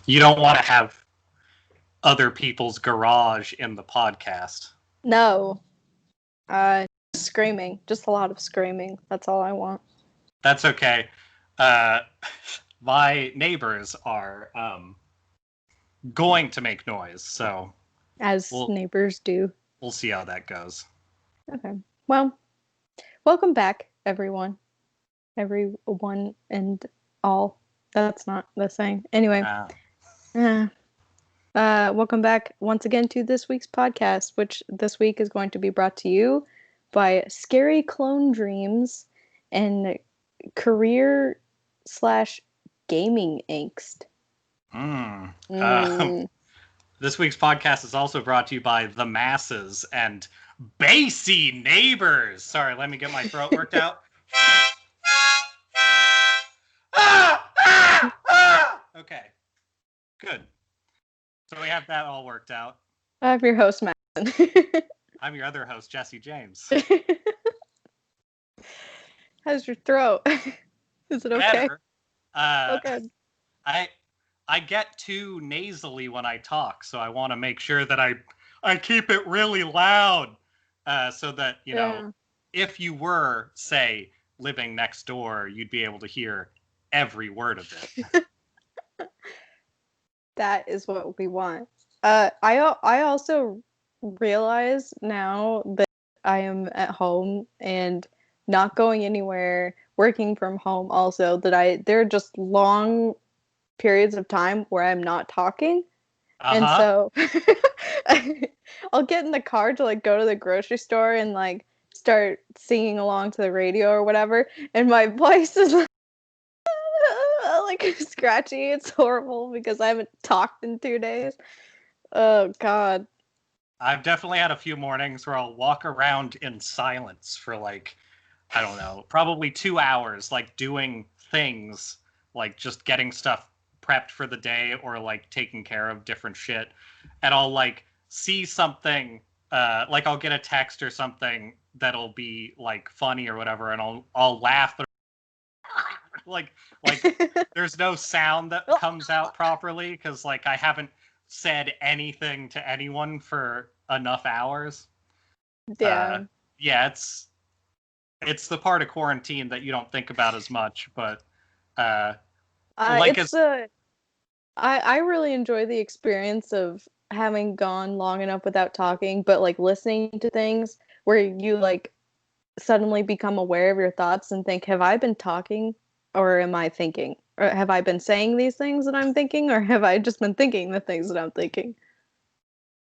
You don't want to have other people's garage in the podcast. No. Screaming. Just a lot of screaming. That's all I want. That's okay. My neighbors are going to make noise, so As neighbors do. We'll see how that goes. Okay. Well, welcome back, everyone. Everyone and all. That's not the saying. Anyway. Welcome back once again to this week's podcast, which this week is going to be brought to you by Scary Clone Dreams and Career/Gaming Angst. This week's podcast is also brought to you by The Masses and Bassy Neighbors. Sorry, let me get my throat worked out. Okay, good. So we have that all worked out. I'm your host, Madison. I'm your other host, Jesse James. How's your throat? Is it okay? Better. Okay. I get too nasally when I talk, so I want to make sure that I keep it really loud, so that, you know, if you were, say, living next door, you'd be able to hear every word of it. That is what we want. I also realize now that I am at home and not going anywhere, working from home also, that there are just long periods of time where I'm not talking. And so I'll get in the car to like go to the grocery store and like start singing along to the radio or whatever, and my voice is like scratchy. It's horrible because I haven't talked in 2 days. Oh God. I've definitely had a few mornings where I'll walk around in silence for like, I don't know, probably 2 hours, like doing things, like just getting stuff prepped for the day or like taking care of different shit. And I'll like see something, like I'll get a text or something that'll be like funny or whatever, and I'll laugh, but like there's no sound that comes out properly because like I haven't said anything to anyone for enough hours. Yeah. It's the part of quarantine that you don't think about as much, but I really enjoy the experience of having gone long enough without talking, but like listening to things where you like suddenly become aware of your thoughts and think, have I been talking or am I thinking? Or have I been saying these things that I'm thinking, or have I just been thinking the things that I'm thinking?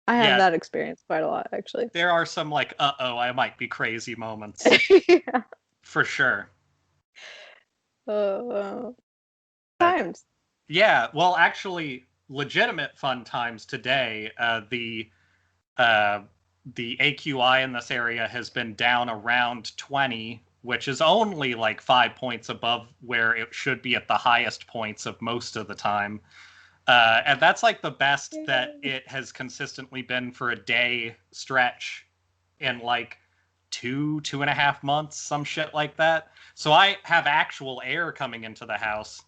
I have that experience quite a lot, actually. There are some like, I might be crazy moments. Yeah. For sure. Times. Yeah, well, actually, legitimate fun times today. The AQI in this area has been down around 20, which is only like 5 points above where it should be at the highest points of most of the time. And that's like the best that it has consistently been for a day stretch in like 2.5 months, some shit like that. So I have actual air coming into the house.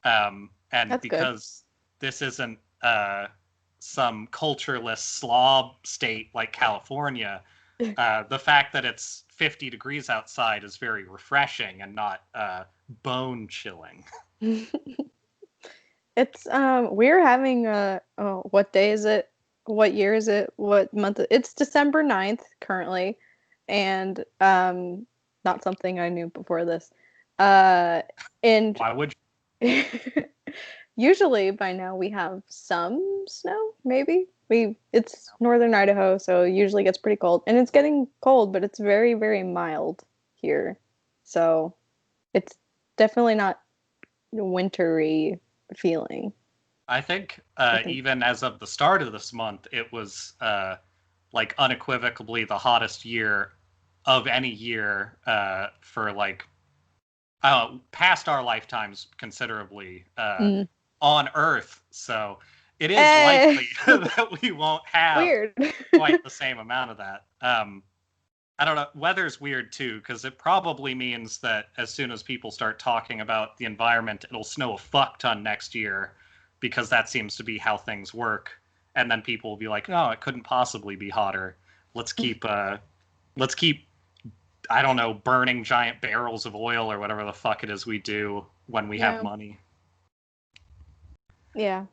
And that's because good. This isn't some cultureless slob state like California, the fact that it's 50 degrees outside is very refreshing and not bone chilling. It's we're having what day is it? What year is it? What month? It's December 9th currently, and not something I knew before this. And why would you? Usually by now we have some snow, maybe. It's northern Idaho, so it usually gets pretty cold. And it's getting cold, but it's very, very mild here. So it's definitely not wintry feeling. I think even as of the start of this month, it was like unequivocally the hottest year of any year for like past our lifetimes considerably on Earth. So it is likely that we won't have quite the same amount of that. I don't know. Weather's weird too, because it probably means that as soon as people start talking about the environment, it'll snow a fuck ton next year, because that seems to be how things work. And then people will be like, no, it couldn't possibly be hotter. Let's keep I don't know, burning giant barrels of oil or whatever the fuck it is we do when we have money. Yeah.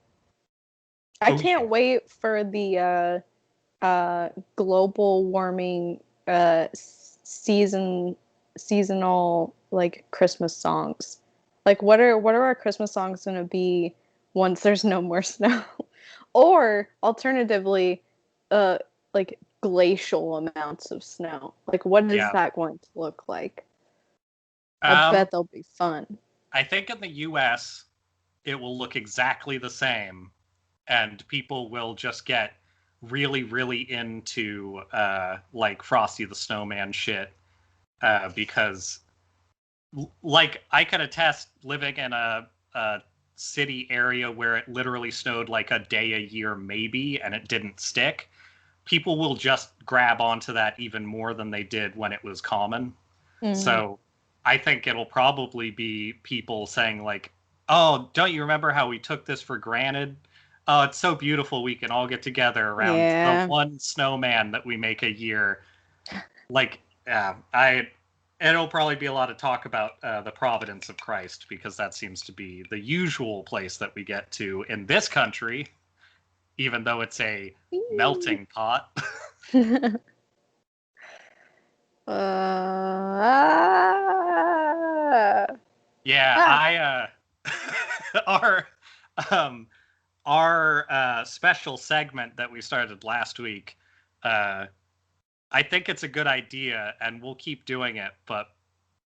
I can't wait for the global warming seasonal like Christmas songs. Like what are our Christmas songs going to be once there's no more snow? Or alternatively, like glacial amounts of snow. Like what is that going to look like? I bet they'll be fun. I think in the US it will look exactly the same, and people will just get really, really into like Frosty the Snowman shit, because like I can attest, living in a city area where it literally snowed like a day a year maybe and it didn't stick, people will just grab onto that even more than they did when it was common. So I think it'll probably be people saying like, oh, don't you remember how we took this for granted? Oh, it's so beautiful. We can all get together around the one snowman that we make a year. Like, it'll probably be a lot of talk about the providence of Christ, because that seems to be the usual place that we get to in this country, even though it's a melting pot. Yeah, our special segment that we started last week, I think it's a good idea, and we'll keep doing it, but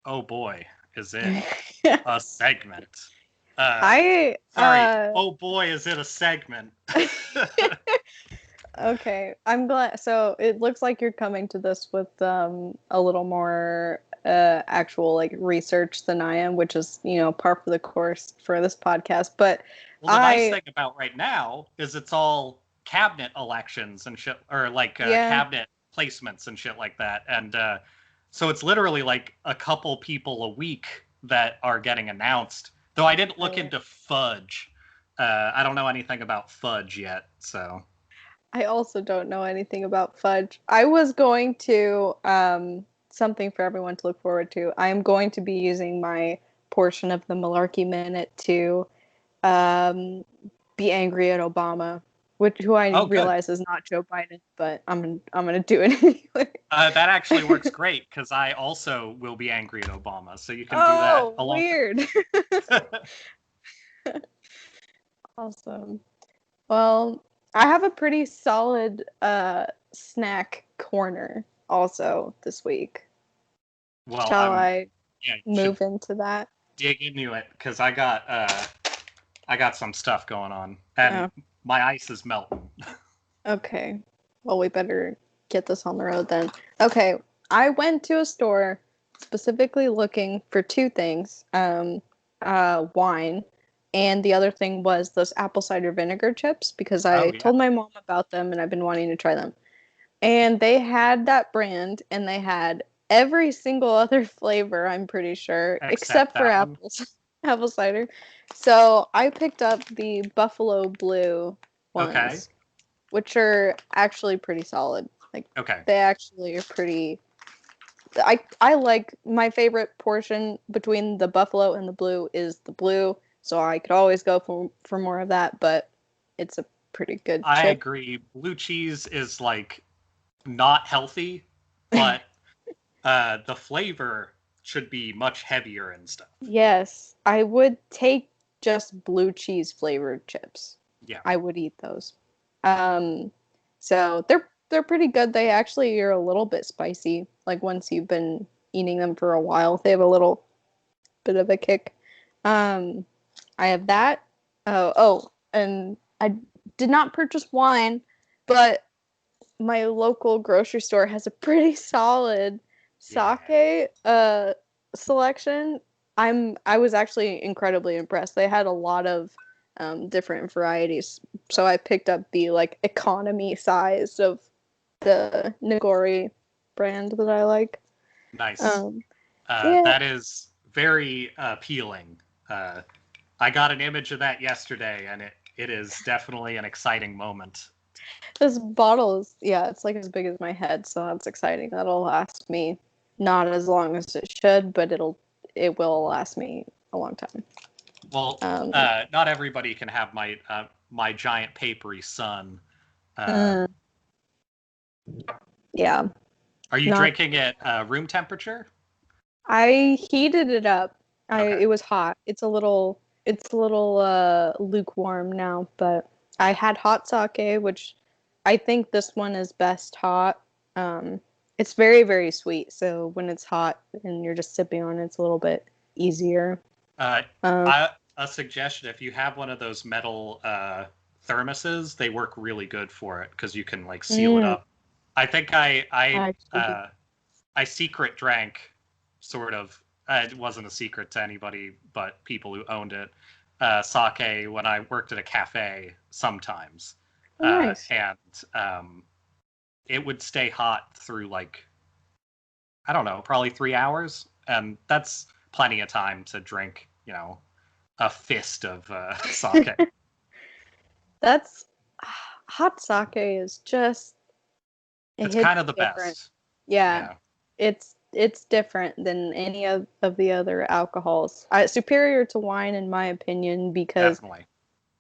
oh boy, is it a segment. Oh boy, is it a segment. Okay, I'm glad. So it looks like you're coming to this with a little more actual like research than I am, which is, par for the course for this podcast. But well, the nice thing about right now is it's all cabinet elections and shit, or like cabinet placements and shit like that, and so it's literally like a couple people a week that are getting announced. Though I didn't look into fudge. I don't know anything about fudge yet, so. I also don't know anything about fudge. I was going to, something for everyone to look forward to. I'm going to be using my portion of the Malarkey Minute to be angry at Obama, who I realize is not Joe Biden, but I'm gonna do it anyway. That actually works great, because I also will be angry at Obama, so you can do that along. Weird. Awesome. Well, I have a pretty solid snack corner also this week. Well, shall I move into that? Dig into it, because I got some stuff going on, and my ice is melting. Okay. Well, we better get this on the road then. Okay. I went to a store specifically looking for two things. Wine. And the other thing was those apple cider vinegar chips, because I told my mom about them and I've been wanting to try them. And they had that brand, and they had every single other flavor, I'm pretty sure, except for apple cider. So I picked up the Buffalo Blue ones, which are actually pretty solid. Like, they actually are pretty. I like, my favorite portion between the Buffalo and the Blue is the Blue. So I could always go for more of that, but it's a pretty good chip. I agree. Blue cheese is like not healthy, but the flavor should be much heavier and stuff. Yes, I would take just blue cheese flavored chips. Yeah, I would eat those. So they're pretty good. They actually are a little bit spicy. Like once you've been eating them for a while, they have a little bit of a kick. I have that. And I did not purchase wine, but my local grocery store has a pretty solid sake selection. I was actually incredibly impressed. They had a lot of different varieties, so I picked up the like economy size of the Nagori brand that I like. Nice. That is very appealing. I got an image of that yesterday, and It is definitely an exciting moment. This bottle is, yeah, it's like as big as my head, so that's exciting. That'll last me not as long as it should, but it will last me a long time. Well, not everybody can have my giant papery sun. Mm, yeah. Are you Not. drinking it room temperature? I heated it up. Okay. It was hot. It's a little lukewarm now, but I had hot sake, which I think this one is best hot. It's very, very sweet, so when it's hot and you're just sipping on it, it's a little bit easier. Uh, Um, a suggestion: if you have one of those metal thermoses, they work really good for it because you can like seal it mm, up. I think actually, I secret drank, sort of. It wasn't a secret to anybody but people who owned it. Sake when I worked at a cafe sometimes, oh, nice. and it would stay hot through like I don't know, probably 3 hours, and that's plenty of time to drink, a fist of sake. That's hot sake is just it It's hits kind of the different. best. Yeah, Yeah, it's different than any of the other alcohols. Superior to wine in my opinion because definitely.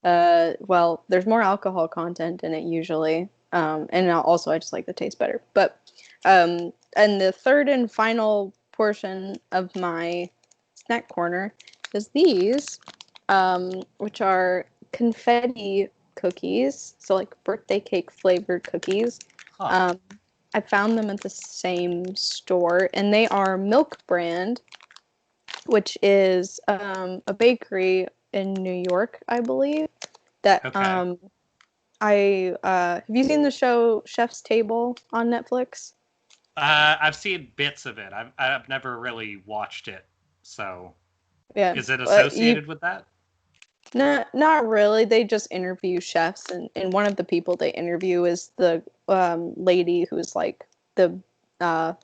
well, there's more alcohol content in it usually. And also I just like the taste better. But and the third and final portion of my snack corner is these, which are confetti cookies, so like birthday cake flavored cookies. Huh. Um, I found them at the same store, and they are Milk Brand, which is a bakery in New York, I believe. That Okay. I have you seen the show Chef's Table on Netflix? I've seen bits of it. I've never really watched it. So, Yeah, is it but you associated with that? not really. They just interview chefs, and one of the people they interview is the lady who's like the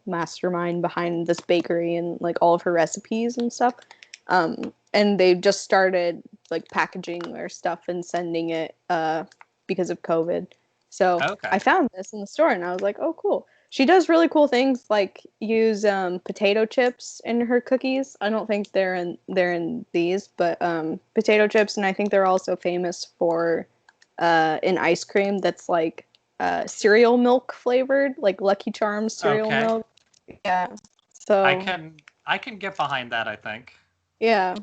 mastermind behind this bakery and like all of her recipes and stuff. And they just started like packaging their stuff and sending it because of COVID. So I Okay. found this in the store and I was like, oh, cool. She does really cool things like use potato chips in her cookies. I don't think they're in these, but potato chips, and I think they're also famous for an ice cream that's like cereal milk flavored, like Lucky Charms cereal Okay. milk. Yeah. I So can I can get behind that, I think. yeah,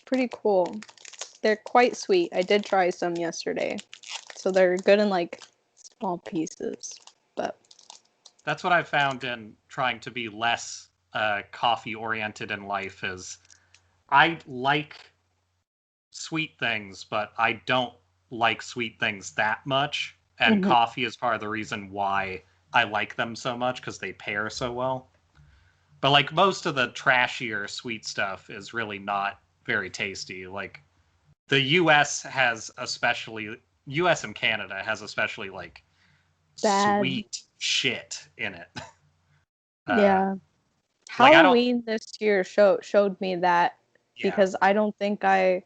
pretty cool. They're quite sweet. I did try some yesterday, so they're good in like small pieces. But That's what I've found in trying to be less coffee oriented in life is I like sweet things, but I don't like sweet things that much. And mhm. coffee is part of the reason why I like them so much because they pair so well. But like most of the trashier sweet stuff is really not very tasty. Like the US and Canada has especially like Bad. sweet shit in it. Uh Yeah. like I don't Halloween this year showed me that yeah. because I don't think I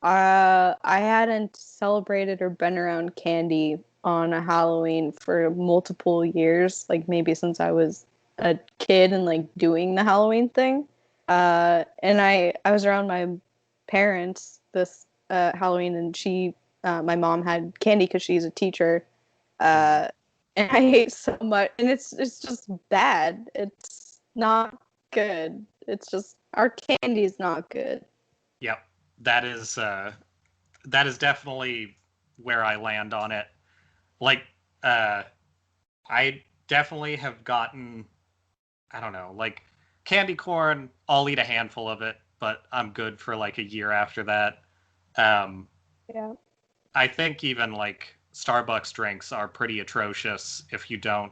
hadn't celebrated or been around candy on a Halloween for multiple years, like maybe since I was a kid and like doing the Halloween thing. And I was around my parents this Halloween, and my mom had candy because she's a teacher, Mhm. uh, and I hate so much, and it's just bad. It's not good. It's just our candy's not good. Yep. That that is definitely where I land on it. Like uh I definitely have gotten I don't know, like candy corn, I'll eat a handful of it, but I'm good for like a year after that. Um Yeah. I think even like Starbucks drinks are pretty atrocious if you don't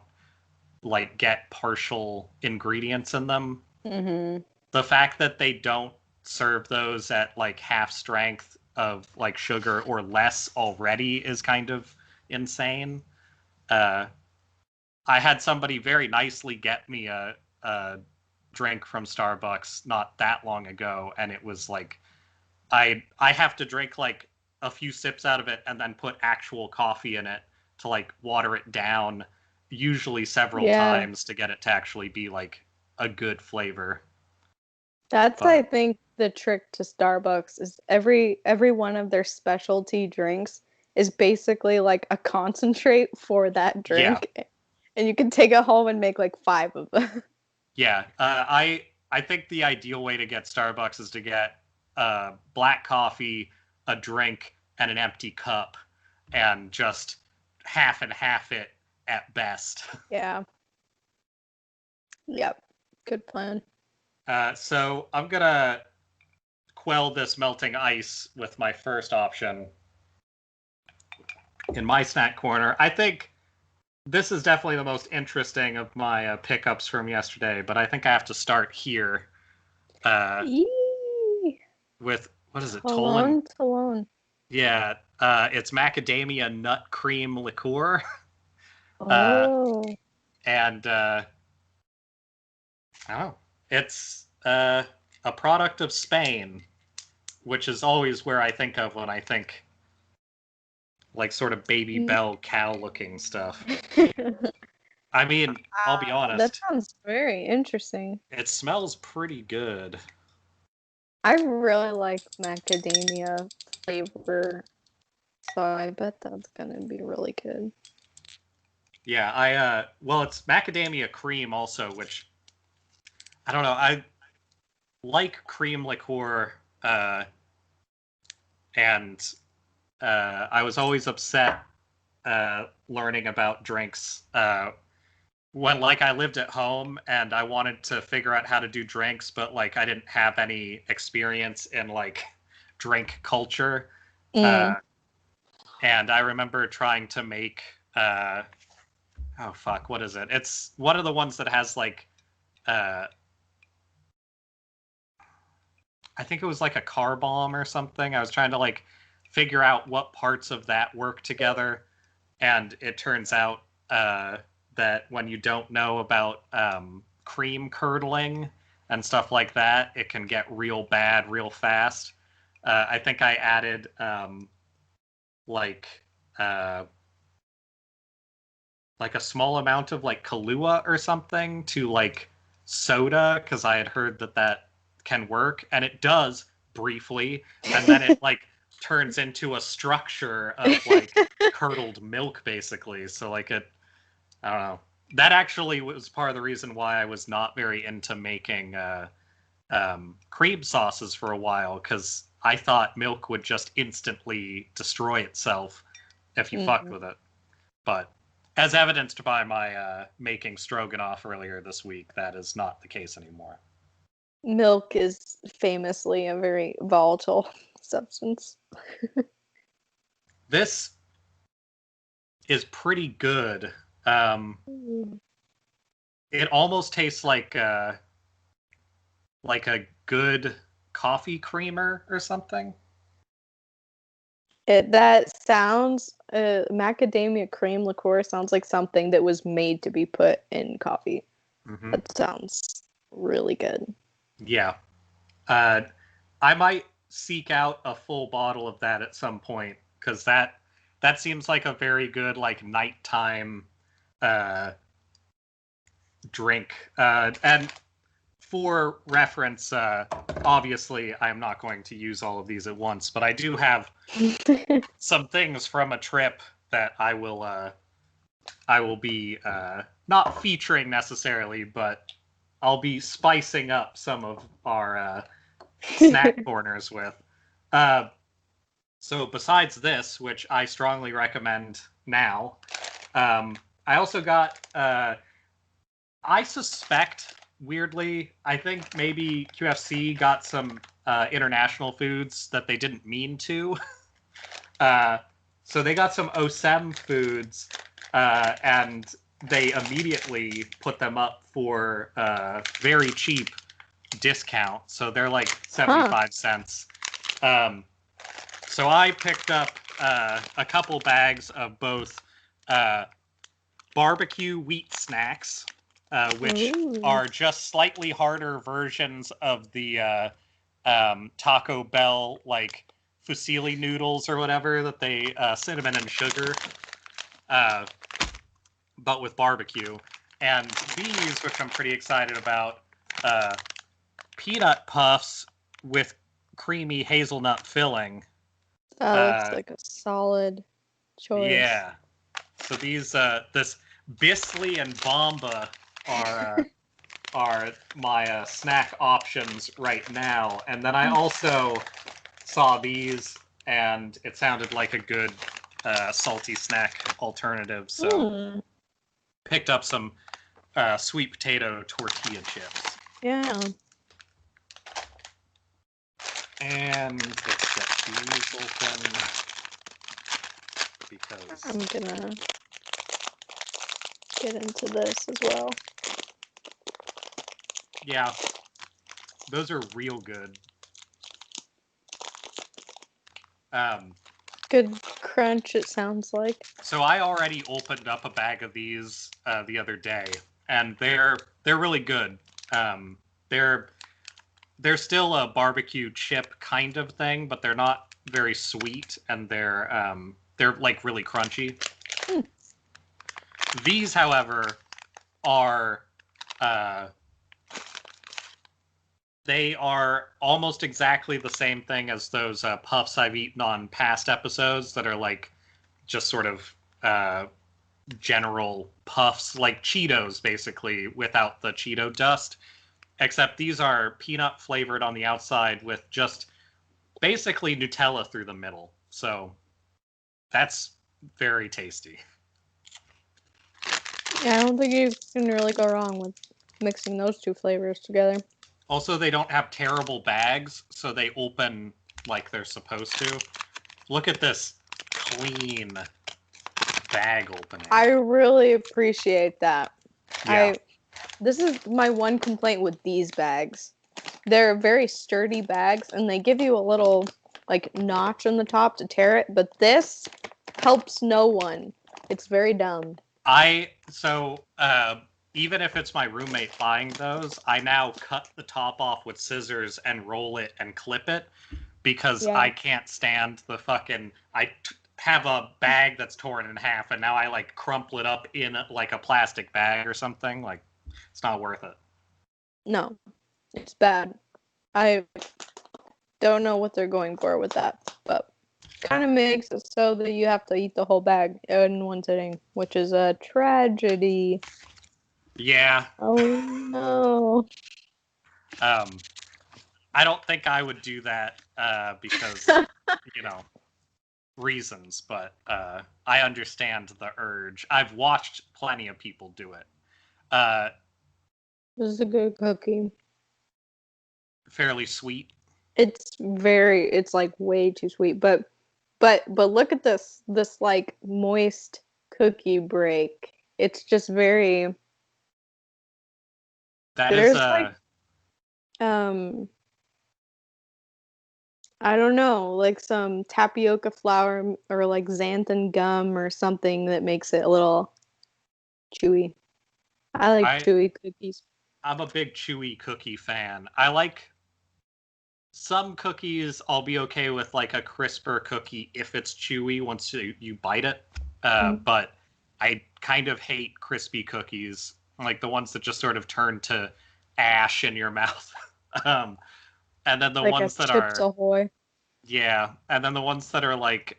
like get partial ingredients in them. Mhm. The fact that they don't serve those at like half strength of like sugar or less already is kind of insane. Uh, I had somebody very nicely get me a drink from Starbucks not that long ago, and it was like I have to drink like a few sips out of it and then put actual coffee in it to like water it down, usually several times to get it to actually be like a good flavor. That's, I think, the trick to Starbucks is every one of their specialty drinks is basically like a concentrate for that drink. Yeah. And you can take it home and make like 5 of them. Yeah. I think the ideal way to get Starbucks is to get black coffee, a drink, and an empty cup, and just half and half it at best. Yeah. Yep. Good plan. So I'm going to quell this melting ice with my first option in my snack corner. I think this is definitely the most interesting of my pickups from yesterday, but I think I have to start here with, what is it? Toulon. Yeah, it's macadamia nut cream liqueur. And I don't know. It's a product of Spain, which is always where I think of when I think like sort of Baby Bell cow looking stuff. I mean, I'll be honest. That sounds very interesting. It smells pretty good. I really like macadamia flavor, so I bet that's gonna be really good. Yeah, well, it's macadamia cream also, which I don't know. I like cream liqueur, and I was always upset learning about drinks when like I lived at home and I wanted to figure out how to do drinks, but like I didn't have any experience in like drink culture. And I remember trying to make oh fuck, what is it? It's one of the ones that has like I think it was like a car bomb or something. I was trying to like figure out what parts of that work together, and it turns out that when you don't know about cream curdling and stuff like that, it can get real bad real fast. I think I added like a small amount of like Kahlua or something to like soda, because I had heard that can work, and it does briefly, and then it like turns into a structure of like curdled milk basically. So like I don't know. That actually was part of the reason why I was not very into making cream sauces for a while, because I thought milk would just instantly destroy itself if you fucked with it. But as evidenced by my making stroganoff earlier this week, that is not the case anymore. Milk is famously a very volatile substance. This is pretty good. It almost tastes like a good coffee creamer or something. That sounds macadamia cream liqueur sounds like something that was made to be put in coffee. Mm-hmm. That sounds really good. Yeah. I might seek out a full bottle of that at some point, because that seems like a very good like nighttime drink. And for reference, obviously I'm not going to use all of these at once, but I do have some things from a trip that I will be not featuring necessarily, but I'll be spicing up some of our snack corners with. So besides this, which I strongly recommend now, I also got, I suspect, weirdly, I think maybe QFC got some international foods that they didn't mean to. So they got some OSEM foods, and they immediately put them up for very cheap discount. So they're like 75 cents. So I picked up a couple bags of both barbecue wheat snacks, which are just slightly harder versions of the Taco Bell like fusilli noodles or whatever that they cinnamon and sugar, but with barbecue. And these, which I'm pretty excited about, peanut puffs with creamy hazelnut filling. That looks like a solid choice. Yeah. So these, this Bisley and Bomba are my snack options right now. And then I also saw these, and it sounded like a good salty snack alternative. So picked up some sweet potato tortilla chips. Yeah. And let's get these open because I'm gonna get into this as well. Yeah, those are real good. Good crunch, it sounds like. So I already opened up a bag of these the other day, and they're really good. They're still a barbecue chip kind of thing, but they're not very sweet, and they're like really crunchy. These, however, are they are almost exactly the same thing as those puffs I've eaten on past episodes that are like just sort of general puffs, like Cheetos, basically, without the Cheeto dust. Except these are peanut flavored on the outside with just basically Nutella through the middle. So that's very tasty. Yeah, I don't think you can really go wrong with mixing those two flavors together. Also, they don't have terrible bags, so they open like they're supposed to. Look at this clean bag opening. I really appreciate that. Yeah. This is my one complaint with these bags. They're very sturdy bags, and they give you a little like notch on the top to tear it, but this helps no one. It's very dumb. Even if it's my roommate buying those, I now cut the top off with scissors and roll it and clip it because I can't stand the fucking. Have a bag that's torn in half, and now I like crumple it up in like a plastic bag or something. Like, it's not worth it. No, it's bad. I don't know what they're going for with that, but kind of makes it so that you have to eat the whole bag in one sitting, which is a tragedy. Yeah. Oh no. I don't think I would do that because reasons, but I understand the urge. I've watched plenty of people do it. This is a good cookie. Fairly sweet. It's like way too sweet, but look at this like moist cookie break. It's just very. There's like I don't know, like some tapioca flour or like xanthan gum or something that makes it a little chewy. I like chewy cookies. I'm a big chewy cookie fan. I like some cookies. I'll be okay with like a crisper cookie if it's chewy once you bite it. But I kind of hate crispy cookies, like the ones that just sort of turn to ash in your mouth. And then the like ones that Chips are Ahoy. Yeah, and then the ones that are like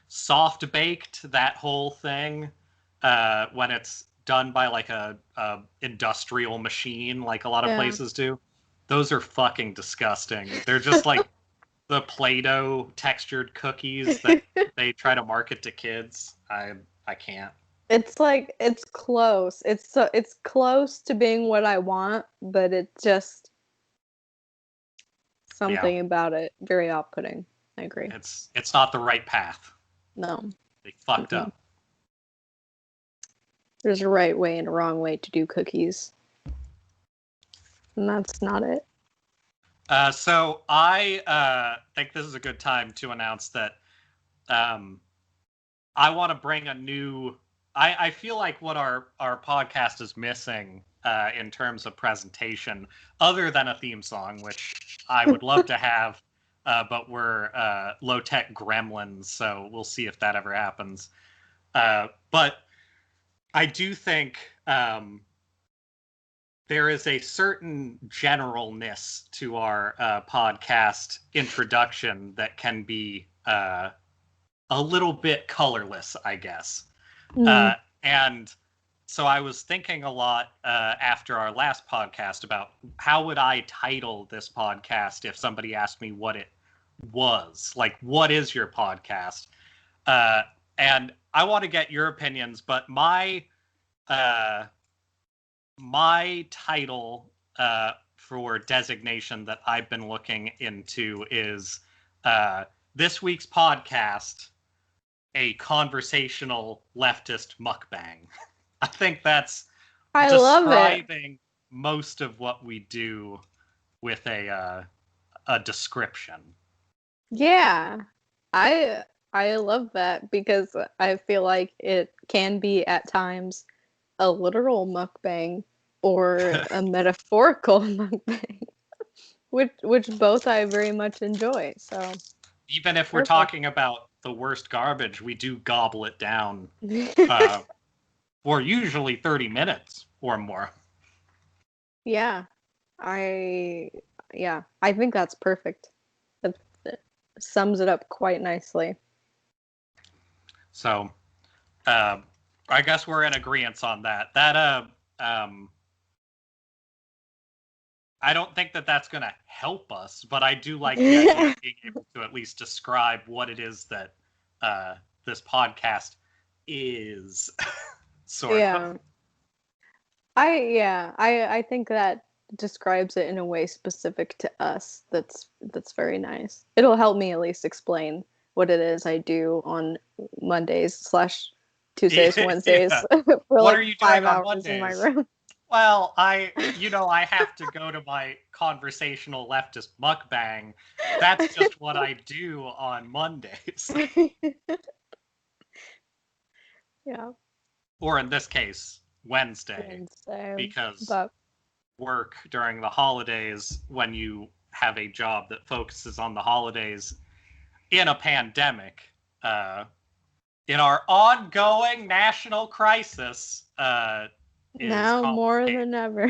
soft baked, that whole thing, when it's done by like a industrial machine, like a lot of places do. Those are fucking disgusting. They're just like the Play-Doh textured cookies that they try to market to kids. I can't. It's like it's close. It's close to being what I want, but it's just something about it very off-putting. I agree. It's not the right path. No. They fucked up. There's a right way and a wrong way to do cookies. And that's not it. So I think this is a good time to announce that I want to bring a new. I feel like what our podcast is missing in terms of presentation, other than a theme song, which I would love to have, but we're low-tech gremlins, so we'll see if that ever happens. But I do think there is a certain generalness to our podcast introduction that can be a little bit colorless, I guess. And so I was thinking a lot after our last podcast about how would I title this podcast if somebody asked me what it was. Like, what is your podcast? And I want to get your opinions, but my title for designation that I've been looking into is this week's podcast, a conversational leftist mukbang. I think that's describing most of what we do with a description. Yeah, I love that because I feel like it can be at times a literal mukbang or a metaphorical mukbang, which both I very much enjoy. So even if we're talking about the worst garbage, we do gobble it down for usually 30 minutes or more. Yeah, I think that's perfect. That sums it up quite nicely. So, I guess we're in agreement on that. That I don't think that that's going to help us, but I do like the idea of being able to at least describe what it is that this podcast is. Sort of. I think that describes it in a way specific to us. That's very nice. It'll help me at least explain what it is I do on Mondays/Tuesdays, Wednesdays for what like are you 5 doing on hours Mondays? in my room. Well, I have to go to my conversational leftist mukbang. That's just what I do on Mondays. Yeah. Or in this case, Wednesday. Because work during the holidays, when you have a job that focuses on the holidays in a pandemic, in our ongoing national crisis, now more than ever.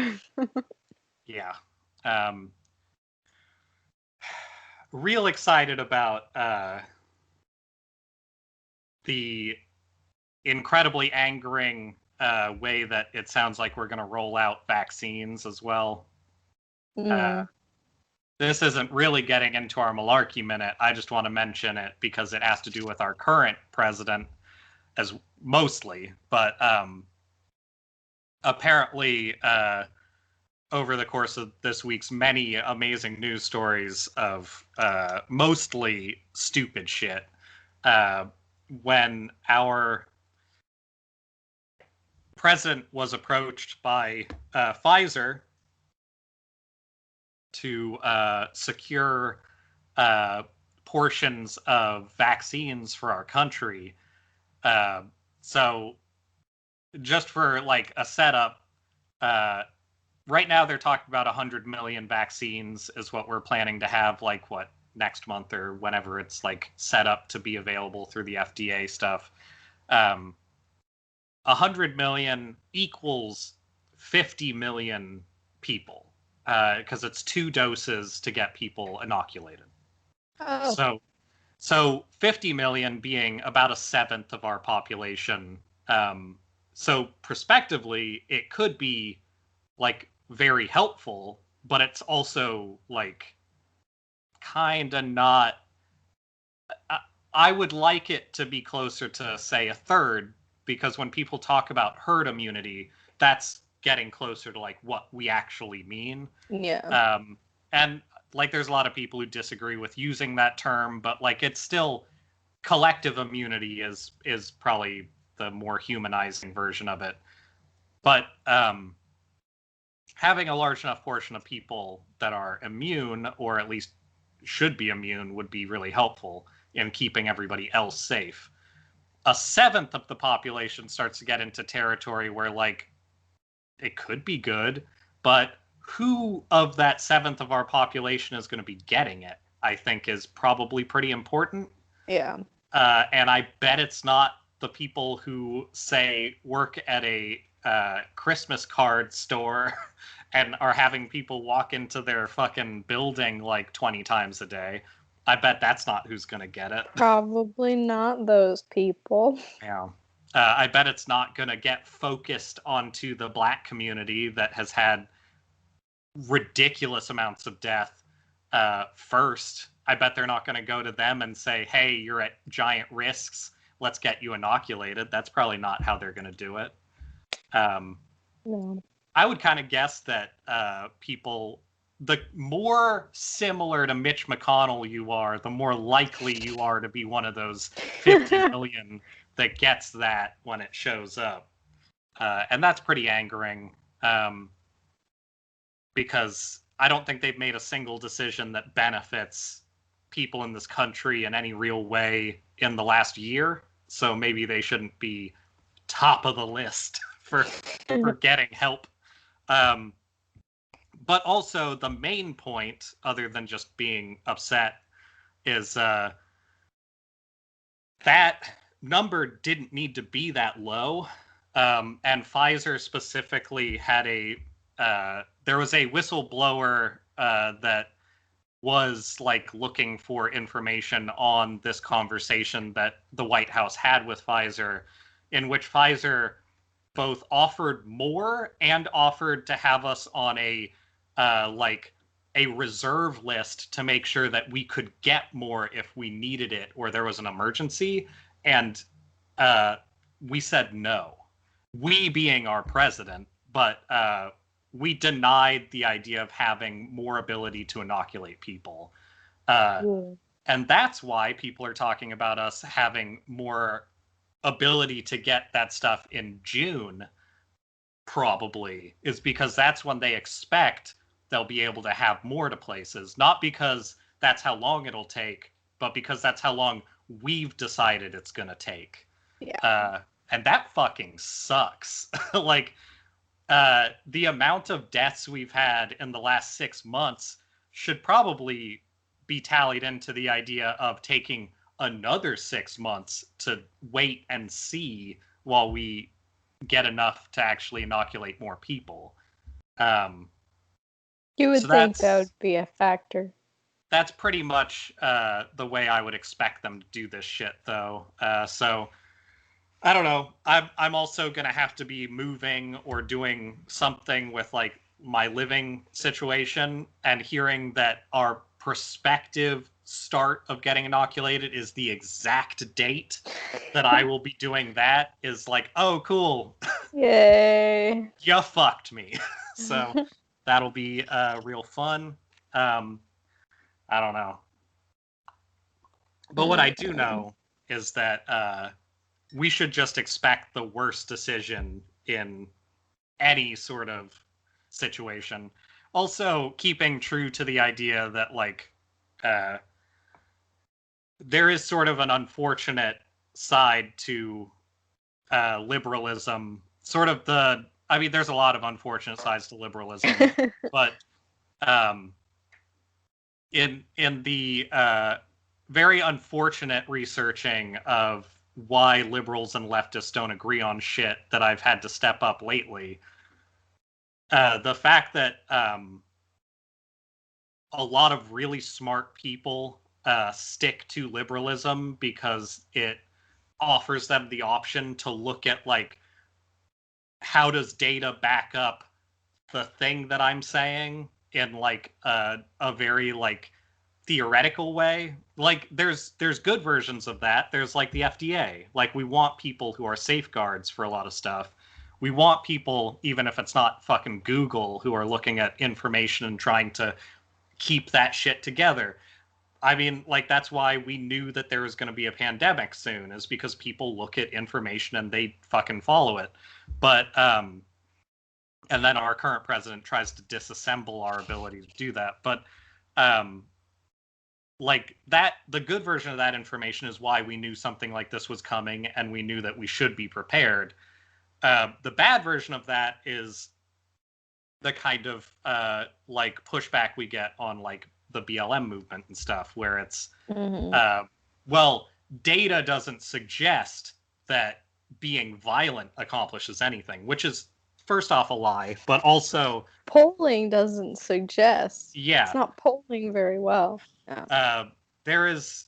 Yeah. Real excited about the incredibly angering way that it sounds like we're going to roll out vaccines as well. This isn't really getting into our malarkey minute. I just want to mention it because it has to do with our current president as mostly, but apparently over the course of this week's many amazing news stories of mostly stupid shit, when our president was approached by Pfizer to secure portions of vaccines for our country. So just for like a setup, right now they're talking about 100 million vaccines is what we're planning to have, like next month or whenever it's like set up to be available through the FDA stuff. 100 million equals 50 million people, because it's 2 doses to get people inoculated. Oh. So 50 million being about a seventh of our population. So prospectively, it could be like very helpful, but it's also like kind of not. I would like it to be closer to, say, a third, because when people talk about herd immunity, that's getting closer to like what we actually mean. Yeah. And like there's a lot of people who disagree with using that term, but like it's still collective immunity is probably the more humanizing version of it. But having a large enough portion of people that are immune, or at least should be immune, would be really helpful in keeping everybody else safe. A seventh of the population starts to get into territory where like it could be good, but who of that seventh of our population is going to be getting it? I think is probably pretty important. Yeah. And I bet it's not the people who say work at a Christmas card store and are having people walk into their fucking building like 20 times a day. I bet that's not who's going to get it. Probably not those people. Yeah. I bet it's not going to get focused onto the Black community that has had ridiculous amounts of death first. I bet they're not going to go to them and say, hey, you're at giant risks. Let's get you inoculated. That's probably not how they're going to do it. No. I would kind of guess that people, the more similar to Mitch McConnell you are, the more likely you are to be one of those 50 million that gets that when it shows up. And that's pretty angering because I don't think they've made a single decision that benefits people in this country in any real way in the last year. So maybe they shouldn't be top of the list for getting help. But also the main point, other than just being upset, is that number didn't need to be that low. And Pfizer specifically had there was a whistleblower that was like looking for information on this conversation that the White House had with Pfizer, in which Pfizer both offered more and offered to have us on a reserve list to make sure that we could get more if we needed it or there was an emergency. And we said no. We being our president, but we denied the idea of having more ability to inoculate people. And that's why people are talking about us having more ability to get that stuff in June, probably, is because that's when they expect they'll be able to have more to places. Not because that's how long it'll take, but because that's how long we've decided it's going to take. Yeah. And that fucking sucks. Like, the amount of deaths we've had in the last 6 months should probably be tallied into the idea of taking another 6 months to wait and see while we get enough to actually inoculate more people. You would think that would be a factor. That's pretty much the way I would expect them to do this shit, though. So I don't know. I'm also gonna have to be moving or doing something with like my living situation, and hearing that our prospective start of getting inoculated is the exact date that I will be doing that is like, oh, cool. Yay. You fucked me. So that'll be real fun. I don't know. But what I do know is that we should just expect the worst decision in any sort of situation. Also, keeping true to the idea that, like, there is sort of an unfortunate side to liberalism. Sort of there's a lot of unfortunate sides to liberalism, but in the very unfortunate researching of why liberals and leftists don't agree on shit that I've had to step up lately, the fact that a lot of really smart people stick to liberalism because it offers them the option to look at, like, how does data back up the thing that I'm saying in like a very like theoretical way. Like there's good versions of that. There's like the FDA. Like we want people who are safeguards for a lot of stuff. We want people, even if it's not fucking Google, who are looking at information and trying to keep that shit together. I mean, like, that's why we knew that there was going to be a pandemic soon, is because people look at information and they fucking follow it. But, and then our current president tries to disassemble our ability to do that. But, like, that, the good version of that information is why we knew something like this was coming and we knew that we should be prepared. The bad version of that is the kind of, like, pushback we get on, like, the BLM movement and stuff, where it's, Mm-hmm. well, data doesn't suggest that being violent accomplishes anything, which is, first off, a lie, but also, Polling doesn't suggest. It's yeah, not polling very well. Yeah. there is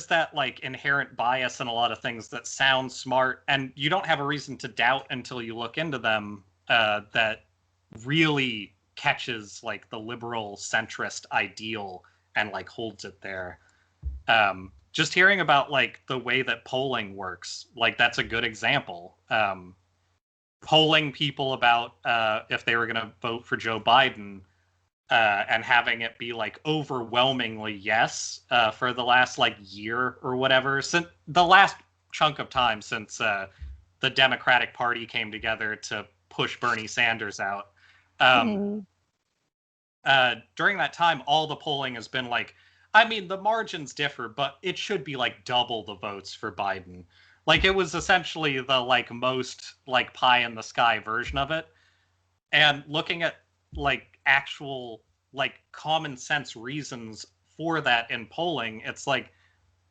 that like inherent bias in a lot of things that sound smart, and you don't have a reason to doubt until you look into them, that really catches like the liberal centrist ideal and like holds it there. Just hearing about like the way that polling works, like that's a good example. Polling people about if they were going to vote for Joe Biden, and having it be like overwhelmingly yes, for the last like year or whatever, since the last chunk of time since the Democratic Party came together to push Bernie Sanders out. Um, Mm-hmm. During that time, all the polling has been like, I mean, the margins differ, but it should be like double the votes for Biden. Like it was essentially the like most like pie in the sky version of it. And looking at like actual like common sense reasons for that in polling, it's like,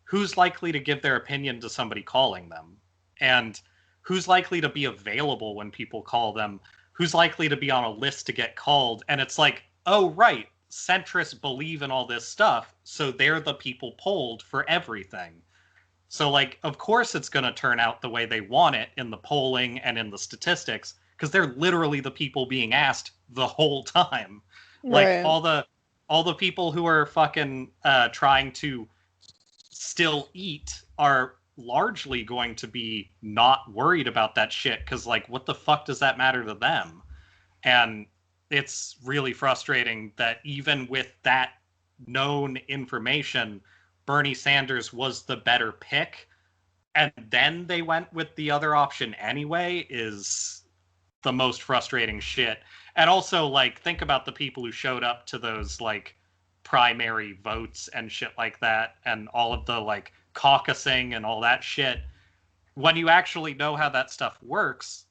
who's likely to give their opinion to somebody calling them, and who's likely to be available when people call them, who's likely to be on a list to get called. And it's like, oh right, centrists believe in all this stuff, so they're the people polled for everything. So like of course it's going to turn out the way they want it in the polling and in the statistics, because they're literally the people being asked the whole time. Like Right. all the people who are fucking trying to still eat are largely going to be not worried about that shit, because like what the fuck does that matter to them? And it's really frustrating that even with that known information, Bernie Sanders was the better pick, and then they went with the other option anyway, is the most frustrating shit. And also, like, think about the people who showed up to those, like, primary votes and shit like that, and all of the, like, caucusing and all that shit. When you actually know how that stuff works,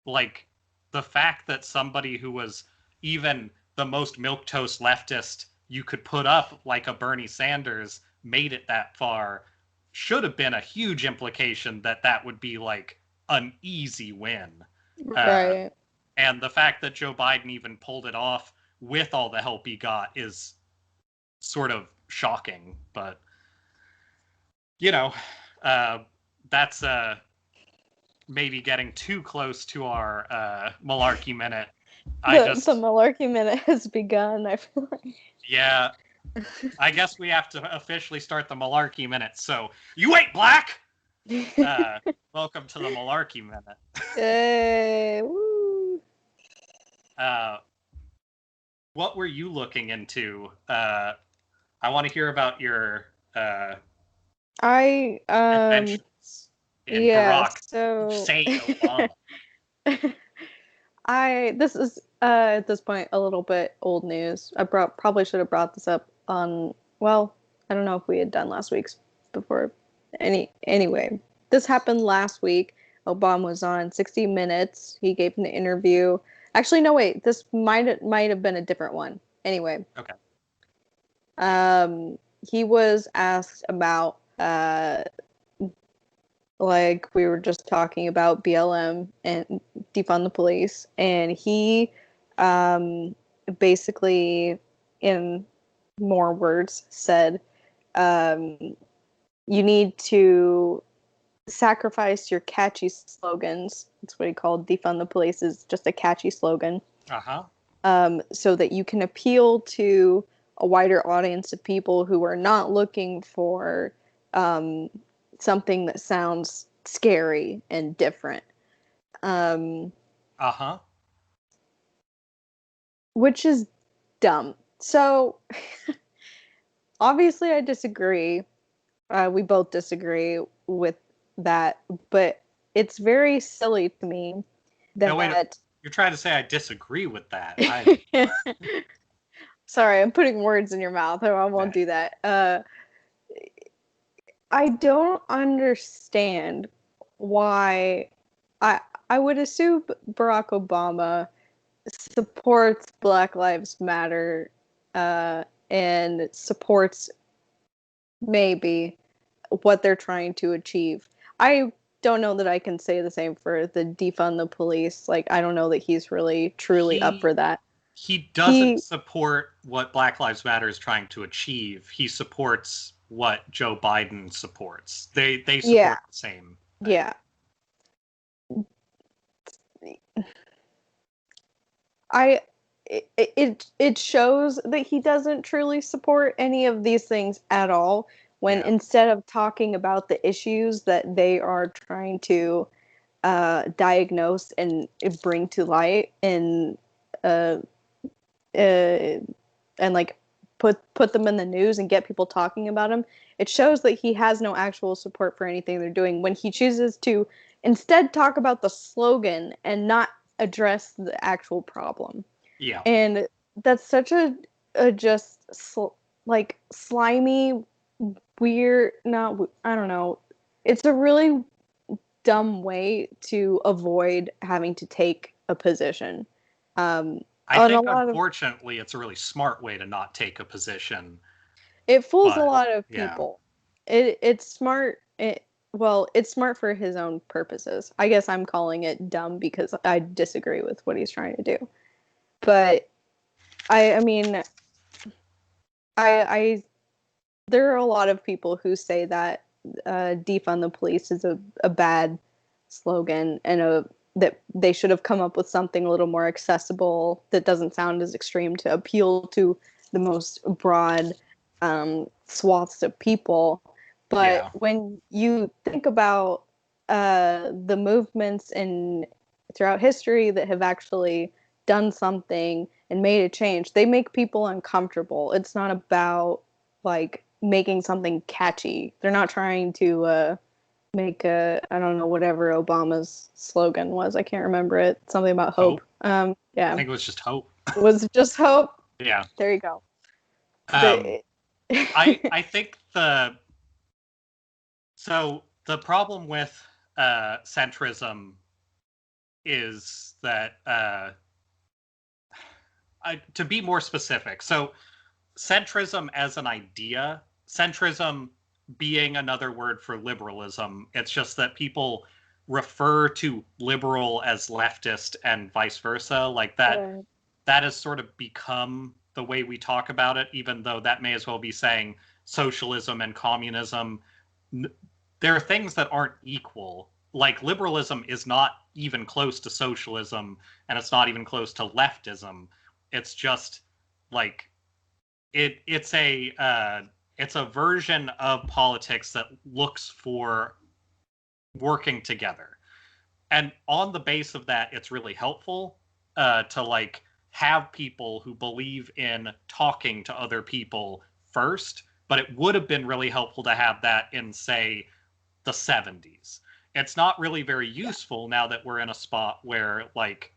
like, the fact that somebody who was even the most milquetoast leftist you could put up, like a Bernie Sanders, made it that far, should have been a huge implication that that would be, like, an easy win. Uh, Right. and the fact that Joe Biden even pulled it off with all the help he got is sort of shocking. But, you know, uh, that's maybe getting too close to our malarkey minute. The malarkey minute has begun, I feel like. Yeah, I guess we have to officially start the malarkey minute. So, you ain't black! Welcome to the malarkey minute. Hey, woo. What were you looking into? I want to hear about your I adventures in yeah, Barack so Hussein Obama. this is at this point a little bit old news. Probably should have brought this up on, well, I don't know if we had done last week's before. Anyway, this happened last week. Obama was on 60 Minutes. He gave an interview. Actually, no, wait. This might have been a different one. Anyway, Okay. he was asked about like we were just talking about BLM and defund the police, and he basically, in more words, said you need to sacrifice your catchy slogans. That's what he called defund the police, is just a catchy slogan. Uh-huh. So that you can appeal to a wider audience of people who are not looking for something that sounds scary and different. Uh-huh. Which is dumb. So, obviously, I disagree. We both disagree with that, but it's very silly to me that. No, wait. You're trying to say I disagree with that. Sorry, I'm putting words in your mouth. I won't do that. I don't understand why. I would assume Barack Obama supports Black Lives Matter and supports maybe what they're trying to achieve. I don't know that I can say the same for the defund the police. Like, I don't know that he's really truly up He for that. he doesn't support what Black Lives Matter is trying to achieve. He supports what Joe Biden supports. They Yeah, support the same thing. yeah. I it shows that he doesn't truly support any of these things at all, when Yeah. instead of talking about the issues that they are trying to diagnose and bring to light uh, uh, and like put them in the news and get people talking about them, it shows that he has no actual support for anything they're doing when he chooses to instead talk about the slogan and not address the actual problem. Yeah. And that's such a just like slimy, weird, not, I don't know. It's a really dumb way to avoid having to take a position. I On a think lot of unfortunately it's a really smart way to not take a position, It fools a but lot of yeah. people. It's smart. Well, it's smart for his own purposes. I guess I'm calling it dumb because I disagree with what he's trying to do. But I mean, I there are a lot of people who say that defund the police is a bad slogan, and that they should have come up with something a little more accessible that doesn't sound as extreme to appeal to the most broad swaths of people. But Yeah. when you think about the movements in throughout history that have actually done something and made a change, they make people uncomfortable. It's not about like making something catchy. They're not trying to make a, I don't know, whatever Obama's slogan was. I can't remember it. Something about hope. Hope. I Yeah. think it was just hope. Was it just hope? Yeah. There you go. Um The I think the problem with centrism is that to be more specific. So centrism as an idea, centrism being another word for liberalism, it's just that people refer to liberal as leftist and vice versa. Like right. that has sort of become the way we talk about it, even though that may as well be saying socialism and communism. There are things that aren't equal. Like liberalism is not even close to socialism, and it's not even close to leftism. It's just like it's a version of politics that looks for working together, and on the base of that, it's really helpful to like have people who believe in talking to other people first. But it would have been really helpful to have that in, say, the 70s. It's not really very useful now that we're in a spot where like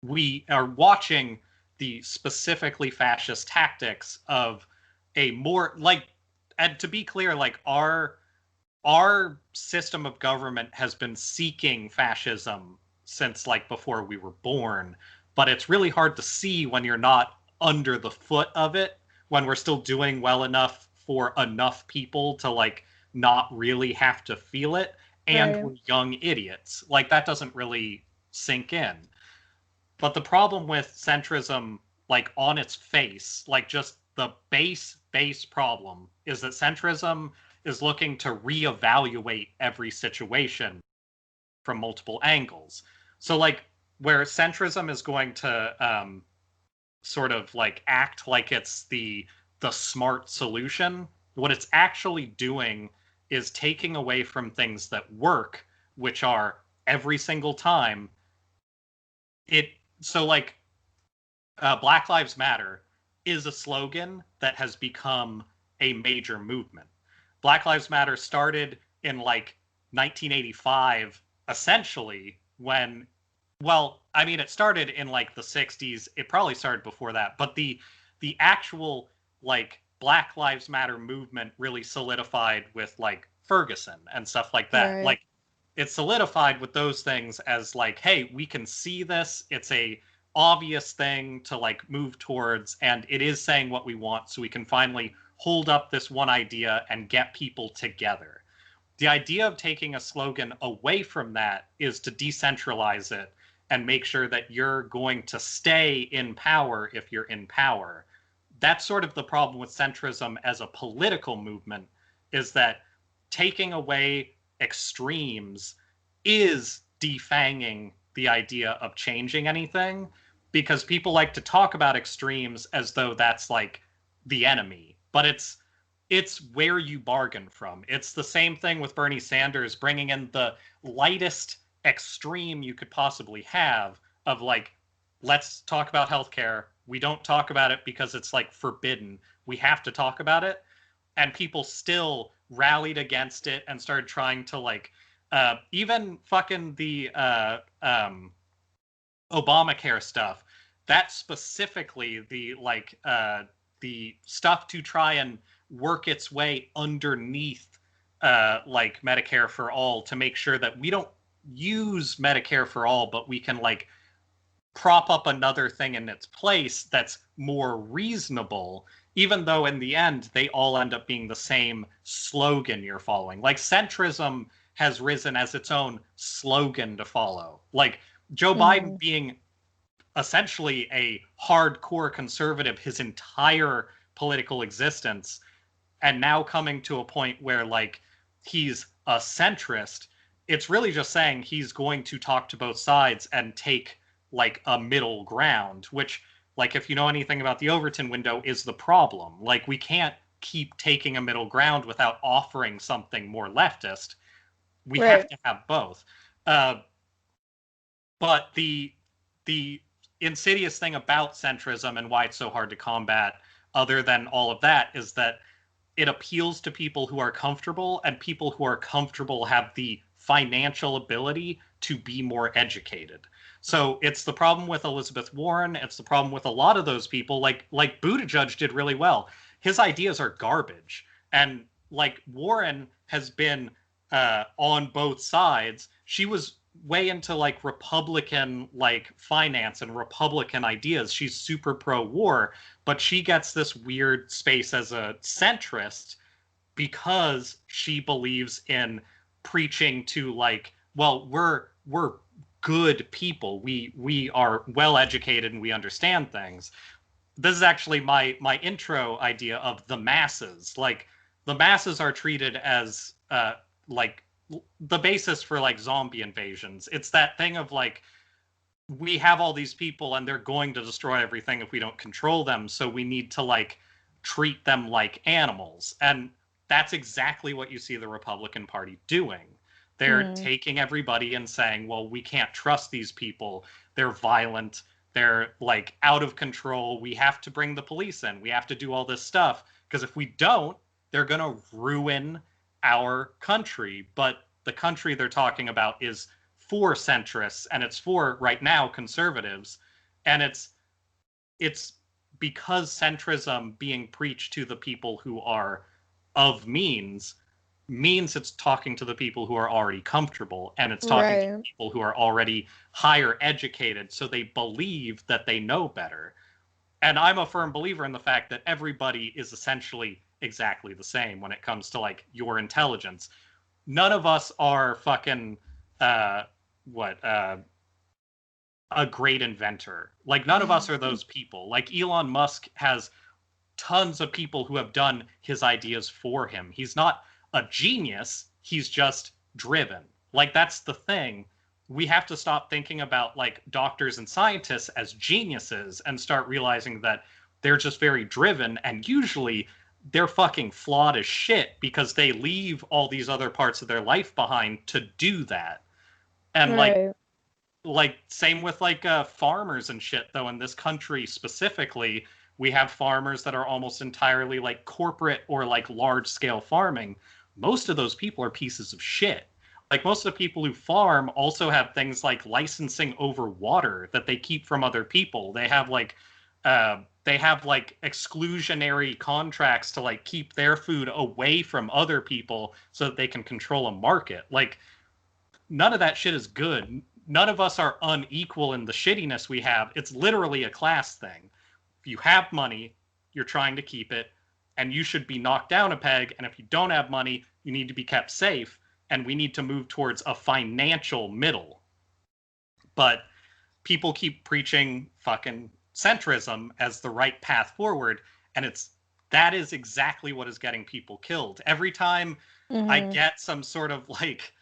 we are watching the specifically fascist tactics of a more like, and to be clear, like our system of government has been seeking fascism since like before we were born, but it's really hard to see when you're not under the foot of it, when we're still doing well enough for enough people to like not really have to feel it, and Right. we're young idiots. Like that doesn't really sink in. But the problem with centrism, like on its face, like just the base problem is that centrism is looking to reevaluate every situation from multiple angles. So like where centrism is going to sort of like act like it's the smart solution, what it's actually doing is taking away from things that work, which are every single time it so like Black Lives Matter is a slogan that has become a major movement. Black Lives Matter started in like 1985, essentially, when, well, I mean, it started in like the 60s. It probably started before that, but the actual like Black Lives Matter movement really solidified with like Ferguson and stuff like that. Right. Like it solidified with those things as like, hey, we can see this. It's a obvious thing to like move towards, and it is saying what we want, so we can finally hold up this one idea and get people together. The idea of taking a slogan away from that is to decentralize it and make sure that you're going to stay in power if you're in power. That's sort of the problem with centrism as a political movement, is that taking away extremes is defanging the idea of changing anything, because people like to talk about extremes as though that's like the enemy, but it's where you bargain from. It's the same thing with Bernie Sanders bringing in the lightest extreme you could possibly have of like, let's talk about healthcare. We don't talk about it because it's like forbidden. We have to talk about it. And people still rallied against it and started trying to like, even fucking the Obamacare stuff, that specifically the stuff to try and work its way underneath like Medicare for all, to make sure that we don't use Medicare for all, but we can like prop up another thing in its place that's more reasonable, even though in the end they all end up being the same slogan you're following. Like centrism has risen as its own slogan to follow. Like Joe Biden being essentially a hardcore conservative his entire political existence, and now coming to a point where like he's a centrist, it's really just saying he's going to talk to both sides and take like a middle ground, which, like, if you know anything about the Overton window, is the problem. Like, we can't keep taking a middle ground without offering something more leftist. We have to have both. But the insidious thing about centrism and why it's so hard to combat, other than all of that, is that it appeals to people who are comfortable, and people who are comfortable have the financial ability to be more educated. So it's the problem with Elizabeth Warren. It's the problem with a lot of those people. Like Buttigieg did really well. His ideas are garbage. And like Warren has been on both sides. She was way into like Republican like finance and Republican ideas. She's super pro-war, but she gets this weird space as a centrist because she believes in preaching to like, well, we're good people. We are well educated and we understand things. This is actually my intro idea of the masses. Like, the masses are treated as like the basis for like zombie invasions. It's that thing of like, we have all these people and they're going to destroy everything if we don't control them, so we need to like treat them like animals. And that's exactly what you see the Republican Party doing. They're taking everybody and saying, well, we can't trust these people. They're violent. They're like out of control. We have to bring the police in. We have to do all this stuff, because if we don't, they're going to ruin our country. But the country they're talking about is for centrists, and it's for, right now, conservatives. And it's because centrism being preached to the people who are of means it's talking to the people who are already comfortable, and it's talking to people who are already higher educated, so they believe that they know better. And I'm a firm believer in the fact that everybody is essentially exactly the same when it comes to like your intelligence. None of us are fucking a great inventor. Like, none of us are those people. Like, Elon Musk has tons of people who have done his ideas for him. He's not a genius, he's just driven. Like, that's the thing. We have to stop thinking about like doctors and scientists as geniuses and start realizing that they're just very driven, and usually they're fucking flawed as shit because they leave all these other parts of their life behind to do that. And like same with like farmers and shit, though. In this country specifically, we have farmers that are almost entirely like corporate or like large scale farming. Most of those people are pieces of shit. Like, most of the people who farm also have things like licensing over water that they keep from other people. They have like exclusionary contracts to like keep their food away from other people so that they can control a market. Like, none of that shit is good. none of us are unequal in the shittiness we have. It's literally a class thing. If you have money, you're trying to keep it, and you should be knocked down a peg. And if you don't have money, you need to be kept safe. And we need to move towards a financial middle. But people keep preaching fucking centrism as the right path forward, and that is exactly what is getting people killed. Every time I get some sort of like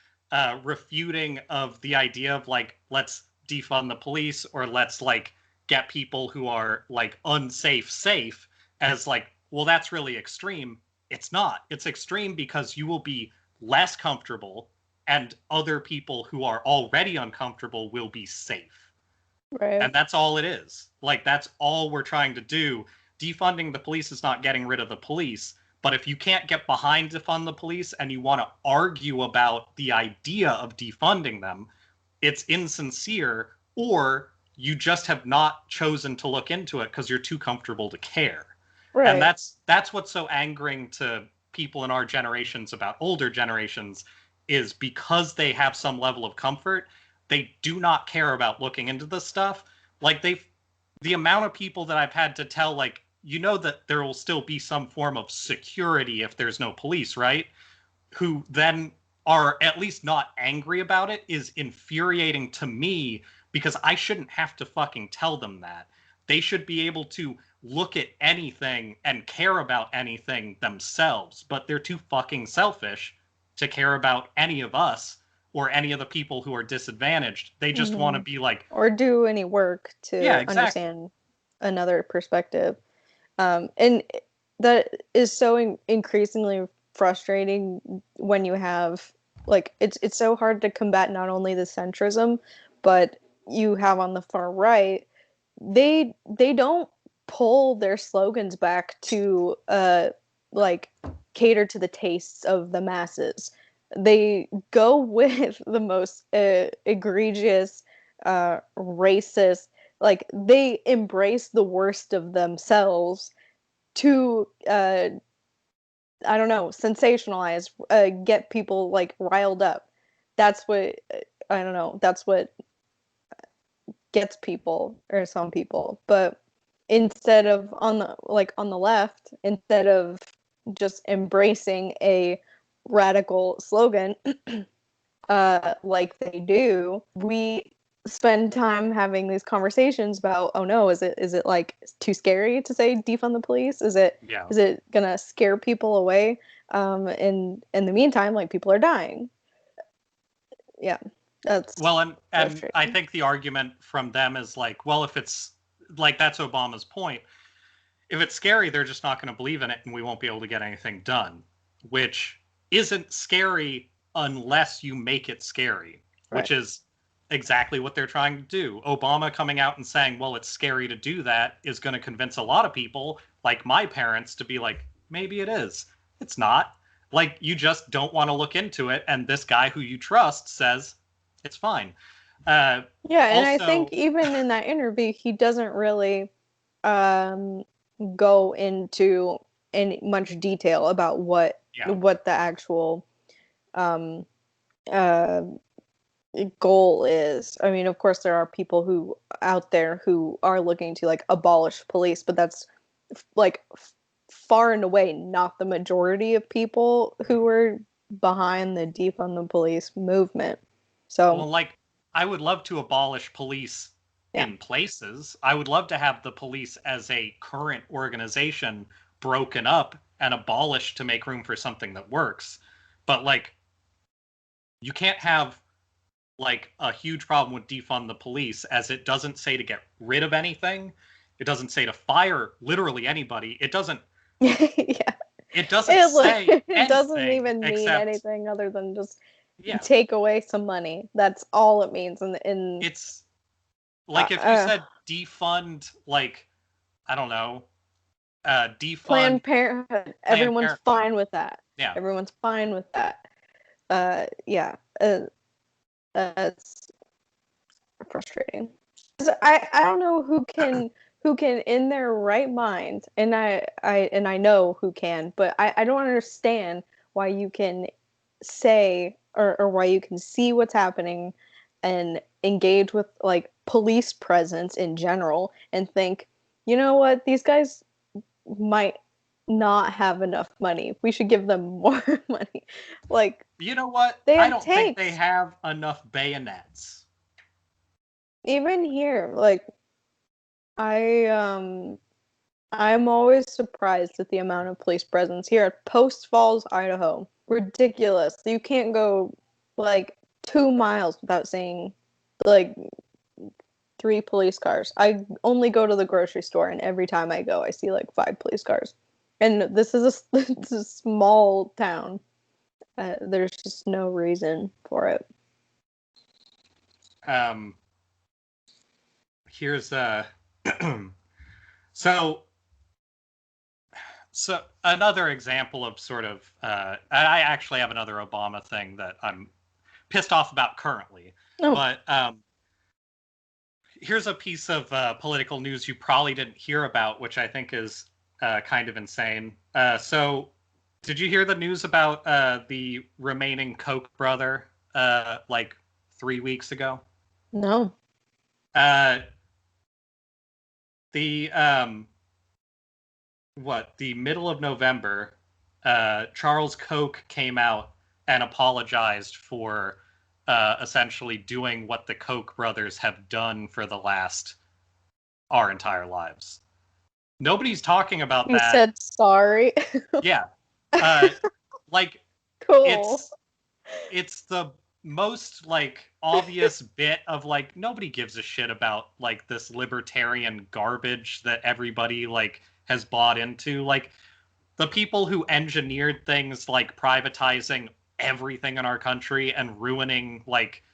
refuting of the idea of like, let's defund the police, or let's like get people who are like unsafe safe, as like, well, that's really extreme. It's not. It's extreme because you will be less comfortable, and other people who are already uncomfortable will be safe. Right. And that's all it is. Like, that's all we're trying to do. Defunding the police is not getting rid of the police. But if you can't get behind defund the police and you want to argue about the idea of defunding them, it's insincere, or you just have not chosen to look into it because you're too comfortable to care. Right. And that's what's so angering to people in our generations about older generations, is because they have some level of comfort, they do not care about looking into this stuff. Like, the amount of people that I've had to tell, like, you know that there will still be some form of security if there's no police, right? Who then are at least not angry about it, is infuriating to me, because I shouldn't have to fucking tell them that. They should be able to look at anything and care about anything themselves, but they're too fucking selfish to care about any of us or any of the people who are disadvantaged. They just want to be like, or do any work to understand another perspective. And that is so increasingly frustrating when you have, like, it's so hard to combat not only the centrism, but you have on the far right, they don't pull their slogans back to like cater to the tastes of the masses. They go with the most egregious, racist, like, they embrace the worst of themselves to I don't know, sensationalize, get people like riled up. That's what, I don't know, that's what gets people, or some people. But instead of on the left, instead of just embracing a radical slogan like they do, we spend time having these conversations about, oh no, is it like too scary to say defund the police? Is it gonna scare people away? In the meantime, like, people are dying. Yeah, that's well, and I think the argument from them is like, well, if it's like, that's Obama's point. If it's scary, they're just not going to believe in it, and we won't be able to get anything done, which isn't scary unless you make it scary, which is exactly what they're trying to do. Obama coming out and saying, well, it's scary to do that, is going to convince a lot of people, like my parents, to be like, maybe it is. It's not. Like, you just don't want to look into it, and this guy who you trust says it's fine. And I think even in that interview, he doesn't really go into much detail about what the actual goal is. I mean, of course, there are people who out there who are looking to like abolish police, but that's like far and away not the majority of people who are behind the defund the police movement. So, well, like, I would love to abolish police in places. I would love to have the police as a current organization broken up and abolished to make room for something that works. But like, you can't have like a huge problem with defund the police, as it doesn't say to get rid of anything. It doesn't say to fire literally anybody. It doesn't. It doesn't say it doesn't even mean anything other than just take away some money. That's all it means. And it's like, if you said defund, like, I don't know, defund Planned Parenthood. Everyone's fine with that. Yeah, everyone's fine with that. It's frustrating. I don't know who can in their right mind, and I know who can, but I don't understand why you can say, or why you can see what's happening and engage with like police presence in general and think, you know what, these guys might not have enough money. We should give them more money. Like, you know what? they I have don't think they tanks. have enough bayonets. Even here, like I I'm always surprised at the amount of police presence here at Post Falls, Idaho. Ridiculous. You can't go like 2 miles without seeing like 3 police cars. I only go to the grocery store, and every time I go, I see like 5 police cars. And this is it's a small town. There's just no reason for it. Here's so another example of sort of I actually have another Obama thing that I'm pissed off about currently. Oh. But here's a piece of political news you probably didn't hear about, which I think is kind of insane. So did you hear the news about the remaining Koch brother like 3 weeks ago? No. The middle of November, Charles Koch came out and apologized for essentially doing what the Koch brothers have done for the last our entire lives. Nobody's talking about You that. said sorry. Yeah. Like, cool. It's the most like obvious bit of like nobody gives a shit about like this libertarian garbage that everybody like has bought into. Like the people who engineered things like privatizing everything in our country and ruining like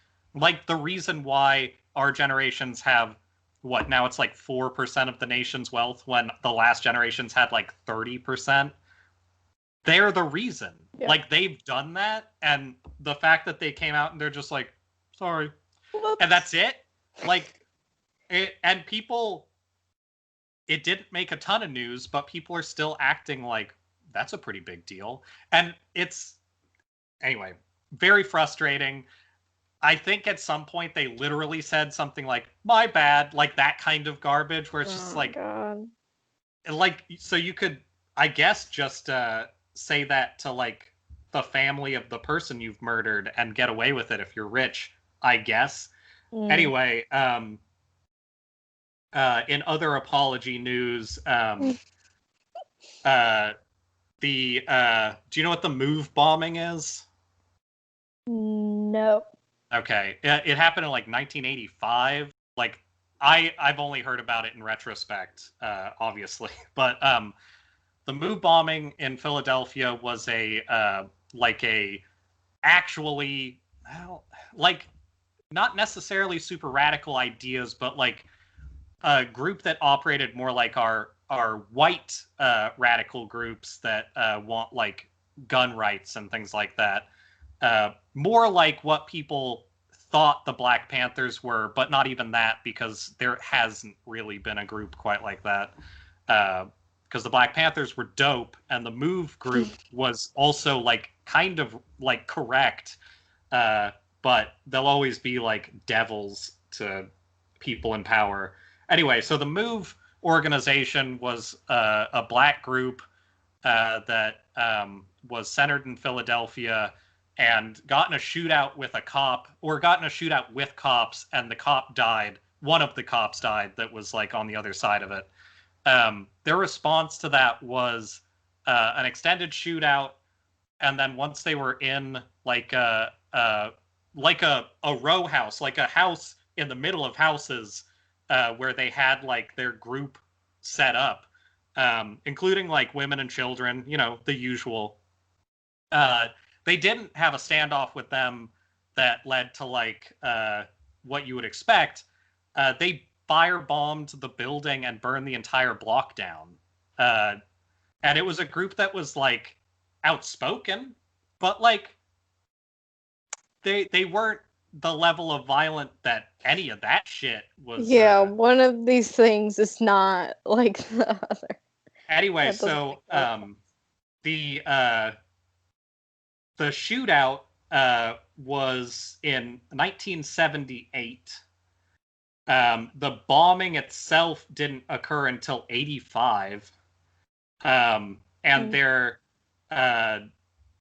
the reason why our generations have what now it's like 4% of the nation's wealth when the last generations had like 30%. They're the reason. Yeah. Like they've done that, and the fact that they came out and they're just like, sorry. Whoops. And that's it. Like and people, it didn't make a ton of news, but people are still acting like that's a pretty big deal. And it's anyway, very frustrating. I think at some point they literally said something like, my bad, like that kind of garbage where it's just like, God. Like, so you could, I guess, just say that to like the family of the person you've murdered and get away with it if you're rich, I guess. Anyway, in other apology news, do you know what the move bombing is? No. Okay. It happened in like 1985. Like I've only heard about it in retrospect, obviously. But the move bombing in Philadelphia was actually, well, like not necessarily super radical ideas, but like a group that operated more like our white radical groups that want like gun rights and things like that. More like what people thought the Black Panthers were, but not even that, because there hasn't really been a group quite like that. Because the Black Panthers were dope, and the Move group was also like kind of like correct, but they'll always be like devils to people in power. Anyway, so the Move organization was a black group that was centered in Philadelphia and got in a shootout with a cop, or got in a shootout with cops, and the cop died. One of the cops died that was like on the other side of it. Their response to that was an extended shootout, and then once they were in like a row house, like a house in the middle of houses, where they had like their group set up, including like women and children, you know, the usual. They didn't have a standoff with them that led to like what you would expect. They firebombed the building and burned the entire block down. And it was a group that was like outspoken, but like they weren't the level of violent that any of that shit was. Yeah, one of these things is not like the other. Anyway, so the shootout was in 1978. The bombing itself didn't occur until 85. And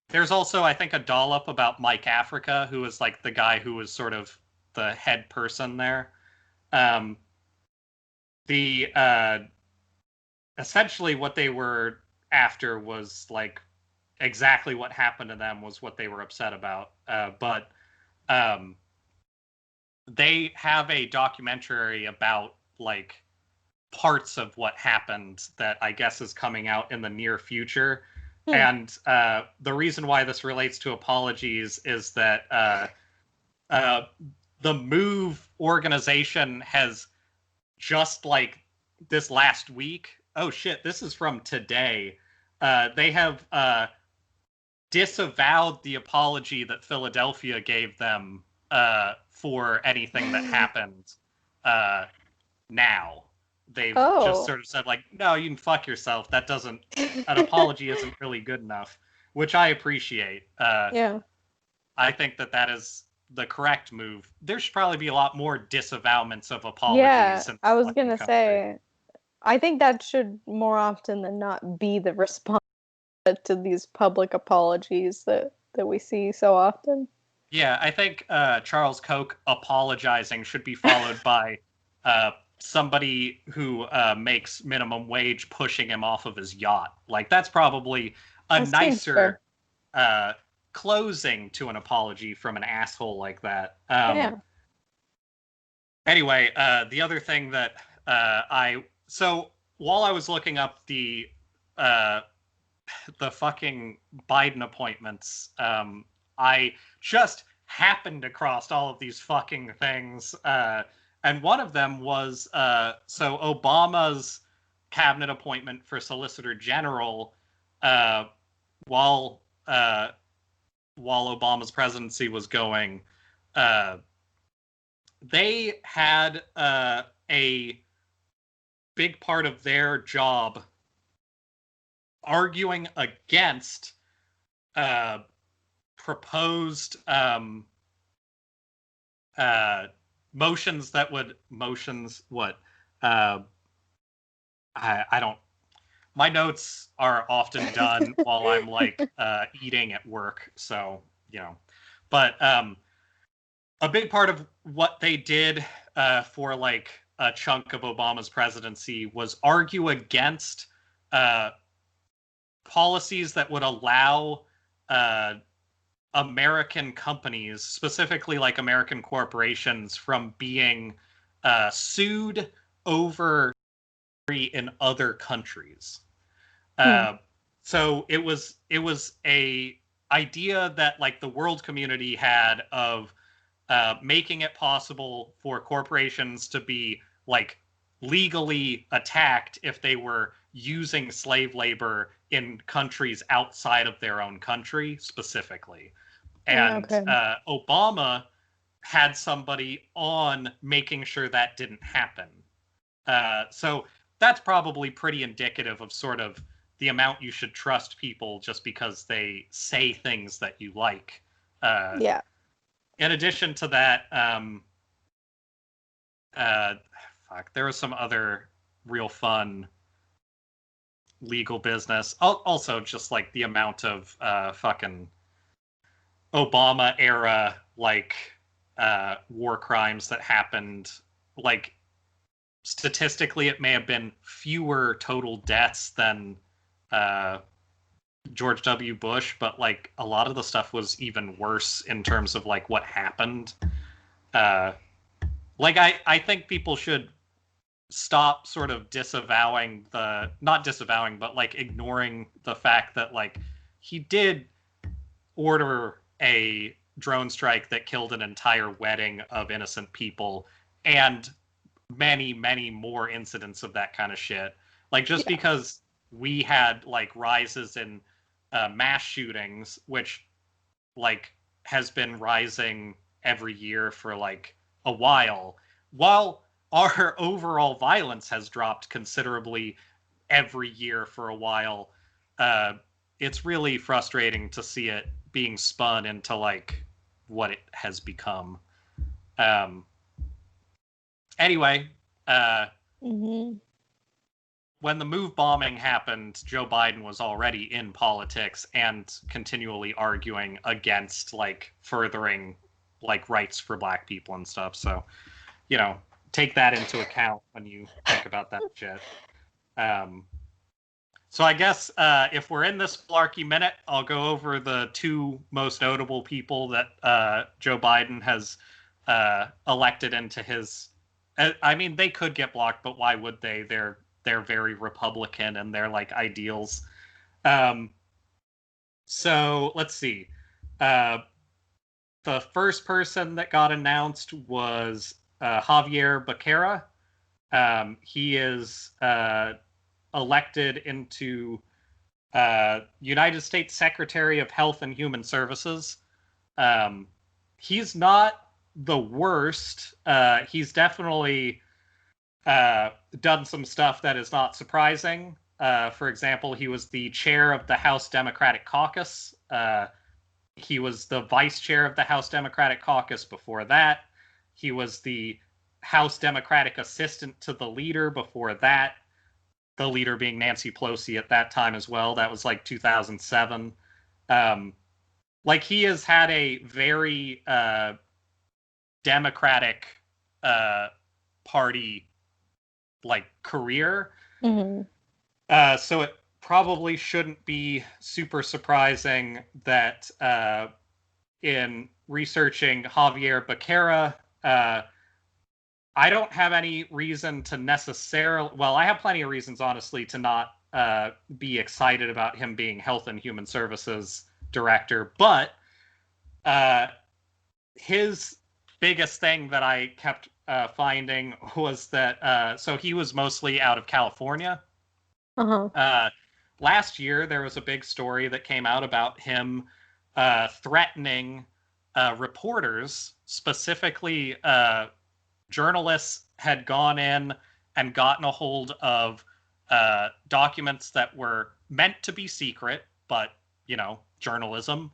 there's also, I think, a dollop about Mike Africa, who was like the guy who was sort of the head person there. Essentially what they were after was like exactly what happened to them was what they were upset about. But they have a documentary about like parts of what happened that I guess is coming out in the near future. And the reason why this relates to apologies is that the MOVE organization has just like this last week. Oh shit, this is from today. They have disavowed the apology that Philadelphia gave them for anything that happened now. They've just sort of said like, no, you can fuck yourself. That doesn't, an apology isn't really good enough, which I appreciate. Yeah. I think that is the correct move. There should probably be a lot more disavowments of apologies. Yeah, I was going to say, I think that should more often than not be the response to these public apologies that we see so often. Yeah, I think Charles Koch apologizing should be followed by somebody who makes minimum wage pushing him off of his yacht. Like, that's probably a nicer closing to an apology from an asshole like that. Anyway, the other thing that so while I was looking up the fucking Biden appointments, I just happened across all of these fucking things. And one of them was so Obama's cabinet appointment for Solicitor General while Obama's presidency was going, they had a big part of their job arguing against proposed motions that would I don't, my notes are often done while I'm like eating at work, so you know. But a big part of what they did for like a chunk of Obama's presidency was argue against policies that would allow American companies, specifically like American corporations, from being sued over in other countries. So it was a idea that like the world community had of making it possible for corporations to be like legally attacked if they were using slave labor in countries outside of their own country specifically. And Obama had somebody on making sure that didn't happen. So that's probably pretty indicative of sort of the amount you should trust people just because they say things that you like. Yeah. In addition to that, there was some other real fun legal business. Also, just like the amount of fucking Obama era like war crimes that happened. Like statistically, it may have been fewer total deaths than George W. Bush, but like a lot of the stuff was even worse in terms of like what happened. Like I think people should stop sort of not disavowing, but like ignoring the fact that like he did order a drone strike that killed an entire wedding of innocent people and many, many more incidents of that kind of shit. Like just because we had like rises in mass shootings, which like has been rising every year for like a while our overall violence has dropped considerably every year for a while. It's really frustrating to see it being spun into like what it has become. Anyway, Mm-hmm. when the move bombing happened, Joe Biden was already in politics and continually arguing against like furthering like rights for black people and stuff. So, you know, take that into account when you think about that shit. So I guess if we're in this Flarky minute, I'll go over the two most notable people that Joe Biden has elected into his. I mean, they could get blocked, but why would they? They're very Republican and their like ideals. So let's see. The first person that got announced was Javier Becerra. He is elected into United States Secretary of Health and Human Services. He's not the worst. He's definitely done some stuff that is not surprising. For example, he was the chair of the House Democratic Caucus. He was the vice chair of the House Democratic Caucus before that. He was the House Democratic assistant to the leader before that. The leader being Nancy Pelosi at that time as well. That was like 2007. Like he has had a very Democratic Party like career. Mm-hmm. So it probably shouldn't be super surprising that in researching Javier Becerra, I don't have any reason to necessarily. Well, I have plenty of reasons, honestly, to not be excited about him being Health and Human Services Director. But his biggest thing that I kept finding was that so he was mostly out of California. Uh-huh. Last year, there was a big story that came out about him threatening reporters, specifically journalists had gone in and gotten a hold of documents that were meant to be secret, but, you know, journalism,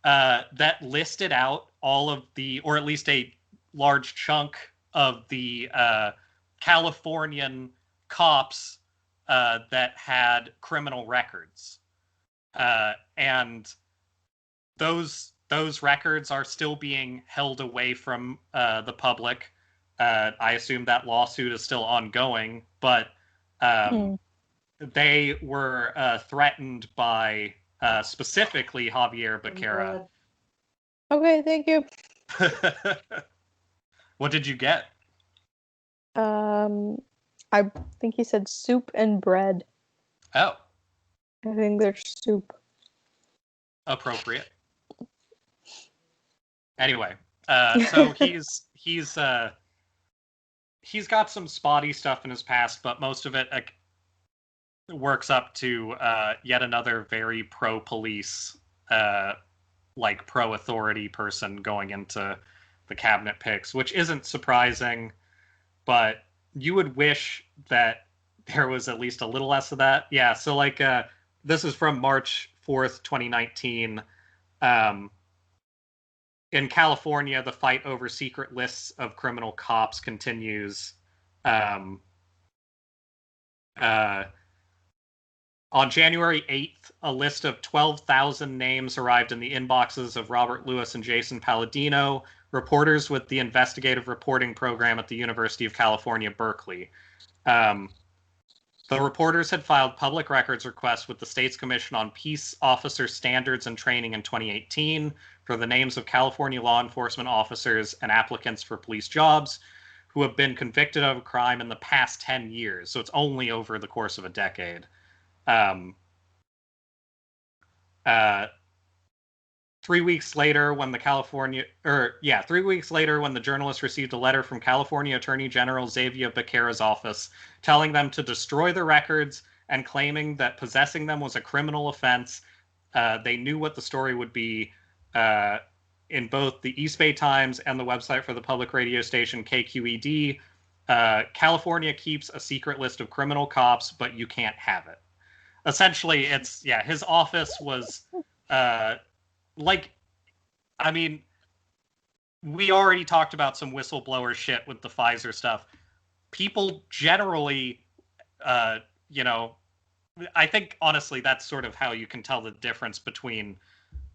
that listed out all of the, or at least a large chunk of the Californian cops that had criminal records. And those records are still being held away from the public. I assume that lawsuit is still ongoing, but they were threatened by specifically Javier Becerra. Okay, thank you. What did you get? I think he said soup and bread. Oh, I think there's soup. appropriate. Anyway, so he's got some spotty stuff in his past, but most of it works up to yet another very pro-police, like pro-authority person going into the cabinet picks, which isn't surprising, but you would wish that there was at least a little less of that. Yeah, so like this is from March 4th, 2019. In California, the fight over secret lists of criminal cops continues. On January 8th, a list of 12,000 names arrived in the inboxes of Robert Lewis and Jason Palladino, reporters with the investigative reporting program at the University of California, Berkeley. The reporters had filed public records requests with the state's Commission on Peace Officer Standards and Training in 2018 for the names of California law enforcement officers and applicants for police jobs who have been convicted of a crime in the past 10 years. So it's only over the course of a decade. 3 weeks later, when the 3 weeks later, when the journalists received a letter from California Attorney General Xavier Becerra's office telling them to destroy the records and claiming that possessing them was a criminal offense, they knew what the story would be. In both the East Bay Times and the website for the public radio station KQED, California keeps a secret list of criminal cops, but you can't have it. Essentially, it's his office was like, I mean, we already talked about some whistleblower shit with the Pfizer stuff. People generally, you know, I think honestly that's sort of how you can tell the difference between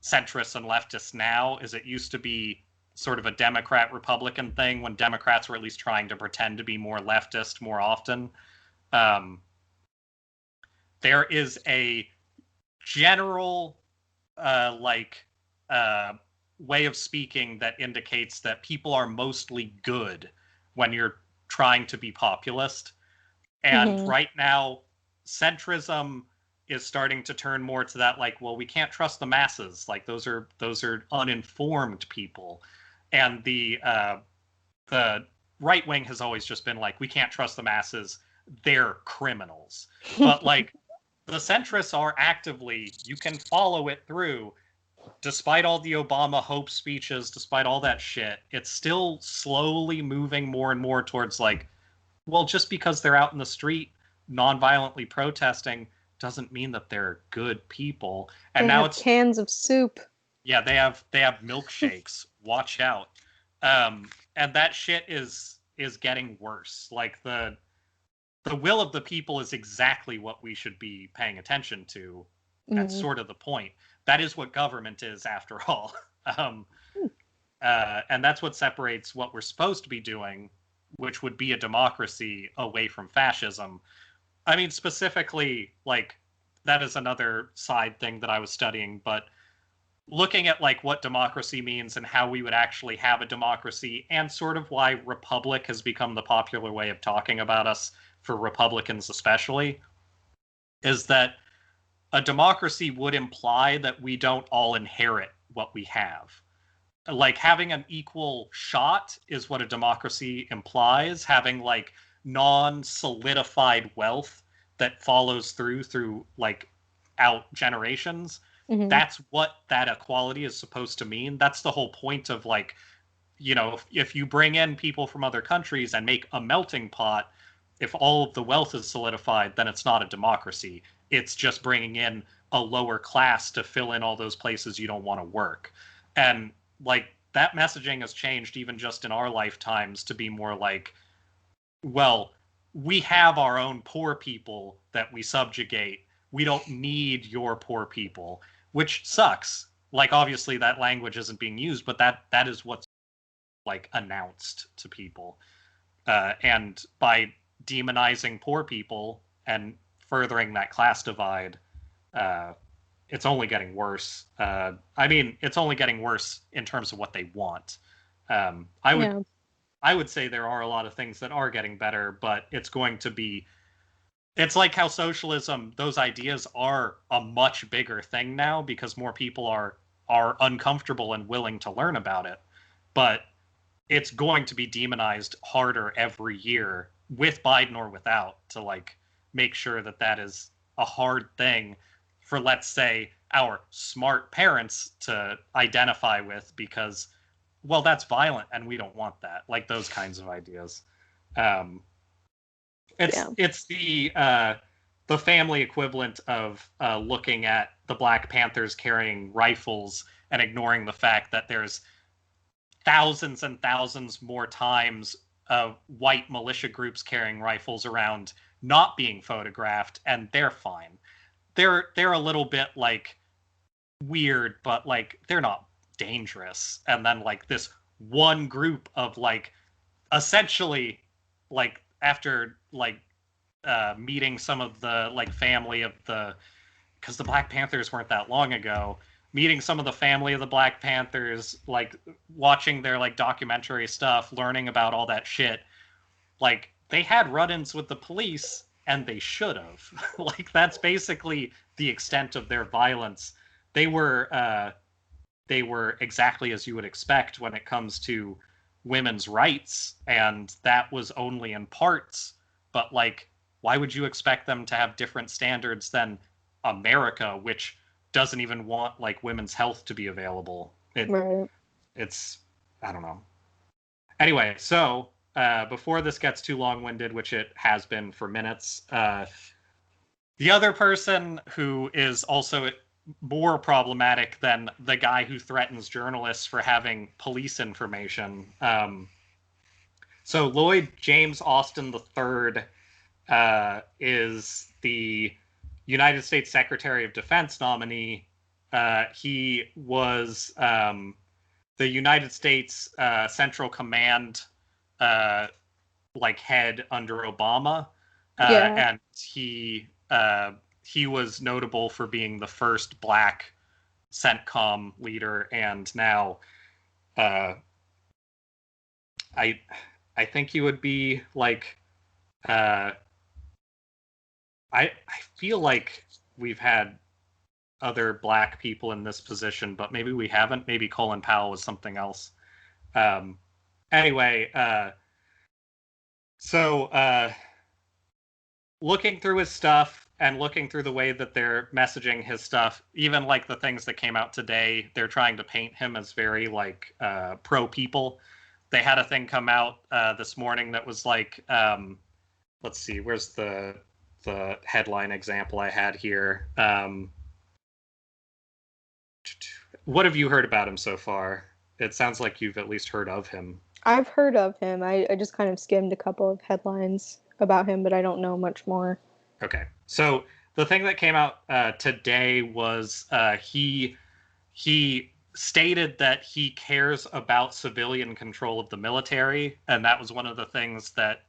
centrists and leftists now. Is it used to be sort of a Democrat Republican thing when Democrats were at least trying to pretend to be more leftist more often. There is a general way of speaking that indicates that people are mostly good when you're trying to be populist. And right now, centrism is starting to turn more to that, like, well, we can't trust the masses. Like, those are uninformed people. And the right wing has always just been like, we can't trust the masses. They're criminals. But like, the centrists are actively, you can follow it through. Despite all the Obama hope speeches, despite all that shit, it's still slowly moving more and more towards like, well, just because they're out in the street non-violently protesting doesn't mean that they're good people. And they now have it's cans of soup. Yeah, they have milkshakes. Watch out. And that shit is getting worse. Like the will of the people is exactly what we should be paying attention to. That's sort of the point. That is what government is, after all. And that's what separates what we're supposed to be doing, which would be a democracy, away from fascism. I mean, specifically, like, that is another side thing that I was studying, but looking at like what democracy means and how we would actually have a democracy, and sort of why republic has become the popular way of talking about us for Republicans especially, is that a democracy would imply that we don't all inherit what we have. Like, having an equal shot is what a democracy implies. Having like non-solidified wealth that follows through like out generations. That's what that equality is supposed to mean. That's the whole point of, like, you know, if you bring in people from other countries and make a melting pot, if all of the wealth is solidified, then it's not a democracy. It's just bringing in a lower class to fill in all those places you don't want to work. And like, that messaging has changed even just in our lifetimes to be more like, well, we have our own poor people that we subjugate. We don't need your poor people, which sucks. Like, obviously that language isn't being used, but that is what's like announced to people. And by demonizing poor people and furthering that class divide, it's only getting worse. I mean, it's only getting worse in terms of what they want. I would say there are a lot of things that are getting better, but it's going to be, it's like how socialism, those ideas are a much bigger thing now because more people are uncomfortable and willing to learn about it. But it's going to be demonized harder every year, with Biden or without, to like make sure that that is a hard thing for, let's say, our smart parents to identify with, because, well, that's violent and we don't want that. Like, those kinds of ideas. It's the family equivalent of looking at the Black Panthers carrying rifles and ignoring the fact that there's thousands and thousands more times of white militia groups carrying rifles around not being photographed, and they're fine. They're a little bit like weird, but like they're not dangerous. And then like this one group of like, essentially, like, after like meeting some of the like family of the, because the Black Panthers weren't that long ago, meeting some of the family of the Black Panthers, like watching their like documentary stuff, learning about all that shit, like they had run-ins with the police and they should have. Like, that's basically the extent of their violence. They were exactly as you would expect when it comes to women's rights, and that was only in parts. But like, why would you expect them to have different standards than America, which doesn't even want like women's health to be available? It's, I don't know. Anyway, so before this gets too long-winded, which it has been for minutes, the other person who is also more problematic than the guy who threatens journalists for having police information. So Lloyd James Austin III is the United States Secretary of Defense nominee. He was the United States Central Command head under Obama, and he was notable for being the first Black CENTCOM leader, and now I think he would be like I feel like we've had other Black people in this position, but maybe we haven't. Maybe Colin Powell was something else. Anyway, so looking through his stuff and looking through the way that they're messaging his stuff, even like the things that came out today, they're trying to paint him as very like pro people. They had a thing come out this morning that was like, let's see, where's the headline example I had here? What have you heard about him so far? It sounds like you've at least heard of him. I've heard of him. I just kind of skimmed a couple of headlines about him, but I don't know much more. Okay. So the thing that came out today was he stated that he cares about civilian control of the military, and that was one of the things that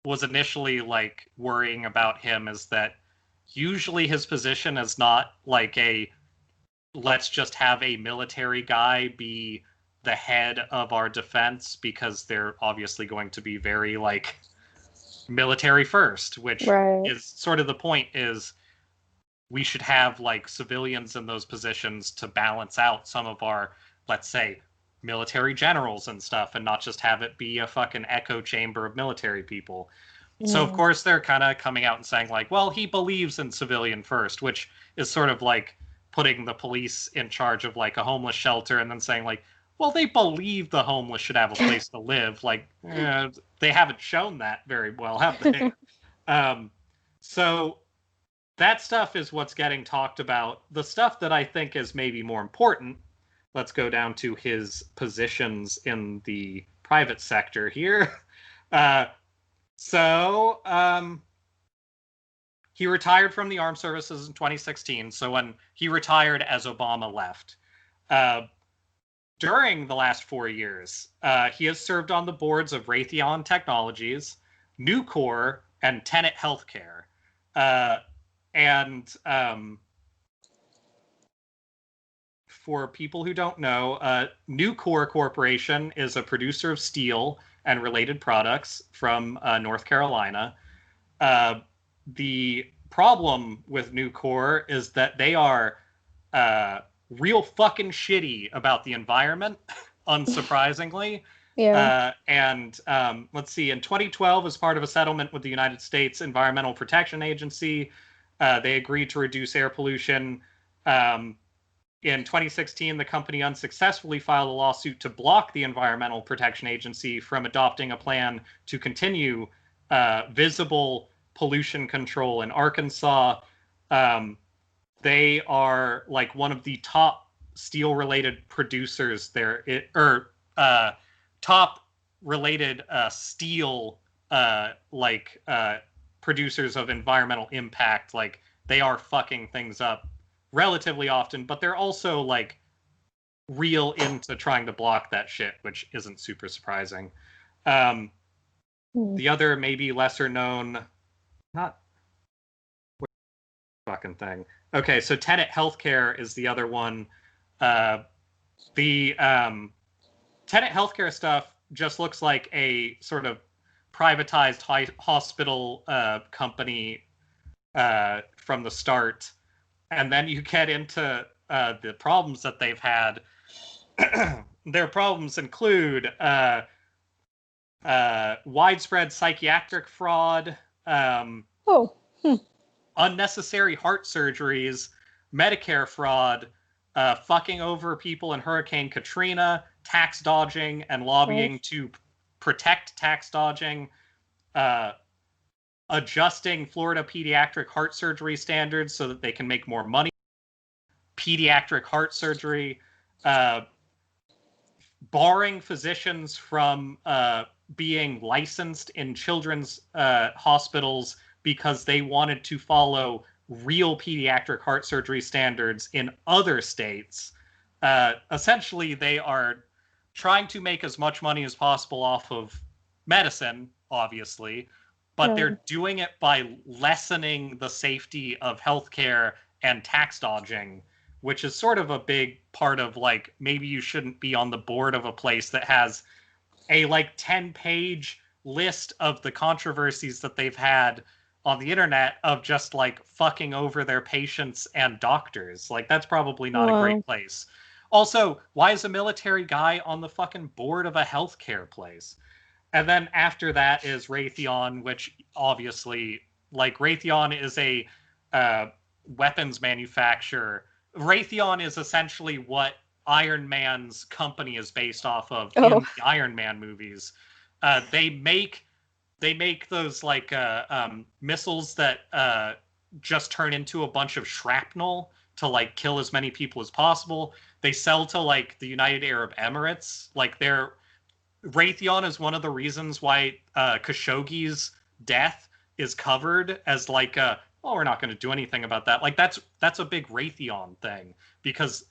was initially like worrying about him, is that usually his position is not like a let's just have a military guy be the head of our defense, because they're obviously going to be very like military first, which is sort of the point, is we should have like civilians in those positions to balance out some of our, let's say, military generals and stuff, and not just have it be a fucking echo chamber of military people. So of course they're kind of coming out and saying like, well, he believes in civilian first, which is sort of like putting the police in charge of like a homeless shelter and then saying like, well, they believe the homeless should have a place to live. Like, they haven't shown that very well, have they? So that stuff is what's getting talked about. The stuff that I think is maybe more important, let's go down to his positions in the private sector here. He retired from the armed services in 2016. So when he retired as Obama left. During the last 4 years, he has served on the boards of Raytheon Technologies, Nucor, and Tenet Healthcare. For people who don't know, Nucor Corporation is a producer of steel and related products from North Carolina. The problem with Nucor is that they are real fucking shitty about the environment, unsurprisingly. Let's see, in 2012, as part of a settlement with the United States Environmental Protection Agency, they agreed to reduce air pollution. In 2016, the company unsuccessfully filed a lawsuit to block the Environmental Protection Agency from adopting a plan to continue visible pollution control in Arkansas. They are like one of the top steel-related producers there, top related steel producers of environmental impact. Like, they are fucking things up relatively often, but they're also like real into trying to block that shit, which isn't super surprising. The other maybe lesser known, not fucking thing. Okay, so Tenet Healthcare is the other one. The Tenet Healthcare stuff just looks like a sort of privatized hospital company from the start. And then you get into the problems that they've had. Their problems include widespread psychiatric fraud, unnecessary heart surgeries, Medicare fraud, fucking over people in Hurricane Katrina, tax dodging and lobbying to protect tax dodging, adjusting Florida pediatric heart surgery standards so that they can make more money, pediatric heart surgery, barring physicians from being licensed in children's hospitals because they wanted to follow real pediatric heart surgery standards in other states. Essentially, they are trying to make as much money as possible off of medicine, obviously, but they're doing it by lessening the safety of healthcare and tax dodging, which is sort of a big part of, like, maybe you shouldn't be on the board of a place that has a, like, 10-page list of the controversies that they've had on the internet of just, like, fucking over their patients and doctors. Like, that's probably not a great place. Also, why is a military guy on the fucking board of a healthcare place? And then after that is Raytheon, which obviously, like, Raytheon is a weapons manufacturer. Raytheon is essentially what Iron Man's company is based off of in the Iron Man movies. They make those, like, missiles that just turn into a bunch of shrapnel to, like, kill as many people as possible. They sell to, like, the United Arab Emirates. Like, Raytheon is one of the reasons why Khashoggi's death is covered as, like, we're not going to do anything about that. Like, that's a big Raytheon thing, because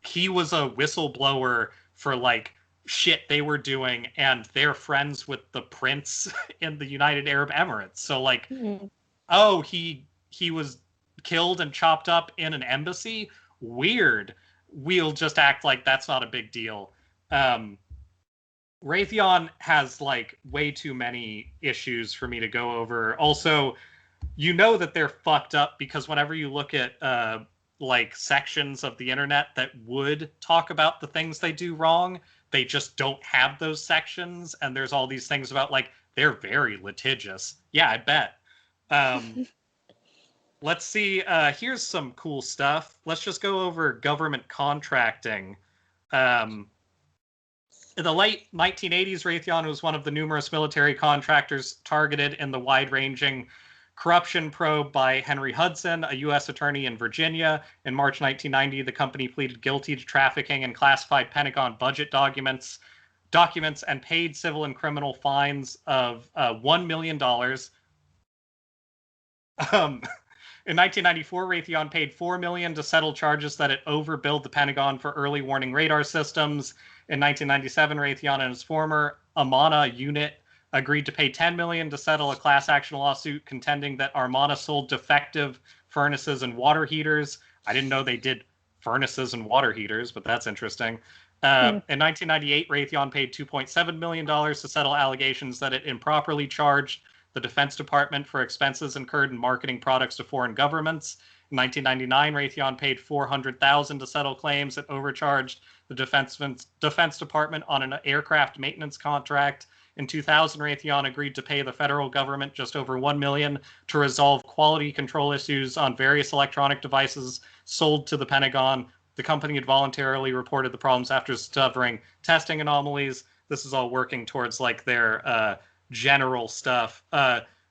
he was a whistleblower for, like, shit they were doing, and they're friends with the prince in the United Arab Emirates. So, like, he was killed and chopped up in an embassy? Weird. We'll just act like that's not a big deal. Raytheon has, like, way too many issues for me to go over. Also, you know that they're fucked up because whenever you look at like, sections of the internet that would talk about the things they do wrong, they just don't have those sections, and there's all these things about, like, they're very litigious. Yeah, I bet. Let's see. Here's some cool stuff. Let's just go over government contracting. In the late 1980s, Raytheon was one of the numerous military contractors targeted in the wide-ranging corruption probe by Henry Hudson, a U.S. attorney in Virginia. In March 1990, the company pleaded guilty to trafficking in classified Pentagon budget documents and paid civil and criminal fines of $1 million. In 1994, Raytheon paid $4 million to settle charges that it overbilled the Pentagon for early warning radar systems. In 1997, Raytheon and its former Amana unit agreed to pay $10 million to settle a class action lawsuit contending that Armada sold defective furnaces and water heaters. I didn't know they did furnaces and water heaters, but that's interesting. In 1998, Raytheon paid $2.7 million to settle allegations that it improperly charged the Defense Department for expenses incurred in marketing products to foreign governments. In 1999, Raytheon paid $400,000 to settle claims that overcharged the Defense Department on an aircraft maintenance contract. In 2000, Raytheon agreed to pay the federal government just over $1 million to resolve quality control issues on various electronic devices sold to the Pentagon. The company had voluntarily reported the problems after discovering testing anomalies. This is all working towards, like, their general stuff.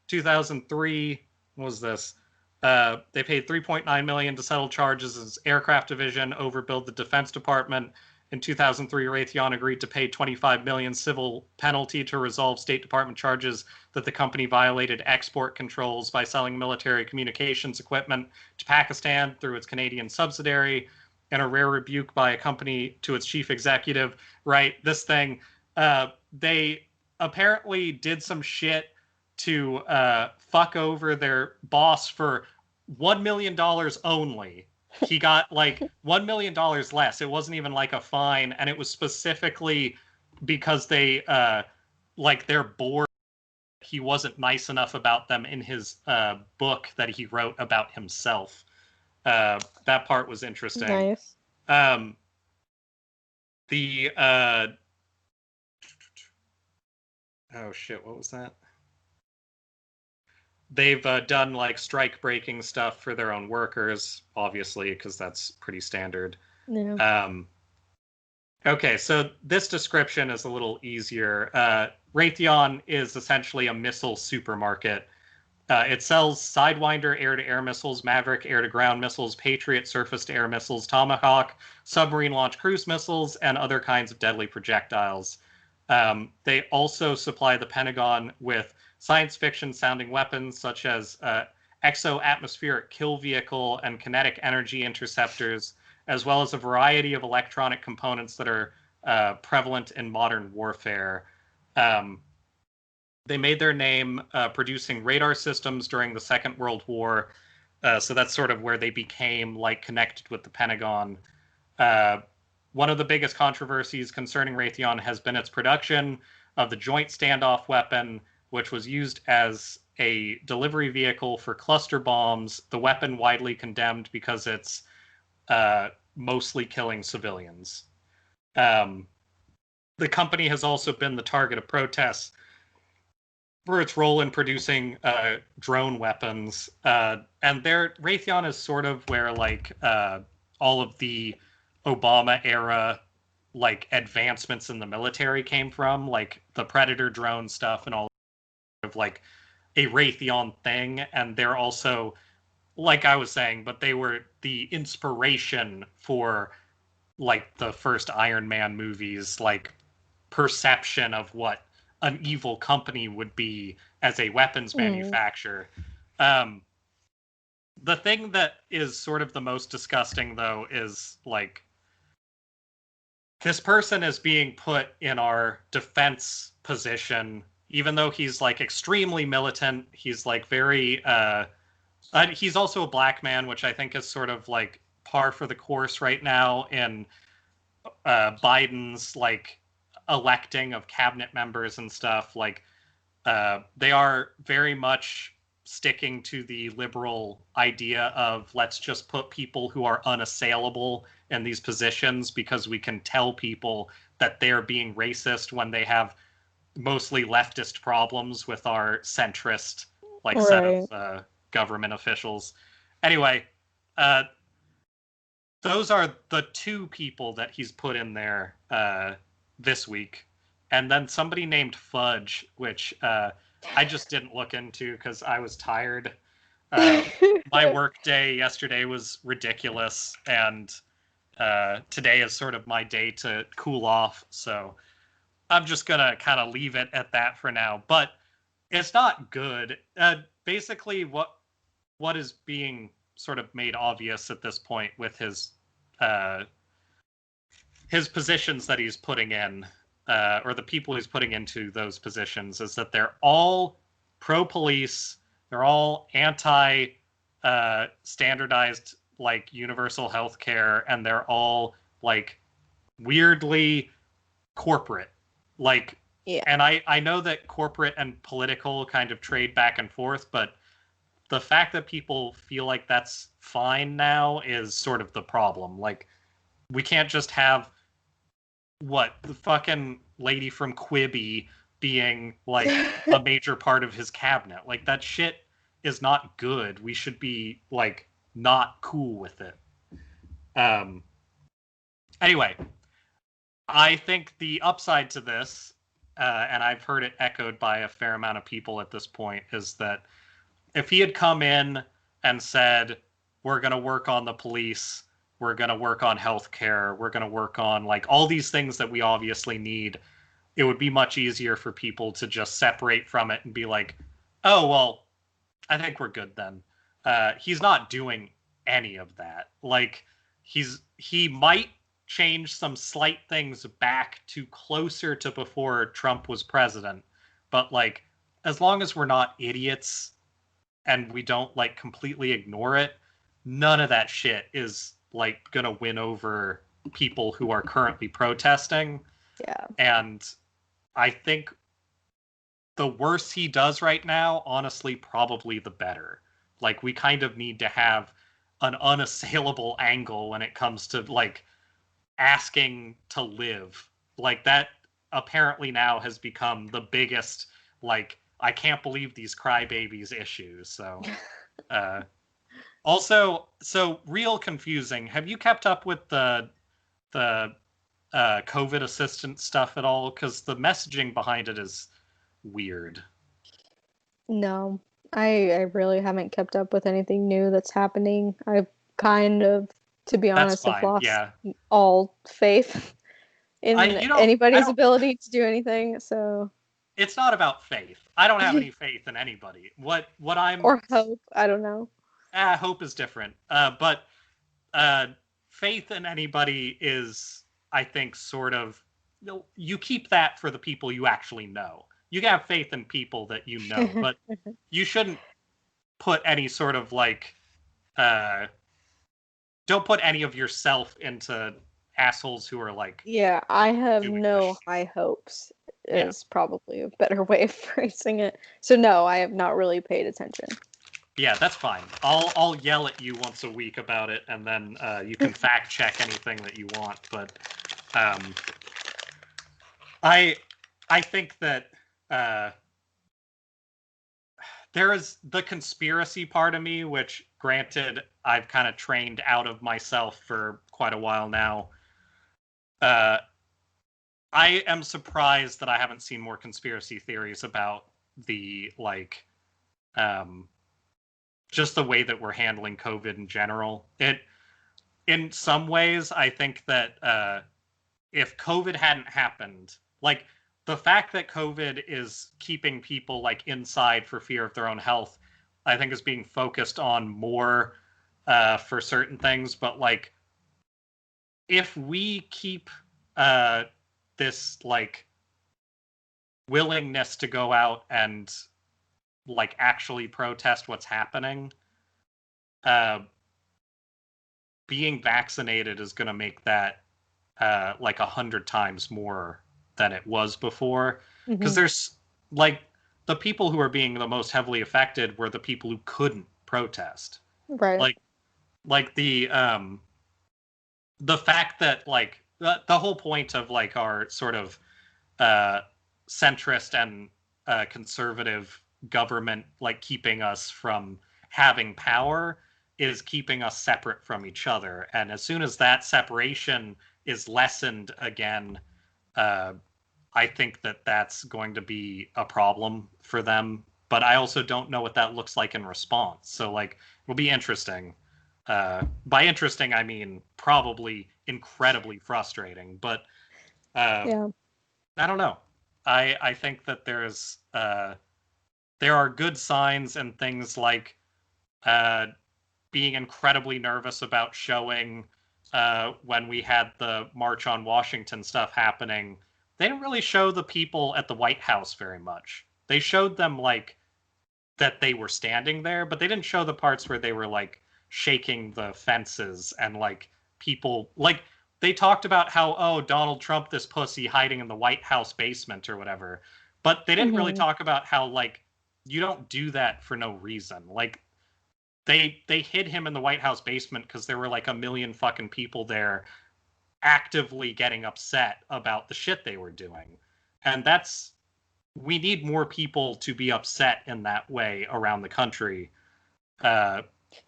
2003, what was this? They paid $3.9 million to settle charges as aircraft division overbilled the Defense Department. In 2003, Raytheon agreed to pay $25 million civil penalty to resolve State Department charges that the company violated export controls by selling military communications equipment to Pakistan through its Canadian subsidiary, and a rare rebuke by a company to its chief executive. Right, this thing, they apparently did some shit to fuck over their boss for $1 million only. He got, like, $1 million less. It wasn't even, like, a fine, and it was specifically because they, like, they're bored. He wasn't nice enough about them in his book that he wrote about himself. That part was interesting. Nice. Oh shit, what was that? They've done, like, strike-breaking stuff for their own workers, obviously, because that's pretty standard. Yeah. Okay, so this description is a little easier. Raytheon is essentially a missile supermarket. It sells Sidewinder air-to-air missiles, Maverick air-to-ground missiles, Patriot surface-to-air missiles, Tomahawk submarine-launched cruise missiles, and other kinds of deadly projectiles. They also supply the Pentagon with science fiction-sounding weapons such as exo-atmospheric kill vehicle and kinetic energy interceptors, as well as a variety of electronic components that are prevalent in modern warfare. They made their name producing radar systems during the Second World War, so that's sort of where they became like connected with the Pentagon. One of the biggest controversies concerning Raytheon has been its production of the Joint Standoff Weapon, which was used as a delivery vehicle for cluster bombs. The weapon widely condemned because it's mostly killing civilians. The company has also been the target of protests for its role in producing drone weapons. And Raytheon is sort of where like all of the Obama era like advancements in the military came from, like the Predator drone stuff and all of like a Raytheon thing. And they're also, like I was saying, but they were the inspiration for like the first Iron Man movies, like perception of what an evil company would be as a weapons manufacturer. The thing that is sort of the most disgusting, though, is like this person is being put in our defense position, even though he's like extremely militant. He's like very, he's also a black man, which I think is sort of like par for the course right now in Biden's like electing of cabinet members and stuff. Like they are very much sticking to the liberal idea of let's just put people who are unassailable in these positions because we can tell people that they're being racist when they have mostly leftist problems with our centrist like set of government officials. Anyway, those are the two people that he's put in there this week. And then somebody named Fudge, which I just didn't look into because I was tired. My work day yesterday was ridiculous, and today is sort of my day to cool off. So I'm just going to kind of leave it at that for now. But it's not good. Basically, what is being sort of made obvious at this point with his positions that he's putting in, or the people he's putting into those positions, is that they're all pro-police, they're all anti-standardized like universal health care, and they're all like weirdly corporate. Like, yeah. And I know that corporate and political kind of trade back and forth, but the fact that people feel like that's fine now is sort of the problem. Like, we can't just have the fucking lady from Quibi being like a major part of his cabinet. Like, that shit is not good. We should be like not cool with it. Anyway, I think the upside to this, and I've heard it echoed by a fair amount of people at this point, is that if he had come in and said, we're going to work on the police, we're going to work on healthcare, we're going to work on like all these things that we obviously need, it would be much easier for people to just separate from it and be like, oh, well, I think we're good then. He's not doing any of that. Like, he might change some slight things back to closer to before Trump was president, but like, as long as we're not idiots and we don't like completely ignore it, none of that shit is like gonna win over people who are currently protesting. Yeah. And I think the worse he does right now, honestly, probably the better. Like, we kind of need to have an unassailable angle when it comes to like asking to live. Like, that apparently now has become the biggest, like, I can't believe these crybabies issues. So also, so real confusing. Have you kept up with the COVID assistant stuff at all? Because the messaging behind it is weird. No, I really haven't kept up with anything new that's happening. I've kind of, to be That's honest, have fine. lost Yeah. all faith in I anybody's don't, ability to do anything, so it's not about faith. I don't have any faith in anybody. What I'm, or hope, I don't know. hope is different. But uh, faith in anybody is, I think, sort of, you keep that for the people you actually know. You can have faith in people that you know, but you shouldn't put any sort of like, uh, don't put any of yourself into assholes who are like Yeah, I have doing this no shit. high hopes Yeah. is probably a better way of phrasing it. So no, I have not really paid attention. Yeah, that's fine. I'll yell at you once a week about it, and then you can fact check anything that you want. But um, I I think that uh, there is the conspiracy part of me, which, granted, I've kind of trained out of myself for quite a while now. Uh, I am surprised that I haven't seen more conspiracy theories about the like um, just the way that we're handling COVID in general. It in some ways, I think that if COVID hadn't happened, like the fact that COVID is keeping people like inside for fear of their own health, I think is being focused on more for certain things. But like, if we keep uh, this like willingness to go out and like actually protest what's happening, uh, being vaccinated is going to make that like 100 times more than it was before. Because Hmm. there's like the people who are being the most heavily affected were the people who couldn't protest. Right. Like the fact that like the whole point of like our sort of uh, centrist and conservative government like keeping us from having power is keeping us separate from each other. And as soon as that separation is lessened again, uh, I think that that's going to be a problem for them. But I also don't know what that looks like in response. So like it'll be interesting. By interesting, I mean probably incredibly frustrating. But uh, Yeah. I don't know. I think that there are good signs and things like uh, being incredibly nervous about showing when we had the March on Washington stuff happening. They didn't really show the people at the White House very much. They showed them like that they were standing there, but they didn't show the parts where they were like shaking the fences and like people like they talked about how, oh, Donald Trump, this pussy hiding in the White House basement or whatever. But they didn't really Hmm. talk about how like you don't do that for no reason. Like they hid him in the White House basement because there were like a million fucking people there actively getting upset about the shit they were doing. And that's we need more people to be upset in that way around the country. Uh,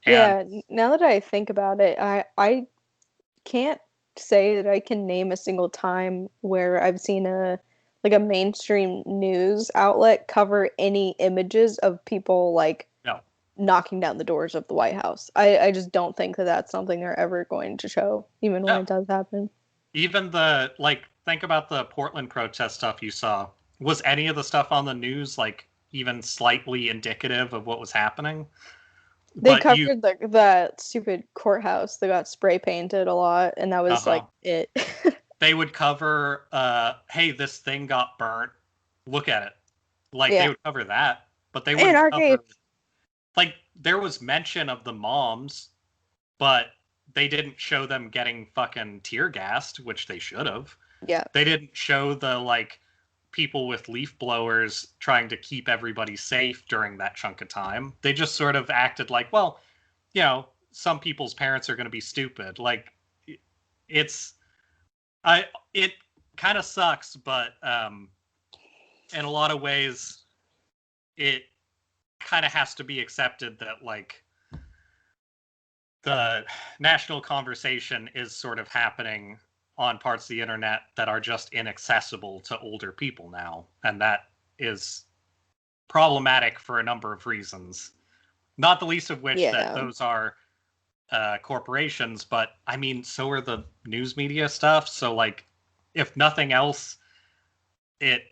and Yeah, now that I think about it, I can't say that I can name a single time where I've seen a like a mainstream news outlet cover any images of people like no, knocking down the doors of the White House. I just don't think that that's something they're ever going to show, even when no, it does happen. even the like think about the Portland protest stuff you saw. Was any of the stuff on the news like even slightly indicative of what was happening? They But you covered that stupid courthouse that got spray painted a lot, and that was uh-huh. like it. They would cover hey, this thing got burnt. Look at it. Like they Yeah. would cover that, but they And wouldn't our cover gates. like there was mention of the moms, but they didn't show them getting fucking tear gassed, which they should have. Yeah. They didn't show the like people with leaf blowers trying to keep everybody safe during that chunk of time. They just sort of acted like, well, some people's parents are going to be stupid. Like it's I it kind of sucks, but in a lot of ways it kind of has to be accepted that like the national conversation is sort of happening on parts of the internet that are just inaccessible to older people now, and that is problematic for a number of reasons. Not the least of which that those are corporations, but I mean, so are the news media stuff. So, like, if nothing else, it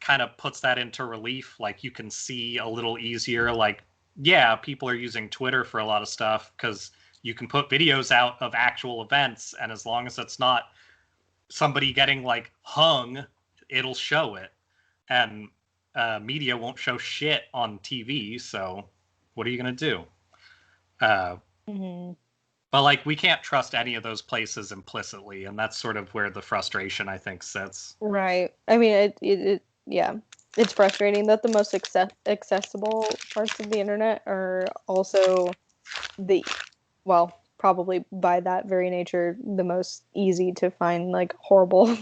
kind of puts that into relief. Like, you can see a little easier, like, yeah, people are using Twitter for a lot of stuff because you can put videos out of actual events, and as long as it's not somebody getting, like, hung, it'll show it. And media won't show shit on TV, so what are you going to do? But, like, we can't trust any of those places implicitly, and that's sort of where the frustration, I think, sits. Right. I mean, yeah. It's frustrating that the most accessible parts of the internet are also probably by that very nature, the most easy to find, like, horrible,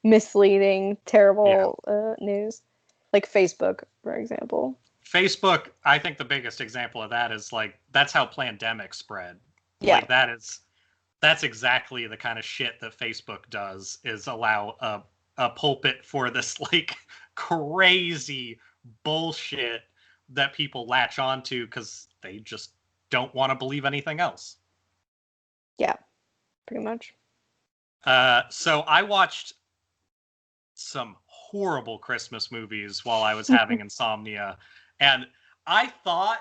misleading, terrible news. Like Facebook, for example. Facebook, I think the biggest example of that is, like, that's how pandemic spread. Yeah. Like, that's exactly the kind of shit that Facebook does, is allow a pulpit for this, like, crazy bullshit that people latch onto because they just don't want to believe anything else. Yeah, pretty much. So I watched some horrible Christmas movies while I was having insomnia, and I thought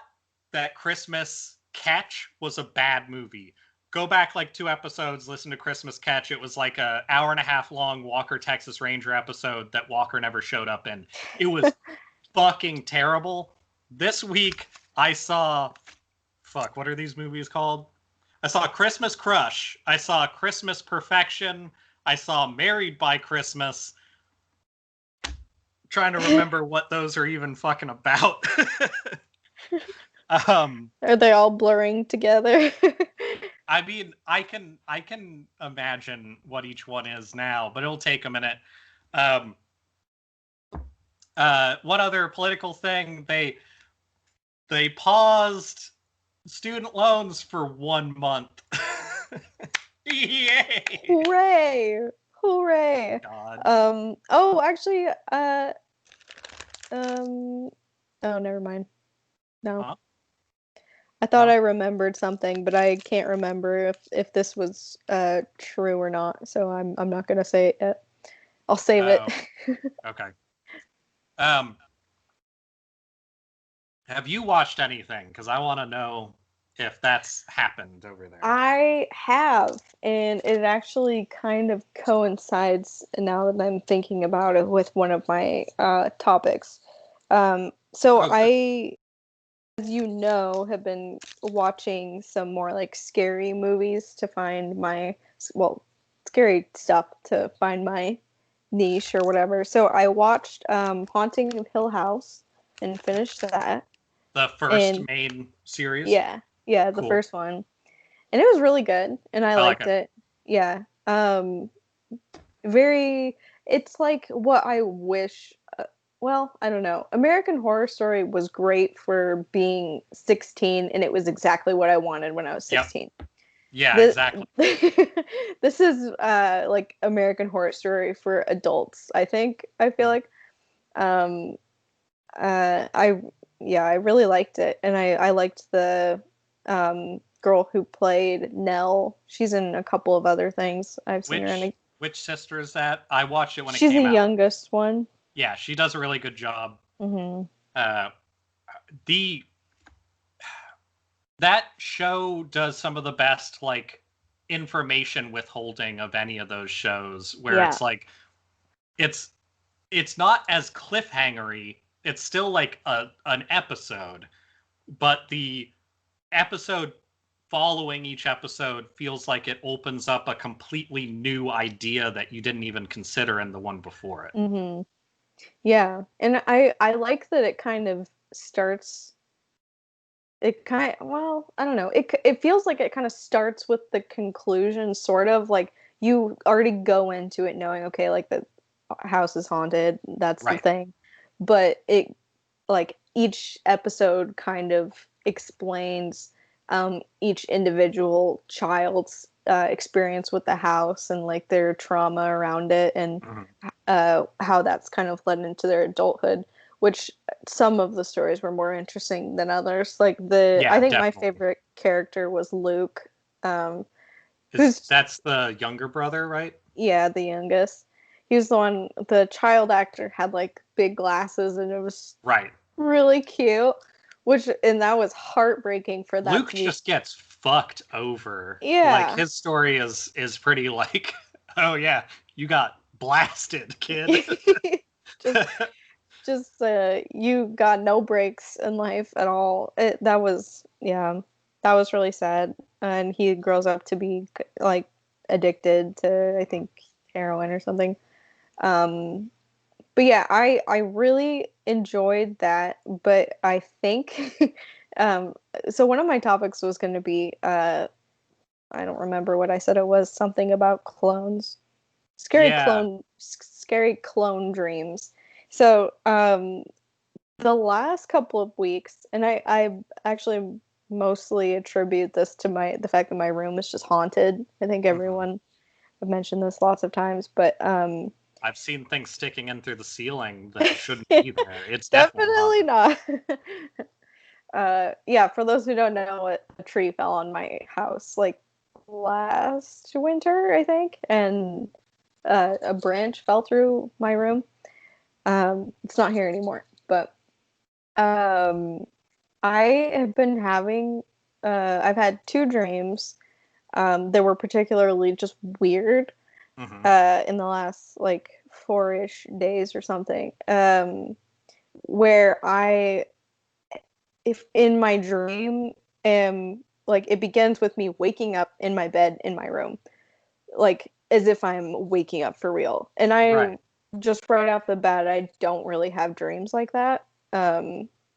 that Christmas Catch was a bad movie. Go back like 2 episodes, listen to Christmas Catch. It was like an hour and a half long Walker, Texas Ranger episode that Walker never showed up in. It was fucking terrible. This week, I saw... Fuck, what are these movies called? I saw Christmas Crush. I saw Christmas Perfection. I saw Married by Christmas. Trying to remember what those are even fucking about. Are they all blurring together? I mean, I can imagine what each one is now, but it'll take a minute. One other political thing, they paused student loans for 1 month. Yay! Hooray! Hooray! God. Oh, actually, oh, never mind. No. Huh? I thought I remembered something, but I can't remember if this was true or not. So I'm not gonna say it yet. I'll save it. Okay. Have you watched anything? Because I want to know if that's happened over there. I have, and it actually kind of coincides now that I'm thinking about it with one of my topics. I, as you know, have been watching some more like scary movies to find scary stuff to find my niche or whatever. So I watched Haunting of Hill House and finished that. The first main series? Yeah, the Cool. first one. And it was really good, and I liked it. Yeah. It's like what I wish, I don't know. American Horror Story was great for being 16, and it was exactly what I wanted when I was 16. Yep. Yeah, exactly. This is like American Horror Story for adults, I feel like. I really liked it, and I liked the girl who played Nell. She's in a couple of other things. I've seen her in. Which sister is that? I watched it when it came out. She's the youngest one. Yeah, she does a really good job. Mm-hmm. That show does some of the best, like, information withholding of any of those shows, where it's like it's not as cliffhangery. It's still like an episode, but the episode following each episode feels like it opens up a completely new idea that you didn't even consider in the one before it. Mm-hmm. Yeah, and I like that it kind of starts. I don't know. It feels like it kind of starts with the conclusion, sort of like you already go into it knowing, okay, like the house is haunted. That's the thing, but it like each episode kind of explains each individual child's experience with the house and like their trauma around it and how that's kind of led into their adulthood, which some of the stories were more interesting than others. Like I Yeah, think my definitely. favorite character was Luke, who's That's the younger brother, right? yeah, the youngest. He was the one. The child actor had like big glasses, and it was Right. really cute. And that was heartbreaking for that Luke to be. just gets fucked over. Like Yeah. his story is pretty like, oh yeah, you got blasted, kid. just you got no breaks in life at all. That was, yeah, that was really sad. And he grows up to be like addicted to, I think, heroin or something. Um, but yeah, I really enjoyed that. But I think um, so one of my topics was going to be I don't remember what I said. It was something about clones, Yeah. scary clone dreams. So the last couple of weeks, and I actually mostly attribute this to the fact that my room is just haunted. I think Hmm. everyone, I've mentioned this lots of times, but I've seen things sticking in through the ceiling that shouldn't be there. It's definitely definitely haunted. not. Yeah, for those who don't know, a tree fell on my house like last winter, I think, and a branch fell through my room. It's not here anymore, but um, I have been having, I've had two dreams that were particularly just weird Hmm. in the last like 4-ish days or something. Where if in my dream, am like it begins with me waking up in my bed in my room, like as if I'm waking up for real. And I Right. just right off the bat, I don't really have dreams like that.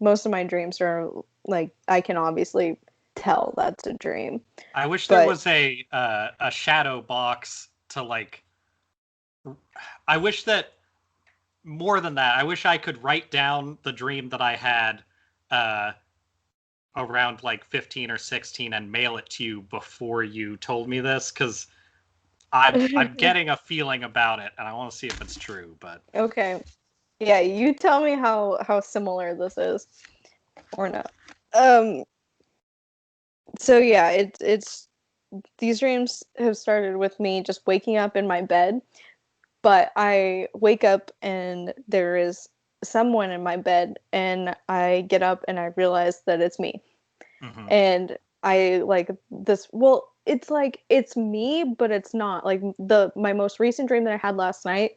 Most of my dreams are like I can obviously tell that's a dream, I wish there but was a shadow box to like. I wish that more than that. I wish I could write down the dream that I had uh, around like 15 or 16 and mail it to you before you told me this because I'm getting a feeling about it and I want to see if it's true. But okay, yeah, you tell me how similar this is or not. Um, so yeah, it's these dreams have started with me just waking up in my bed, but I wake up and there is someone in my bed, and I get up and I realize that it's me. mhm. And I like this, well, it's like it's me, but it's not. Like the my most recent dream that I had last night,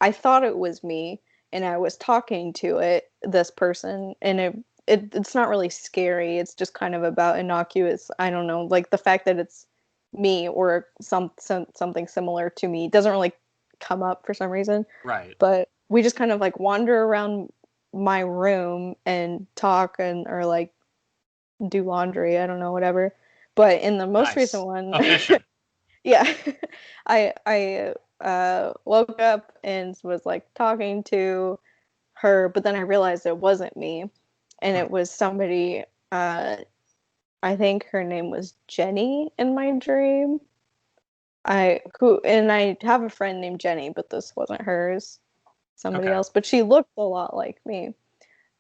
I thought it was me, and I was talking to this person, and it's not really scary. It's just kind of about innocuous, I don't know, like the fact that it's me or something similar to me doesn't really come up for some reason. Right. But we just kind of like wander around my room and talk and or like do laundry, I don't know, whatever. But in the most recent Nice. one, Efficient. yeah, I woke up and was like talking to her, but then I realized it wasn't me, and Hmm. it was somebody. I think her name was Jenny in my dream. I have a friend named Jenny, but this wasn't hers, somebody Okay. else. But she looked a lot like me.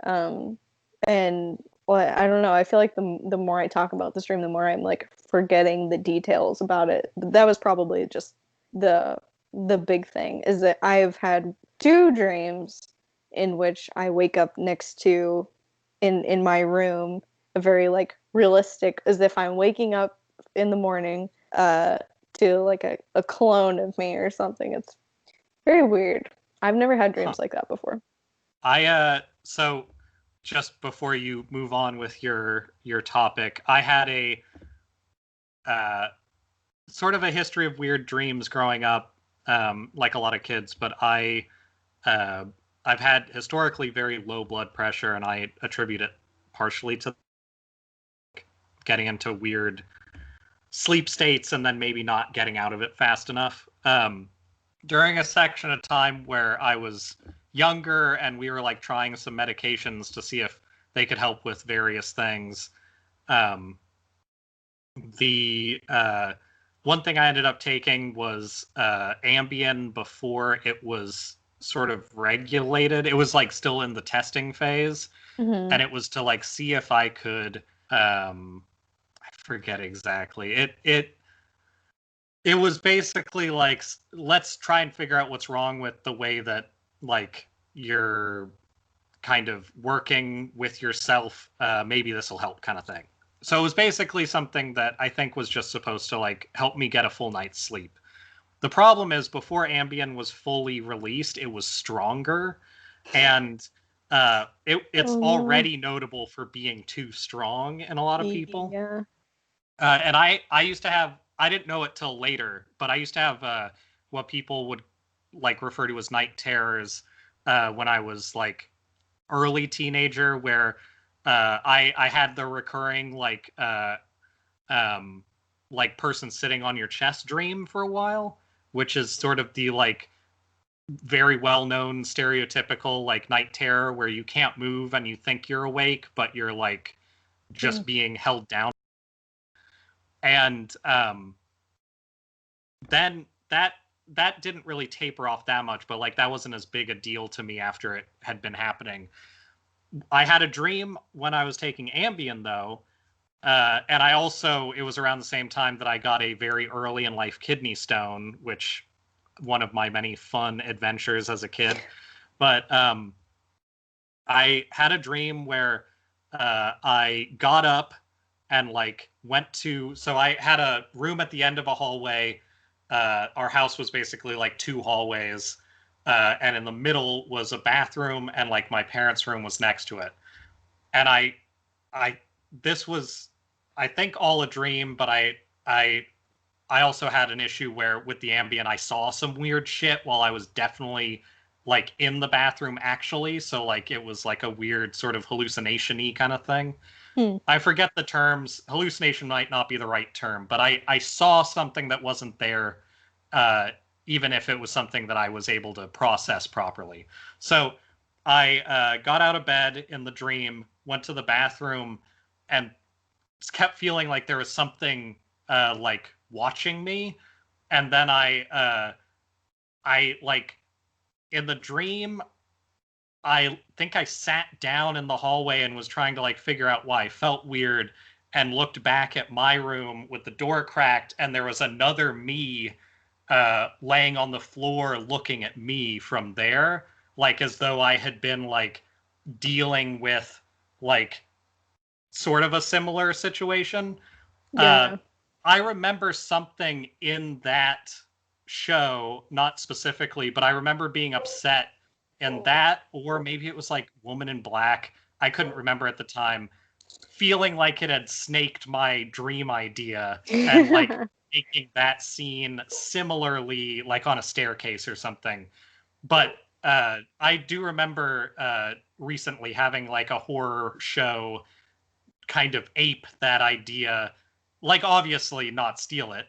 Um, and well, I don't know. I feel like the more I talk about this dream, the more I'm like forgetting the details about it. That was probably just the the big thing is that I've had two dreams in which I wake up next to in my room, a very like realistic, as if I'm waking up in the morning to like a clone of me or something. It's very weird. I've never had Huh. dreams like that before. So just before you move on with your topic, I had a uh sort of a history of weird dreams growing up, like a lot of kids, but uh I've had historically very low blood pressure and I attribute it partially to getting into weird sleep states and then maybe not getting out of it fast enough. During a section of time where I was younger and we were like trying some medications to see if they could help with various things. Um, the one thing I ended up taking was Ambien before it was sort of regulated. It was like still in the testing phase, Mm-hmm. and it was to like see if I could I forget exactly. It was basically like let's try and figure out what's wrong with the way that like you're kind of working with yourself. Maybe this will help, kind of thing. So it was basically something that I think was just supposed to like help me get a full night's sleep. The problem is before Ambien was fully released, it was stronger, and it's Oh no. already notable for being too strong in a lot of people. Yeah. And I used to have, I didn't know it till later, but I used to have what people would like refer to as night terrors when I was like early teenager, where I had the recurring um, like person sitting on your chest dream for a while, which is sort of the like very well known stereotypical like night terror where you can't move and you think you're awake, but you're like just being held down. And then that didn't really taper off that much, but like that wasn't as big a deal to me after it had been happening. I had a dream when I was taking Ambien though, and I also it was around the same time that I got a very early in life kidney stone, which one of my many fun adventures as a kid. But I had a dream where I got up and like went to. So I had a room at the end of a hallway. Our house was basically like two hallways, and in the middle was a bathroom, and like my parents' room was next to it. And I, this was, I think, all a dream, but I also had an issue where with the Ambien, I saw some weird shit while I was definitely like in the bathroom actually. So like it was like a weird sort of hallucination-y kind of thing. Hmm. I forget the terms. Hallucination might not be the right term, but I saw something that wasn't there, uh, even if it was something that I was able to process properly. So I got out of bed in the dream, went to the bathroom, and kept feeling like there was something like watching me. And then I like in the dream, I think I sat down in the hallway and was trying to like figure out why I felt weird, and looked back at my room with the door cracked, and there was another me laying on the floor looking at me from there, like as though I had been like dealing with like sort of a similar situation. Uh, Yeah. I remember something in that show, not specifically, but I remember being upset in that, or maybe it was like Woman in Black. I couldn't remember at the time, feeling like it had snaked my dream idea and like making that scene similarly, like on a staircase or something. But I do remember recently having like a horror show kind of ape that idea, like obviously not steal it,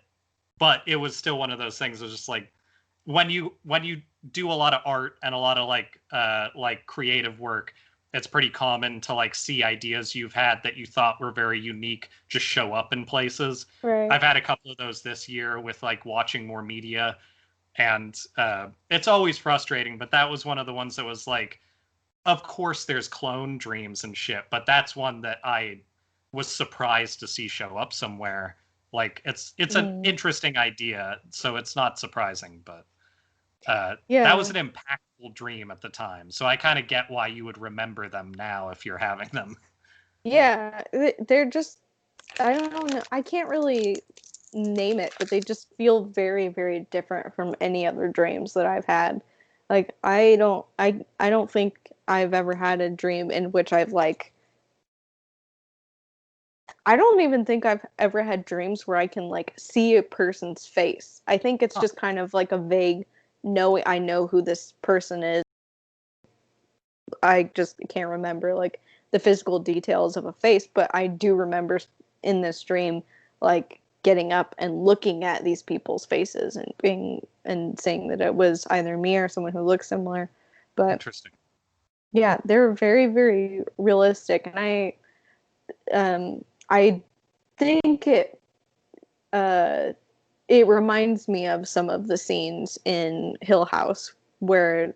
but it was still one of those things. It was just like when you do a lot of art and a lot of like creative work, it's pretty common to like see ideas you've had that you thought were very unique just show up in places. Right. I've had a couple of those this year with like watching more media, and it's always frustrating, but that was one of the ones that was like, of course there's clone dreams and shit, but that's one that I was surprised to see show up somewhere. Like it's an Mm. interesting idea, so it's not surprising, but that was Yeah. an impactful dream at the time. So I kind of get why you would remember them now if you're having them. Yeah. They're just, I don't know. I can't really name it, but they just feel very, very different from any other dreams that I've had. Like I don't think I've ever had a dream in which I've like I don't even think I've ever had dreams where I can like see a person's face. I think it's Huh, just kind of like a vague knowing I know who this person is. I just can't remember like the physical details of a face, but I do remember in this dream like getting up and looking at these people's faces and being and saying that it was either me or someone who looks similar. But interesting. yeah, they're very, very realistic, and I think uh it reminds me of some of the scenes in Hill House where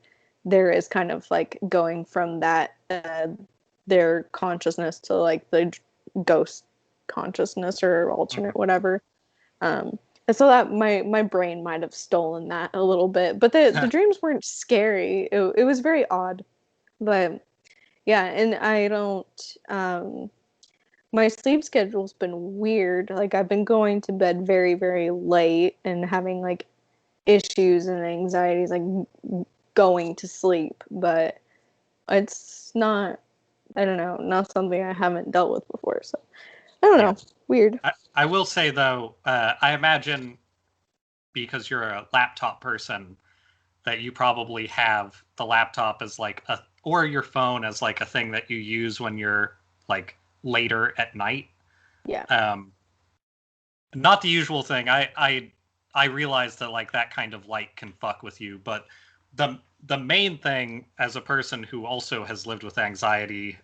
there is kind of like going from that their consciousness to like the ghost consciousness or alternate whatever. And so that my brain might have stolen that a little bit, but the dreams weren't scary. It was very odd, but yeah. And I don't my sleep schedule's been weird. Like I've been going to bed very, very late and having like issues and anxieties like going to sleep, but it's not, I don't know, not something I haven't dealt with before. So I don't know. Weird. I will say though, I imagine because you're a laptop person that you probably have the laptop as like or your phone as like a thing that you use when you're like later at night. Yeah. Not the usual thing. I realize that like that kind of light can fuck with you, but the main thing as a person who also has lived with anxiety,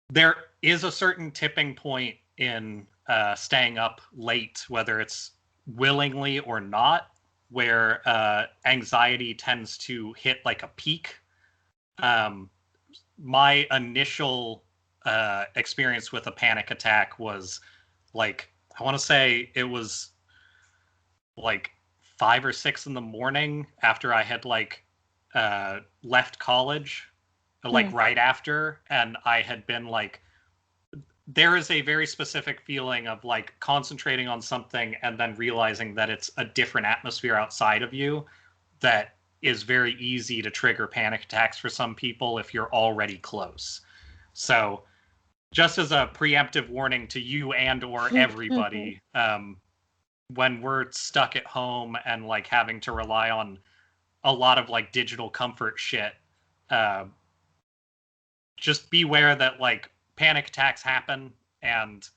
there is a certain tipping point in staying up late, whether it's willingly or not, where anxiety tends to hit like a peak. My initial experience with a panic attack was like, I want to say it was like 5 or 6 in the morning after I had like left college, like right after, and I had been like, there is a very specific feeling of like concentrating on something and then realizing that it's a different atmosphere outside of you that is very easy to trigger panic attacks for some people if you're already close. So just as a preemptive warning to you and or everybody, when we're stuck at home and like having to rely on a lot of like digital comfort shit, just beware that like panic attacks happen, and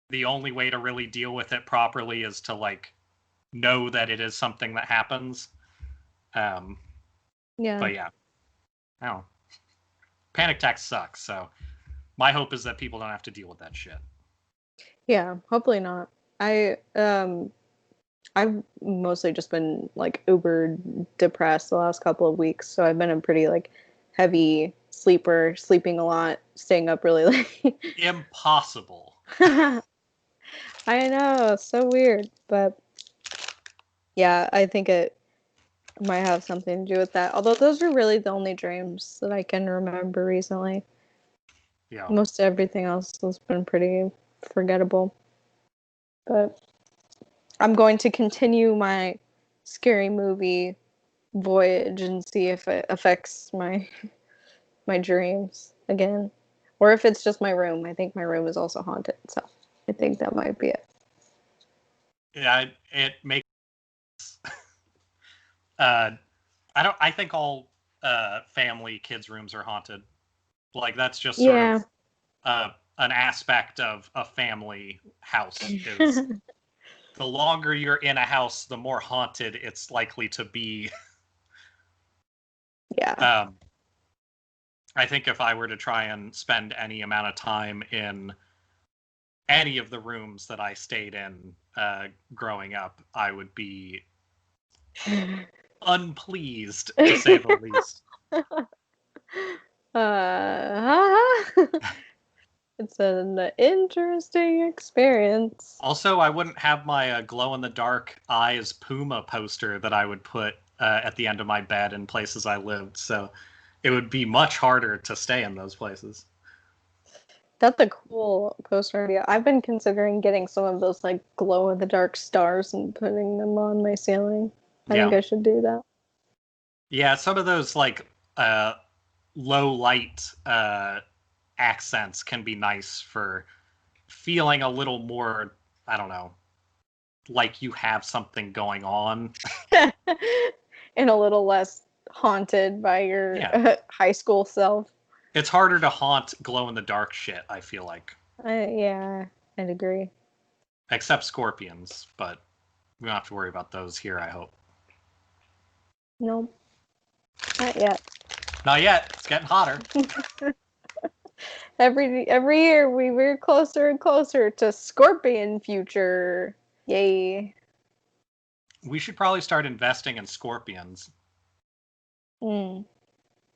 the only way to really deal with it properly is to like know that it is something that happens. Yeah. But yeah, no, panic attacks suck. So my hope is that people don't have to deal with that shit. Yeah, hopefully not. I've mostly just been like uber depressed the last couple of weeks, so I've been a pretty like heavy sleeper, sleeping a lot, staying up really late. Impossible. I know, so weird, but yeah, I think it might have something to do with that. Although those are really the only dreams that I can remember recently. Yeah. Most everything else has been pretty forgettable. But I'm going to continue my scary movie voyage and see if it affects my dreams again. Or if it's just my room. I think my room is also haunted, so I think that might be it. Yeah, it makes I think all family kids' rooms are haunted. Like that's just sort of an aspect of a family house. Is the longer you're in a house, the more haunted it's likely to be. Yeah. I think if I were to try and spend any amount of time in any of the rooms that I stayed in growing up, I would be unpleased, to say the least. It's an interesting experience. Also, I wouldn't have my glow-in-the-dark eyes Puma poster that I would put at the end of my bed in places I lived, so it would be much harder to stay in those places. That's a cool poster idea. I've been considering getting some of those like glow-in-the-dark stars and putting them on my ceiling. I think I should do that. Yeah, some of those like low light accents can be nice for feeling a little more, I don't know, like you have something going on. And a little less haunted by your high school self. It's harder to haunt glow-in-the-dark shit, I feel like. Yeah, I'd agree. Except scorpions, but we don't have to worry about those here, I hope. Nope. Not yet. Not yet. It's getting hotter. Every year we're closer and closer to scorpion future. Yay. We should probably start investing in scorpions. Mm.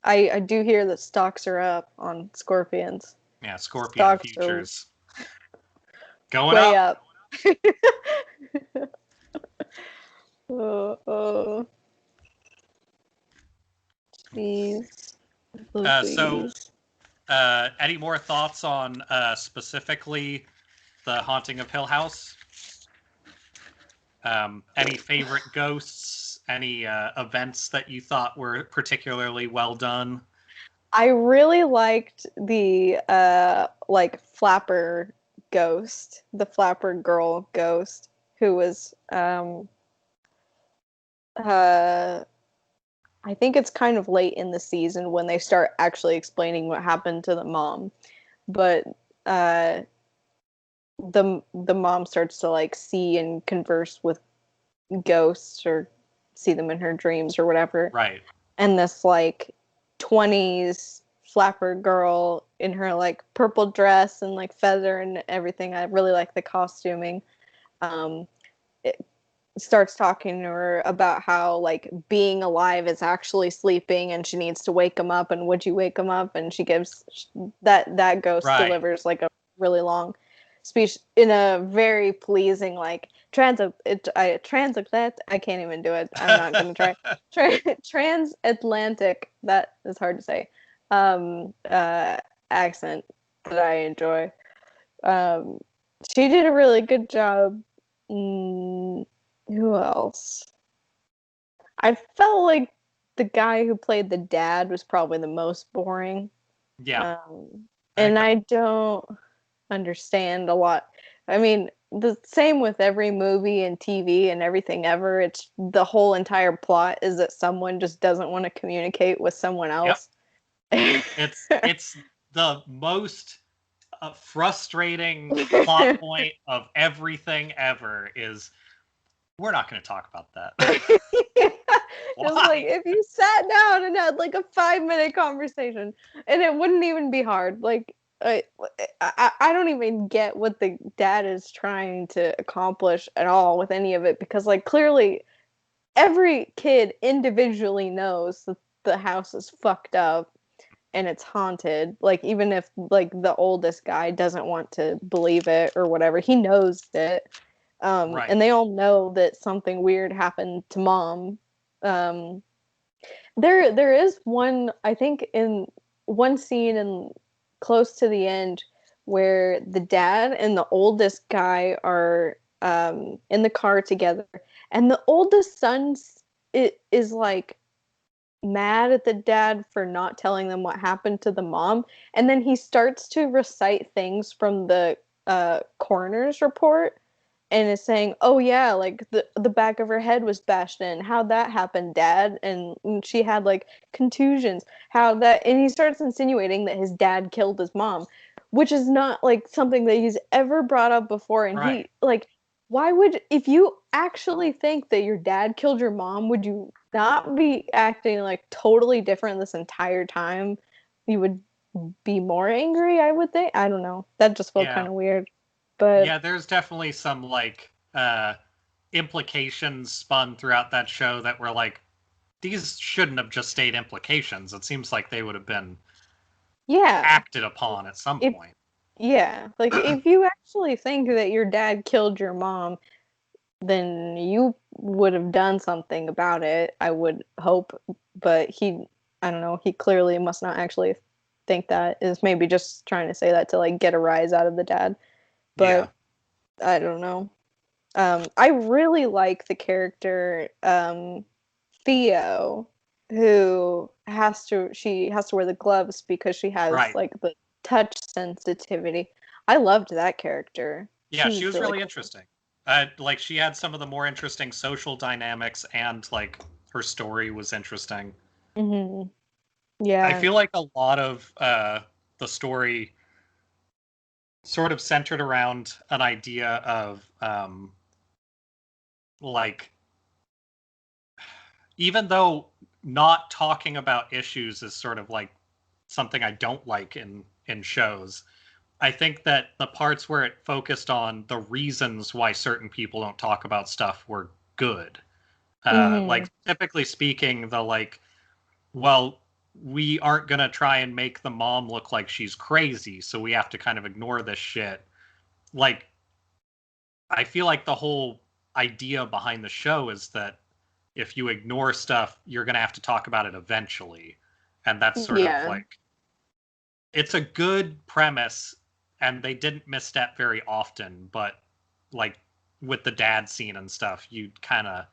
I do hear that stocks are up on scorpions. Yeah, Scorpion Stocks are futures going way up. up. Oh, oh, jeez. So, Louise. any more thoughts on specifically the Haunting of Hill House? Any favorite ghosts? Any events that you thought were particularly well done? I really liked the like flapper ghost, the flapper girl ghost, who was uh I think it's kind of late in the season when they start actually explaining what happened to the mom. But uh the mom starts to like see and converse with ghosts or see them in her dreams or whatever. Right. And this like 20s flapper girl in her like purple dress and like feather and everything. I really like the costuming. Um, it starts talking to her about how like being alive is actually sleeping and she needs to wake him up, and would you wake him up? And she gives that ghost Right. delivers like a really long speech in a very pleasing like transatlantic. I can't even do it. I'm not gonna try. Transatlantic. That is hard to say. Accent that I enjoy. Um, she did a really good job. Mm, who else? I felt like the guy who played the dad was probably the most boring. Yeah, Um, I and agree. I don't understand a lot. I mean, the same with every movie and TV and everything ever. It's the whole entire plot is that someone just doesn't want to communicate with someone Yep. else. It's the most frustrating plot point of everything ever is we're not going to talk about that. Just like Why? if you sat down and had like a 5 minute conversation, and it wouldn't even be hard. Like I don't even get what the dad is trying to accomplish at all with any of it, because like clearly every kid individually knows that the house is fucked up and it's haunted. Like even if like the oldest guy doesn't want to believe it or whatever, he knows it. Right. And they all know that something weird happened to mom. Um, there is one, I think, in one scene in close to the end where the dad and the oldest guy are in the car together, and the oldest son is like mad at the dad for not telling them what happened to the mom, and then he starts to recite things from the coroner's report and is saying, "Oh yeah, like the back of her head was bashed in. How'd that happen, Dad? And she had like contusions. How that?" And he starts insinuating that his dad killed his mom, which is not like something that he's ever brought up before. And Right. he like, why would, if you actually think that your dad killed your mom, would you not be acting like totally different this entire time? You would be more angry, I would think. I don't know. That just felt kind Yeah. of weird, but. Yeah, there's definitely some like implications spun throughout that show that were like these shouldn't have just stayed implications. It seems like they would have been Yeah. acted upon at some If point. yeah, like if you actually think that your dad killed your mom, then you would have done something about it, I would hope. But he, I don't know, he clearly must not actually think that, is maybe just trying to say that to like get a rise out of the dad. Yeah. But I don't know. I really like the character Theo, who she has to wear the gloves because she has Right. like the touch sensitivity. I loved that character. Yeah, She she was was really really cool. interesting. Like she had some of the more interesting social dynamics, and like her story was interesting. Hmm. I Yeah. feel like a lot of the story sort of centered around an idea of like even though not talking about issues is sort of like something I don't like in shows. I think that the parts where it focused on the reasons why certain people don't talk about stuff were good. Hmm. Like typically speaking, the like well, we aren't going to try and make the mom look like she's crazy, so we have to kind of ignore this shit. Like, I feel like the whole idea behind the show is that if you ignore stuff, you're going to have to talk about it eventually. And that's sort of Yeah. like, it's a good premise, and they didn't misstep very often, but like with the dad scene and stuff, you kind of,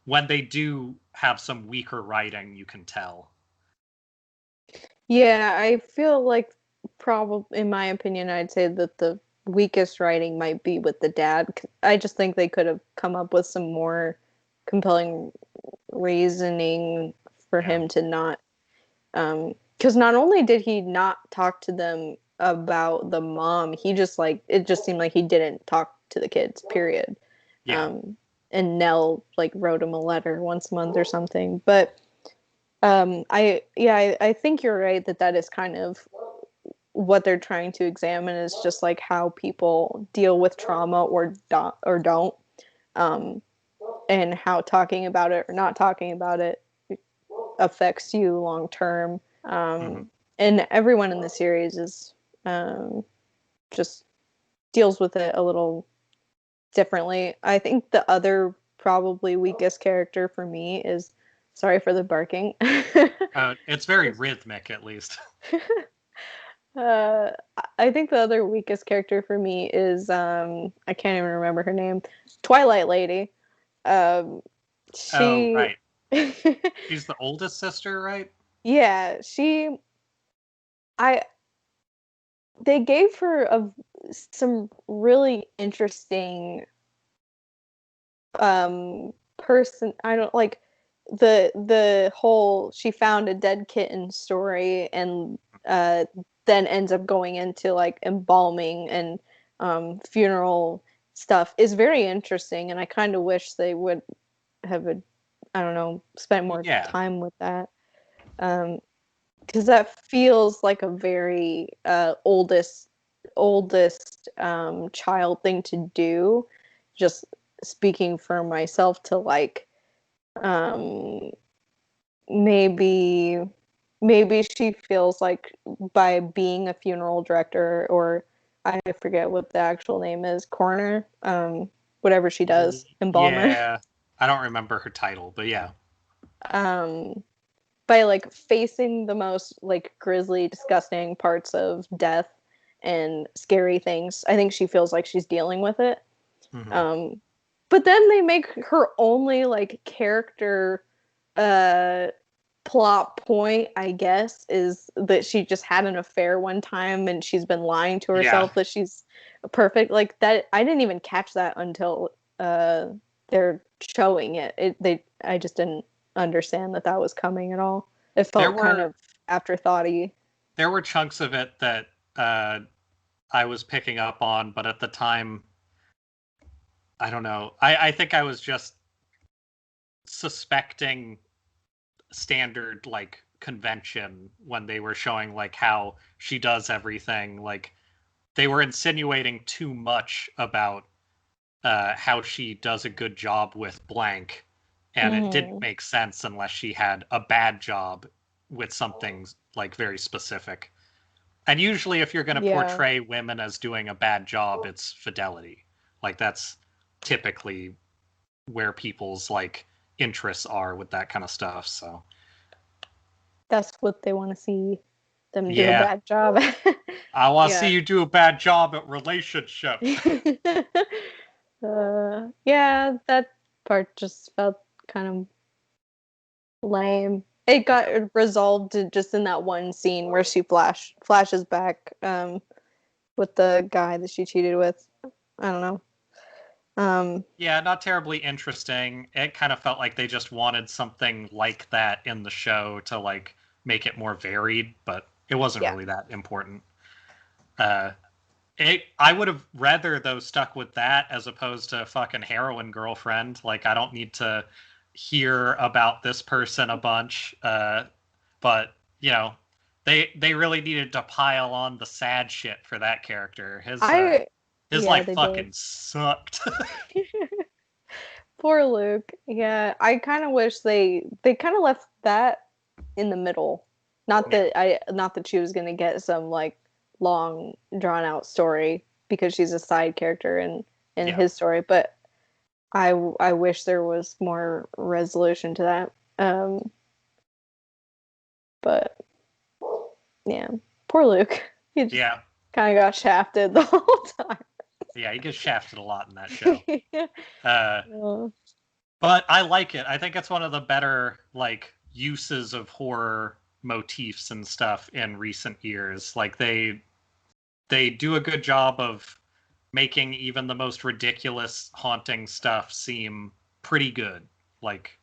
when they do have some weaker writing, you can tell. Yeah, I feel like probably, in my opinion, I'd say that the weakest writing might be with the dad. I just think they could have come up with some more compelling reasoning for Yeah. him to not, because not only did he not talk to them about the mom, he just like it just seemed like he didn't talk to the kids, period. Yeah. Um, and Nell like wrote him a letter once a month or something, but I think you're right that that is kind of what they're trying to examine is just like how people deal with trauma or don't, um, and how talking about it or not talking about it affects you long term. Mm-hmm. And everyone in the series is um, just deals with it a little differently. I think the other probably weakest character for me is sorry for the barking. It's very rhythmic, at least. Uh, I think the other weakest character for me is I can't even remember her name, Twilight Lady. Um, Oh, she, right. She's the oldest sister, right? yeah, I they gave her some really interesting person. I don't like the whole she found a dead kitten story and uh then ends up going into like embalming and funeral stuff is very interesting, and I kind of wish they would have I don't know, spent more Yeah. time with that, because that feels like a very oldest child thing to do. Just speaking for myself to like um maybe she feels like by being a funeral director, or I forget what the actual name is, coroner, whatever she does, embalmer, Yeah. I don't remember her title, but yeah. um by like facing the most like grisly, disgusting parts of death and scary things, I think she feels like she's dealing with it. Mm-hmm. um but then they make her only like character uh plot point, I guess, is that she just had an affair one time and she's been lying to Yeah. herself that she's perfect. Like that, I didn't even catch that until they're showing it. I just didn't understand that that was coming at all. It There felt kind were of afterthoughty. there were chunks of it that I was picking up on, but at the time, I don't know. I think I was just suspecting standard like convention when they were showing like how she does everything. Like they were insinuating too much about how she does a good job with blank, and it didn't Mm-hmm. make sense unless she had a bad job with something like very specific. And usually, if you're going to Yeah. portray women as doing a bad job, it's fidelity. Like that's typically where people's like interests are with that kind of stuff. So That's what they want to see them do a yeah, bad job. I want to see Yeah. you do a bad job at relationship. Yeah, that part just felt kind of lame. It got Yeah. resolved just in that one scene where she flashes back with the guy that she cheated with. I don't know. Yeah, not terribly interesting. It kind of felt like they just wanted something like that in the show to like make it more varied, but it wasn't Yeah. really that important. Uh, I would have rather though stuck with that as opposed to fucking heroin girlfriend. Like I don't need to hear about this person a bunch. But you know, they really needed to pile on the sad shit for that character. I His yeah, life they did. fucking sucked. Poor Luke. Yeah, I kind of wish they kind of left that in the middle. Not that she was gonna get some like long drawn out story because she's a side character in his story, but I wish there was more resolution to that. But yeah, poor Luke. He just kind of got shafted the whole time. Yeah, he gets shafted a lot in that show. But I like it. I think it's one of the better like uses of horror motifs and stuff in recent years. Like they do a good job of making even the most ridiculous haunting stuff seem pretty good. Like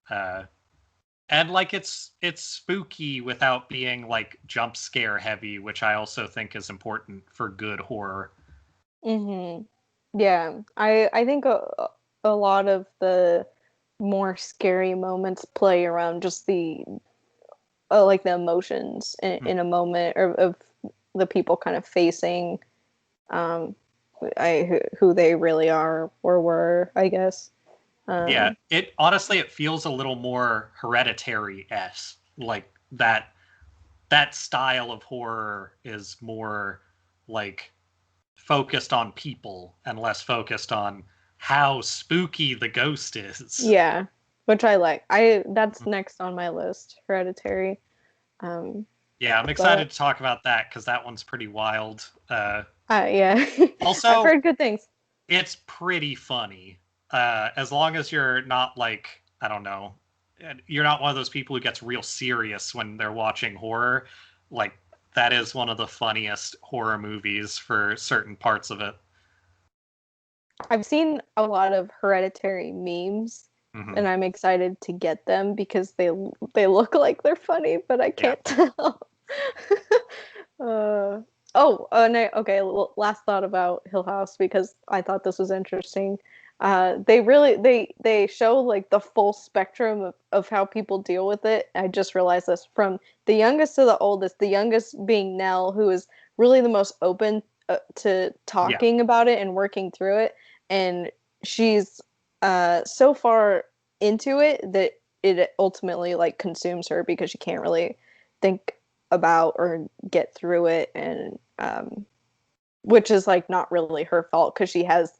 and like it's spooky without being like jump scare heavy, which I also think is important for good horror. Yeah, I think a lot of the more scary moments play around just the like the emotions in a moment of the people kind of facing who they really are or were, I guess. Yeah, it honestly it feels a little more Hereditary-esque. Like that style of horror is more like focused on people and less focused on how spooky the ghost is. Yeah, which I like. That's next on my list, Hereditary. Yeah, I'm excited to talk about that because that one's pretty wild. Yeah. Also, I've heard good things. It's pretty funny. As long as you're not like, I don't know, you're not one of those people who gets real serious when they're watching horror. Like, that is one of the funniest horror movies for certain parts of it. I've seen a lot of Hereditary memes, and I'm excited to get them because they look like they're funny, but I can't tell. No, okay. Last thought about Hill House because I thought this was interesting. They show like the full spectrum of how people deal with it. I just realized this from the youngest to the oldest. The youngest being Nell, who is really the most open to talking about it and working through it, and she's so far into it that it ultimately like consumes her because she can't really think about or get through it, and which is like not really her fault because she has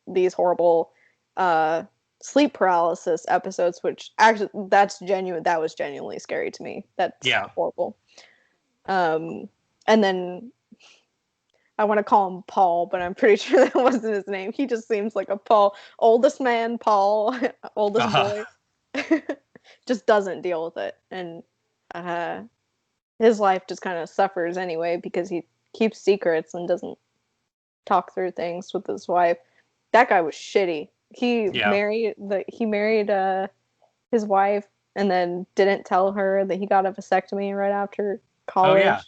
these horrible sleep paralysis episodes, which actually that was genuinely scary to me. That's horrible. And then I want to call him Paul, but I'm pretty sure that wasn't his name. He just seems like a Paul, oldest man, Paul, oldest boy. Just doesn't deal with it, and his life just kind of suffers anyway because he keeps secrets and doesn't talk through things with his wife. That guy was shitty. He married his wife and then didn't tell her that he got a vasectomy right after college.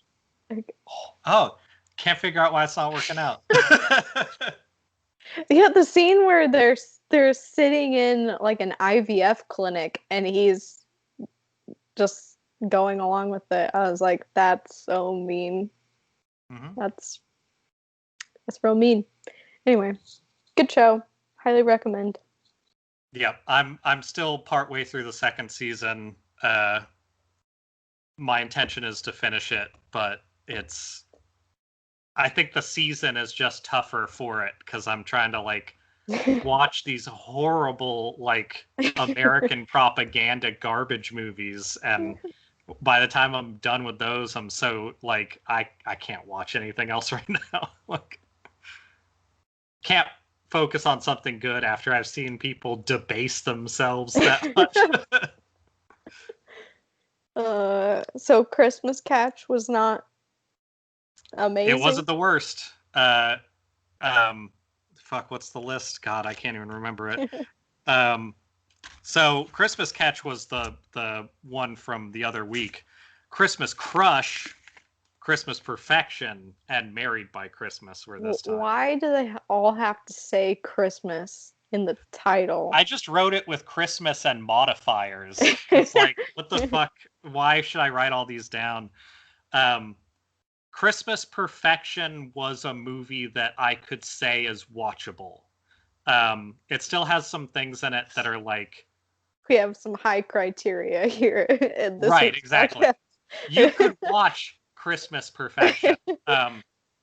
Can't figure out why it's not working out. Yeah, the scene where they're sitting in like an IVF clinic and he's just going along with it. I was like, that's so mean. That's real mean. Anyway, good show. Highly recommend. Yeah, I'm still partway through the second season. My intention is to finish it, but I think the season is just tougher for it because I'm trying to like watch these horrible like American propaganda garbage movies, and by the time I'm done with those, I'm so like I can't watch anything else right now. Like, can't focus on something good after I've seen people debase themselves that much. So Christmas Catch was not amazing. It wasn't the worst. What's the list? God, I can't even remember it. So Christmas Catch was the one from the other week. Christmas Crush, Christmas Perfection, and Married by Christmas were this time. Why do they all have to say Christmas in the title? I just wrote it with Christmas and modifiers. It's like, what the fuck? Why should I write all these down? Christmas Perfection was a movie that I could say is watchable. It still has some things in it that are like We have some high criteria here in this Right, exactly. podcast. You could watch Christmas Perfection.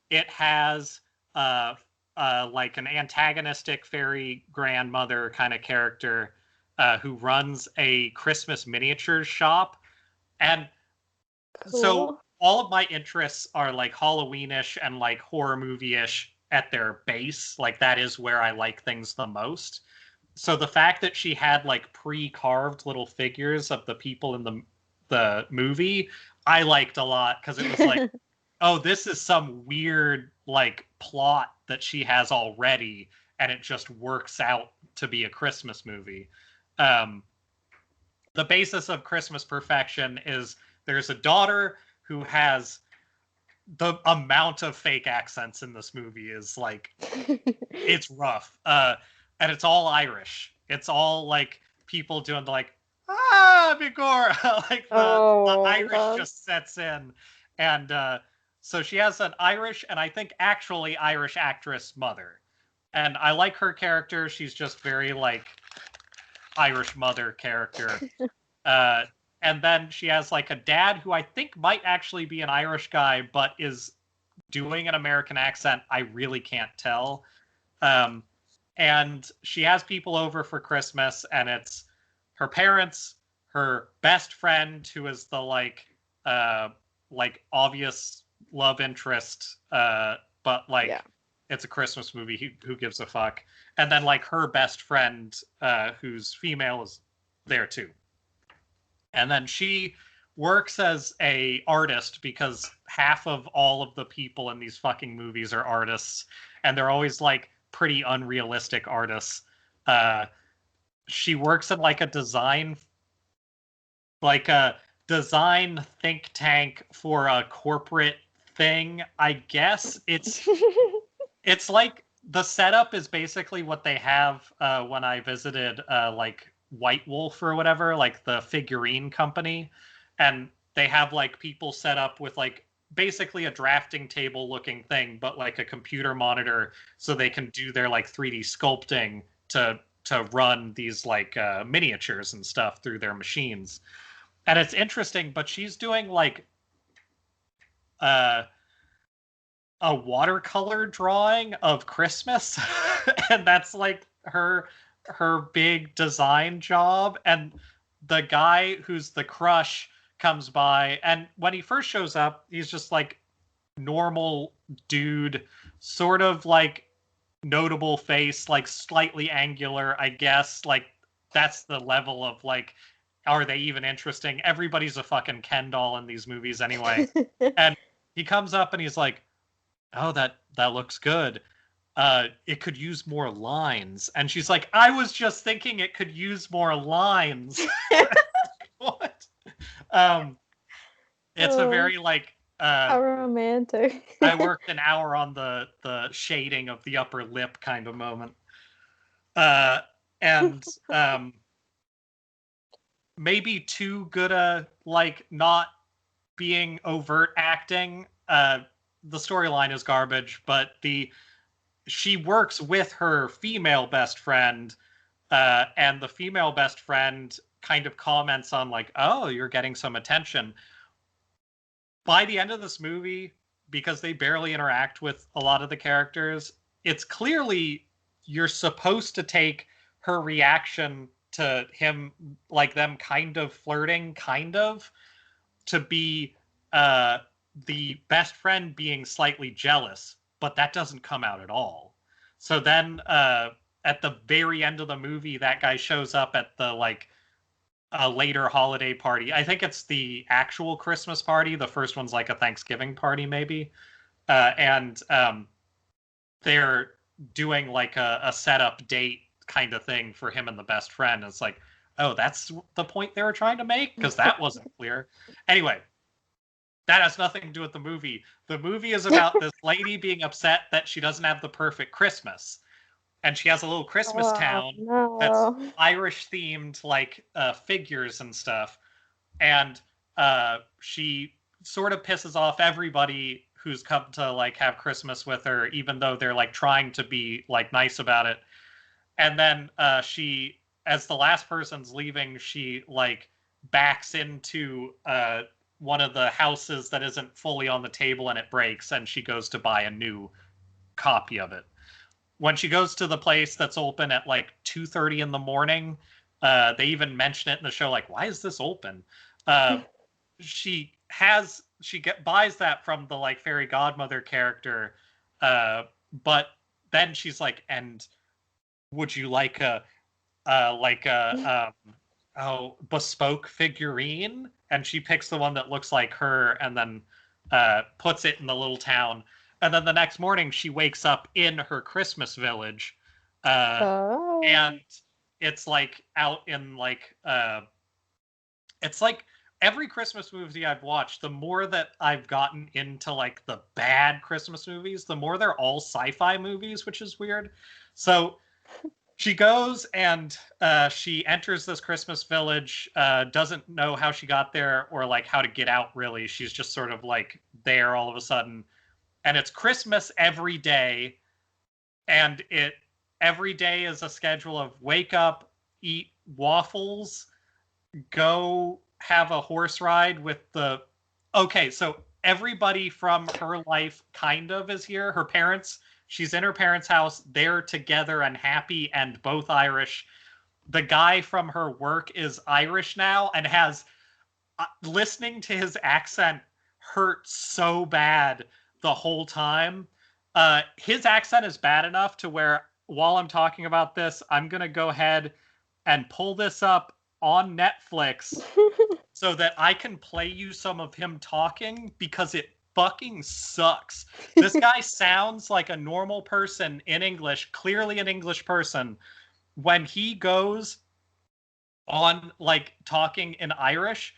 It has like an antagonistic fairy grandmother kind of character who runs a Christmas miniatures shop. And so Cool. all of my interests are like Halloweenish and like horror movie-ish at their base. Like that is where I like things the most. So the fact that she had like pre-carved little figures of the people in the movie, I liked a lot because it was like, oh, this is some weird like plot that she has already, and it just works out to be a Christmas movie. Um, the basis of Christmas Perfection is there's a daughter who has the amount of fake accents in this movie is like it's rough. And it's all Irish. It's all like people doing the like Bigor like the Irish just sets in. And so she has an Irish and I think actually Irish actress mother. And I like her character. She's just very like Irish mother character. And then she has like a dad who I think might actually be an Irish guy, but is doing an American accent. I really can't tell. And she has people over for Christmas, and it's her parents, her best friend, who is the like obvious love interest, but like it's a Christmas movie. Who gives a fuck? And then like her best friend, who's female, is there too. And then she works as a artist because half of all of the people in these fucking movies are artists, and they're always like pretty unrealistic artists. She works at like a design think tank for a corporate thing. I guess it's like the setup is basically what they have when I visited like White Wolf or whatever, like the figurine company, and they have like people set up with like basically a drafting table looking thing, but like a computer monitor, so they can do their like 3D sculpting to run these like miniatures and stuff through their machines. And it's interesting, but she's doing like a watercolor drawing of Christmas, and that's like her big design job. And the guy who's the crush comes by, and when he first shows up, he's just like normal dude, sort of like notable face, like slightly angular, I guess. Like that's the level of like, are they even interesting? Everybody's a fucking Ken doll in these movies anyway. And he comes up and he's like, oh, that looks good. It could use more lines. And she's like, I was just thinking it could use more lines. What? It's a very like how romantic. I worked an hour on the shading of the upper lip kind of moment. And maybe too good a like not being overt acting. The storyline is garbage, but she works with her female best friend, and the female best friend kind of comments on like, oh, you're getting some attention. By the end of this movie, because they barely interact with a lot of the characters, it's clearly you're supposed to take her reaction to him, like them kind of flirting, kind of, to be the best friend being slightly jealous, but that doesn't come out at all. So then at the very end of the movie, that guy shows up at the like a later holiday party. I think it's the actual Christmas party. The first one's like a Thanksgiving party, maybe. And they're doing like a setup date kind of thing for him and the best friend. It's like, oh, that's the point they were trying to make? Because that wasn't clear. Anyway, that has nothing to do with the movie. The movie is about this lady being upset that she doesn't have the perfect Christmas. And she has a little Christmas town that's Irish themed, like figures and stuff. And she sort of pisses off everybody who's come to like have Christmas with her, even though they're like trying to be like nice about it. And then she as the last person's leaving, she like backs into one of the houses that isn't fully on the table, and it breaks, and she goes to buy a new copy of it. When she goes to the place that's open at like 2:30 in the morning, they even mention it in the show, like, why is this open? She buys that from the like fairy godmother character, but then she's like, and would you like a bespoke figurine? And she picks the one that looks like her, and then puts it in the little town. And then the next morning, she wakes up in her Christmas village, and it's like out in like it's like every Christmas movie I've watched, the more that I've gotten into like the bad Christmas movies, the more they're all sci-fi movies, which is weird. So she goes and she enters this Christmas village, doesn't know how she got there or like how to get out, really. She's just sort of like there all of a sudden. And it's Christmas every day. And every day is a schedule of wake up, eat waffles, go have a horse ride with the... Okay, so everybody from her life kind of is here. Her parents... She's in her parents' house. They're together and happy and both Irish. The guy from her work is Irish now and has... listening to his accent hurt so bad the whole time. His accent is bad enough to where, while I'm talking about this, I'm going to go ahead and pull this up on Netflix so that I can play you some of him talking, because it fucking sucks. This guy sounds like a normal person in English, clearly an English person. When he goes on like talking in Irish,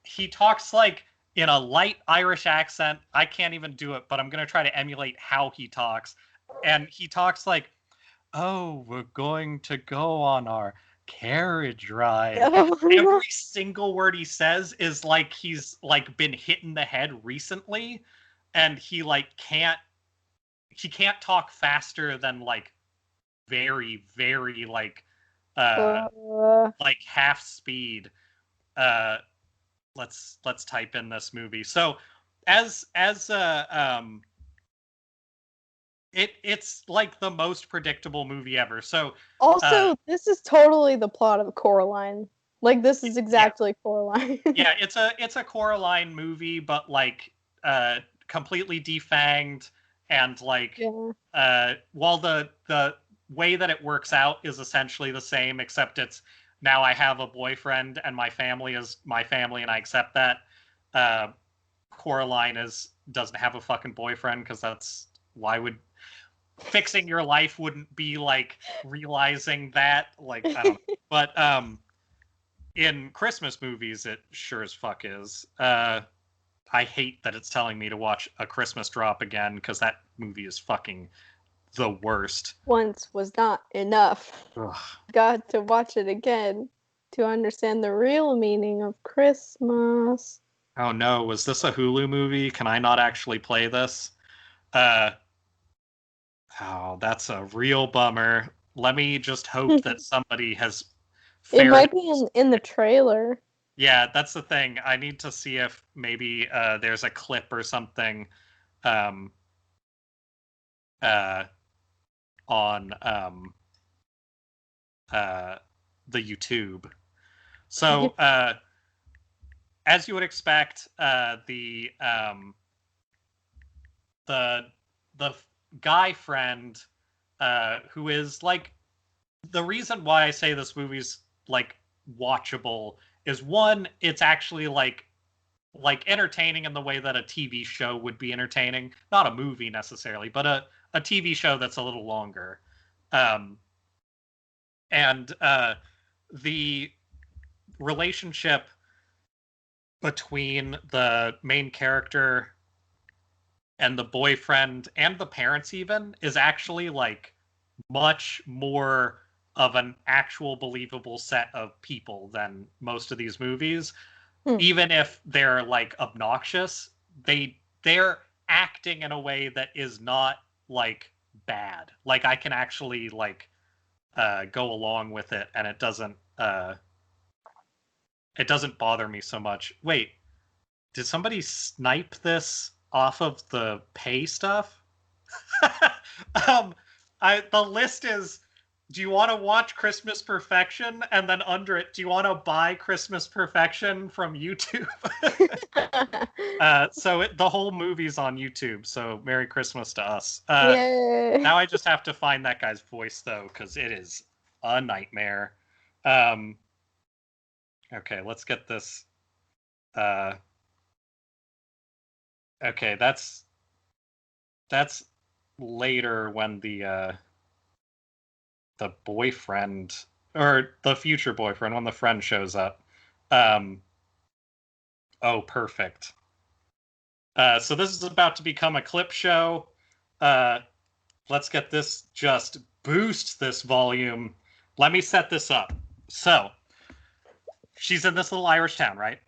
he talks like in a light Irish accent. I can't even do it, but I'm going to try to emulate how he talks. And he talks like, oh, we're going to go on our carriage ride. Every single word he says is like he's like been hit in the head recently, and he can't talk faster than like very, very like half speed. Let's type in this movie. So it's like the most predictable movie ever. So also, this is totally the plot of Coraline. Like, this is exactly Coraline. Yeah, it's a Coraline movie, but like completely defanged, and like while the way that it works out is essentially the same, except it's now I have a boyfriend and my family is my family and I accept that. Coraline doesn't have a fucking boyfriend, because that's... why would... fixing your life wouldn't be like realizing that, like, I don't know. But in Christmas movies it sure as fuck is. I hate that it's telling me to watch A Christmas Drop again, because that movie is fucking the worst. Once was not enough. Ugh. Got to watch it again to understand the real meaning of Christmas. Oh no, was this a Hulu movie? Can I not actually play this? Oh, that's a real bummer. Let me just hope that somebody has... It might be in the trailer. Yeah, that's the thing. I need to see if maybe there's a clip or something on the YouTube. So as you would expect, the guy friend, who is like... the reason why I say this movie's like watchable is, one, it's actually like entertaining in the way that a TV show would be entertaining. Not a movie necessarily, but a TV show that's a little longer. And the relationship between the main character and the boyfriend and the parents even is actually like much more of an actual believable set of people than most of these movies. Even if they're like obnoxious, they're acting in a way that is not like bad. Like, I can actually like go along with it, and it doesn't bother me so much. Wait, did somebody snipe this off of the pay stuff? The list is, do you want to watch Christmas Perfection? And then under it, do you want to buy Christmas Perfection from YouTube? So the whole movie's on YouTube, so Merry Christmas to us. Yay. Now I just have to find that guy's voice, though, because it is a nightmare. Okay, let's get this. Okay, that's later when the boyfriend, or the future boyfriend, when the friend shows up. Oh, perfect. So this is about to become a clip show. Let's get this, just boost this volume. Let me set this up. So she's in this little Irish town, right?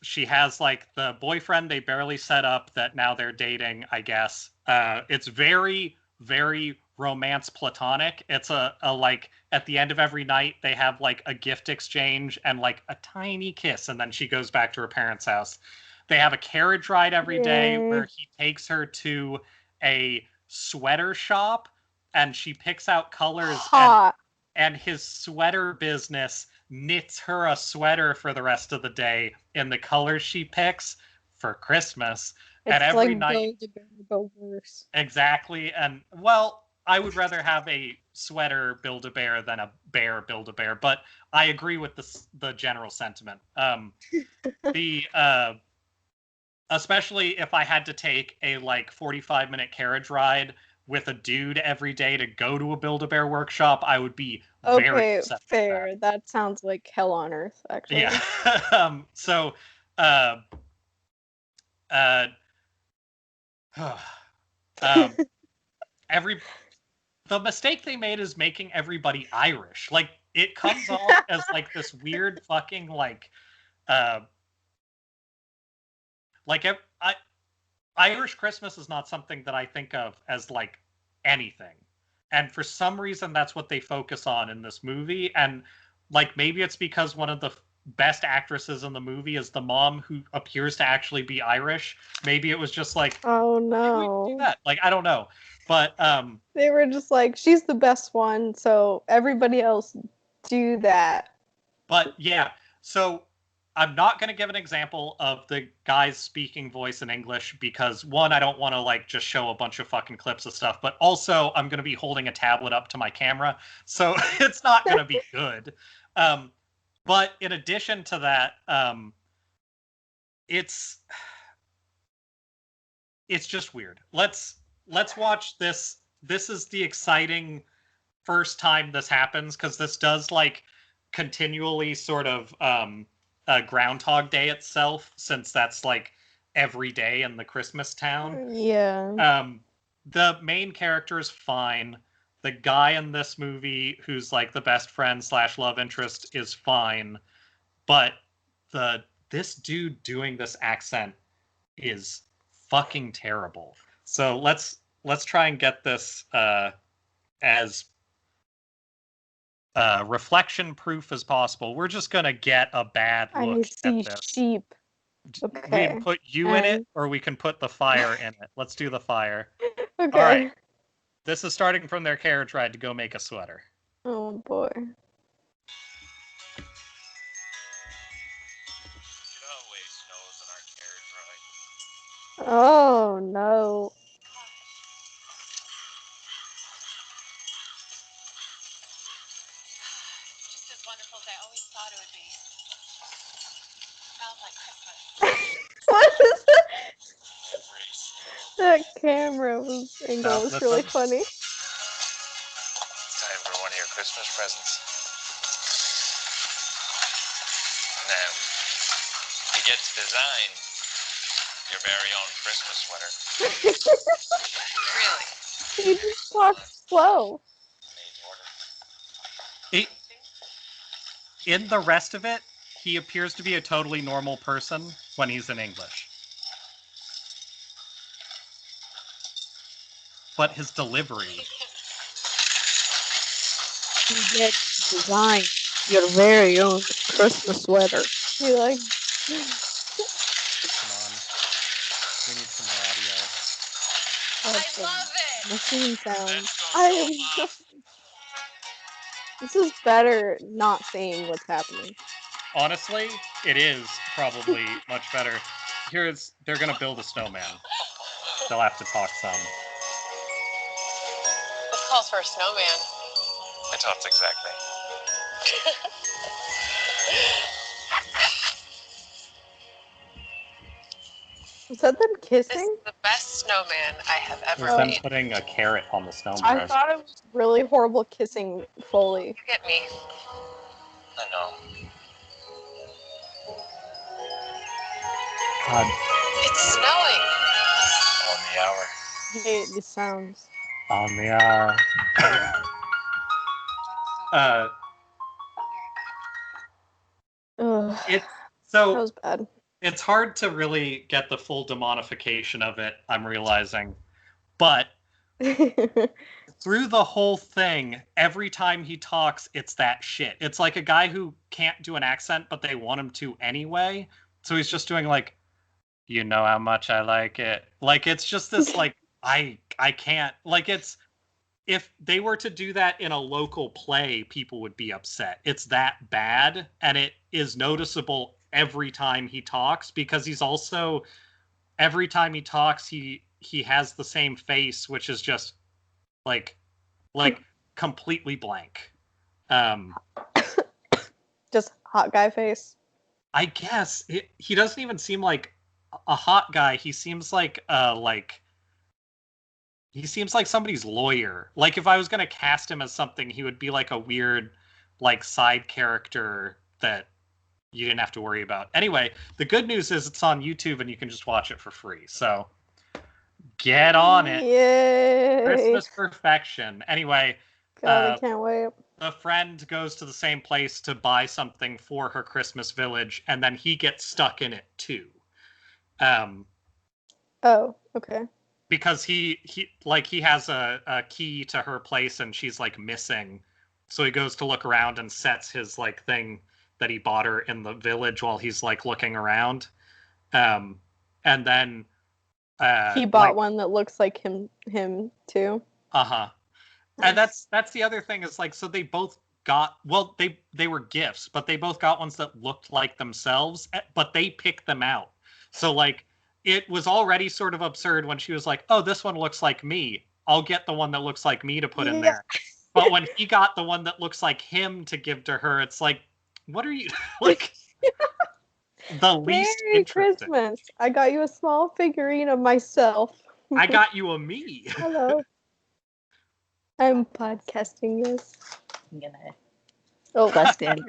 She has like the boyfriend they barely set up that now they're dating, I guess. It's very, very romance platonic. It's a like at the end of every night they have like a gift exchange and like a tiny kiss, and then she goes back to her parents' house. They have a carriage ride every day where he takes her to a sweater shop and she picks out colors, and his sweater business knits her a sweater for the rest of the day in the colors she picks for Christmas. It's and every like night, Build-A-Bear. exactly. And well, I would rather have a sweater Build-A-Bear than a bear Build-A-Bear, but I agree with the general sentiment. Especially if I had to take a like 45-minute carriage ride with a dude every day to go to a Build-A-Bear workshop, I would be very upset. Fair. That sounds like hell on earth, actually. Yeah. So, the mistake they made is making everybody Irish. Like, it comes off as like this weird fucking like Irish Christmas is not something that I think of as like anything. And for some reason that's what they focus on in this movie, and like maybe it's because one of the best actresses in the movie is the mom who appears to actually be Irish. Maybe it was just like, oh no, why would we do that? Like, I don't know. But they were just like, she's the best one, so everybody else do that. But yeah, so I'm not going to give an example of the guy's speaking voice in English because one, I don't want to like just show a bunch of fucking clips of stuff, but also I'm going to be holding a tablet up to my camera, so it's not going to be good. But in addition to that, it's just weird. Let's watch this. This is the exciting first time this happens, because this does like continually sort of Groundhog Day itself, since that's like every day in the Christmas town. Yeah. The main character is fine. The guy in this movie who's like the best friend / love interest is fine, but this dude doing this accent is fucking terrible. So let's try and get this as reflection proof as possible. We're just gonna get a bad look I see at this. Sheep. Okay. We can put you in it, or we can put the fire in it. Let's do the fire. Okay. All right. This is starting from their carriage ride to go make a sweater. Oh boy. It always snows in our carriage ride. Oh no. It's just as wonderful as I always thought it would be. Smells like Christmas. What is that? That camera angle was really funny. It's time for one of your Christmas presents. Now, you get to design your very own Christmas sweater. Really? You just talk slow. In the rest of it, he appears to be a totally normal person when he's in English. But his delivery... You get to design your very own Christmas sweater. You like? Come on. We need some more audio. That's I love it. Machine sounds. Let's go so off. This is better not seeing what's happening. Honestly, it is probably much better. They're gonna build a snowman. They'll have to talk some. This calls for a snowman. I talked exactly. Is that them This kissing? is the best snowman I have ever There's them made. putting a carrot on the snowman. I thought it was really horrible kissing Foley. You get me. I know. God. It's snowing. On the hour. I hate the sounds. On the Ugh, It's that so was bad. it's hard to really get the full demonification of it, I'm realizing. But through the whole thing, every time he talks, it's that shit. It's like a guy who can't do an accent, but they want him to anyway. So he's just doing like, you know how much I like it. Like, it's just this like, I can't. Like, it's, if they were to do that in a local play, people would be upset. It's that bad, and it is noticeable every time he talks, because he's also, every time he talks, he has the same face, which is just like completely blank. Just hot guy face. I guess he doesn't even seem like a hot guy. He seems like he seems like somebody's lawyer. Like, if I was gonna cast him as something, he would be like a weird like side character that you didn't have to worry about. Anyway, the good news is it's on YouTube and you can just watch it for free. So get on it. Yay! Christmas perfection. Anyway, God, I can't wait. a friend goes to the same place to buy something for her Christmas village, and then he gets stuck in it too. Oh, okay. Because he has a key to her place and she's like missing. So he goes to look around and sets his like thing that he bought her in the village while he's like looking around. And then he bought one that looks like him too. Uh-huh. Nice. And that's the other thing is like, so they both got, well, they were gifts, but they both got ones that looked like themselves, but they picked them out. So like, it was already sort of absurd when she was like, oh, this one looks like me. I'll get the one that looks like me to put in there. But when he got the one that looks like him to give to her, it's like, what are you, like, the least Merry interesting. Christmas. I got you a small figurine of myself. I got you a me. Hello. I'm podcasting this. I'm gonna bust in.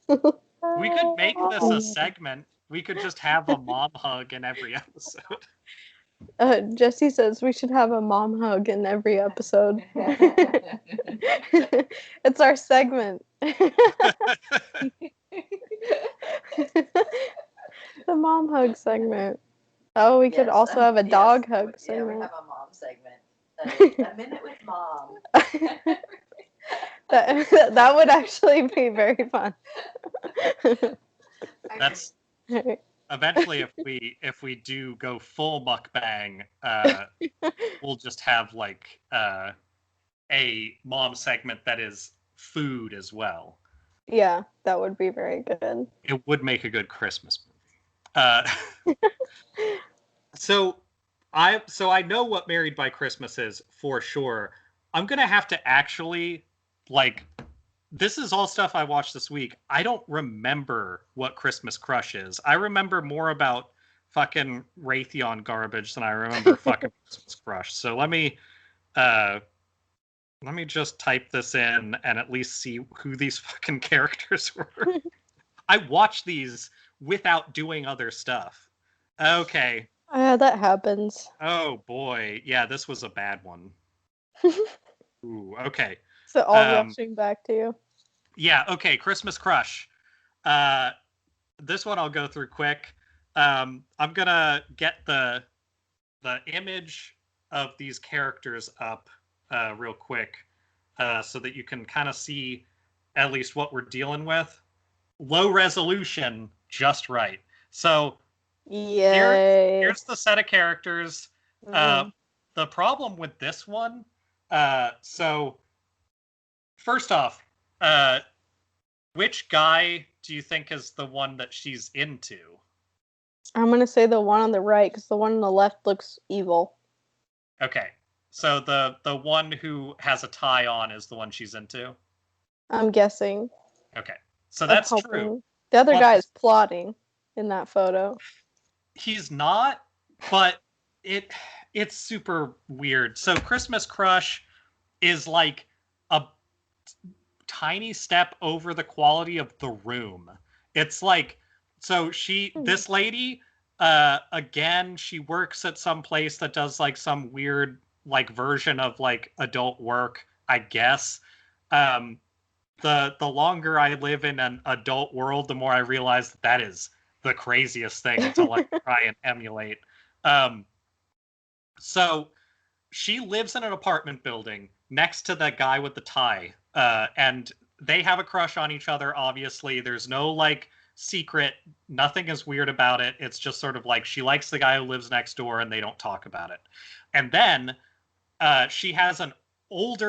We could make this a segment. We could just have a mom hug in every episode. Jesse says we should have a mom hug in every episode. It's our segment. The mom hug segment. Oh, we could also have a dog hug segment. Yeah, we have a mom segment. A minute with mom. That would actually be very fun. That's eventually if we do go full mukbang, we'll just have like a mom segment that is food as well. Yeah, that would be very good. It would make a good Christmas movie. So I know what Married by Christmas is for sure. I'm gonna have to actually, like, this is all stuff I watched this week. I don't remember what Christmas Crush is. I remember more about fucking Raytheon garbage than I remember fucking Christmas Crush. So let me just type this in and at least see who these fucking characters were. I watched these without doing other stuff. Okay. That happens. Oh boy. Yeah, this was a bad one. Ooh, okay. So all rushing back to you. Yeah, okay, Christmas Crush. This one I'll go through quick. I'm gonna get the image of these characters up real quick. so that you can kind of see at least what we're dealing with. Low resolution, just right. So here's the set of characters. The problem with this one, so first off, which guy do you think is the one that she's into? I'm gonna say the one on the right, because the one on the left looks evil. Okay, so the one who has a tie on is the one she's into? I'm guessing. Okay, so that's true. The other guy is plotting in that photo. He's not, but it's super weird. So Christmas Crush is like a tiny step over the quality of The Room. It's like, so this lady, again, she works at some place that does like some weird like version of like adult work, I guess. The longer I live in an adult world, the more I realize that is the craziest thing to like try and emulate. So she lives in an apartment building next to that guy with the tie, and they have a crush on each other. Obviously, there's no like secret, nothing is weird about it. It's just sort of like she likes the guy who lives next door, and they don't talk about it. And then she has an old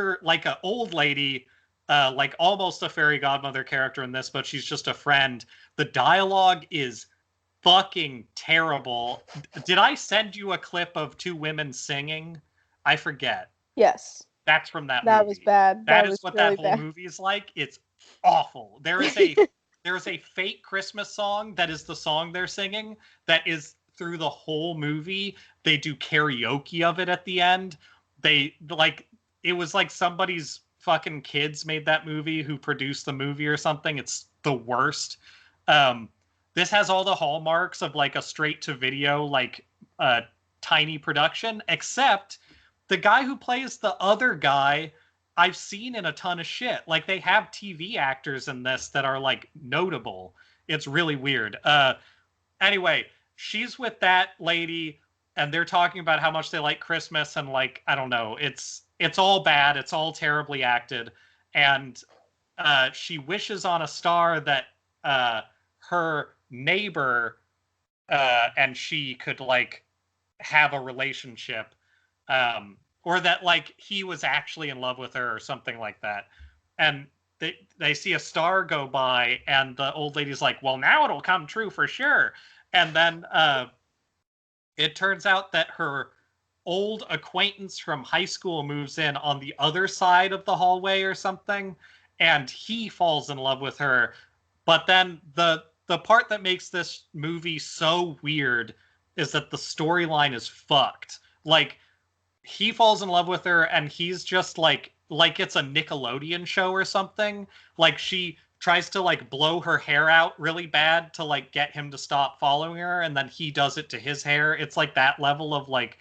lady, like almost a fairy godmother character in this, but she's just a friend. The dialogue is fucking terrible. Did I send you a clip of two women singing? I forget. Yes. That's from that movie. That was bad. That is what that whole movie is like. It's awful. There is a fake Christmas song that is the song they're singing that is through the whole movie. They do karaoke of it at the end. They like, it was like somebody's fucking kids made that movie who produced the movie or something. It's the worst. This has all the hallmarks of like a straight to video, like tiny production, except the guy who plays the other guy I've seen in a ton of shit. Like they have TV actors in this that are like notable. It's really weird. Anyway, she's with that lady and they're talking about how much they like Christmas and like, I don't know, it's all bad. It's all terribly acted. And she wishes on a star that her neighbor and she could like have a relationship, or that like he was actually in love with her or something like that. And they see a star go by and the old lady's like, well, now it'll come true for sure. And then it turns out that her old acquaintance from high school moves in on the other side of the hallway or something, and he falls in love with her. But then the part that makes this movie so weird is that the storyline is fucked. Like, he falls in love with her and he's just like it's a Nickelodeon show or something. Like, she tries to like blow her hair out really bad to like get him to stop following her, and then he does it to his hair. It's like that level of like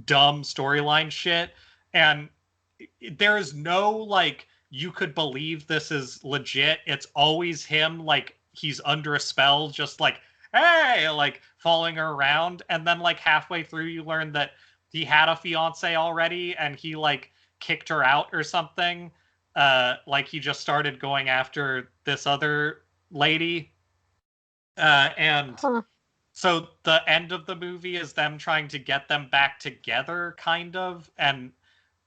dumb storyline shit. And there is no like, you could believe this is legit. It's always him like he's under a spell, just like, hey, like following her around. And then like halfway through you learn that he had a fiance already and he like kicked her out or something. Like he just started going after this other lady. So the end of the movie is them trying to get them back together, kind of. And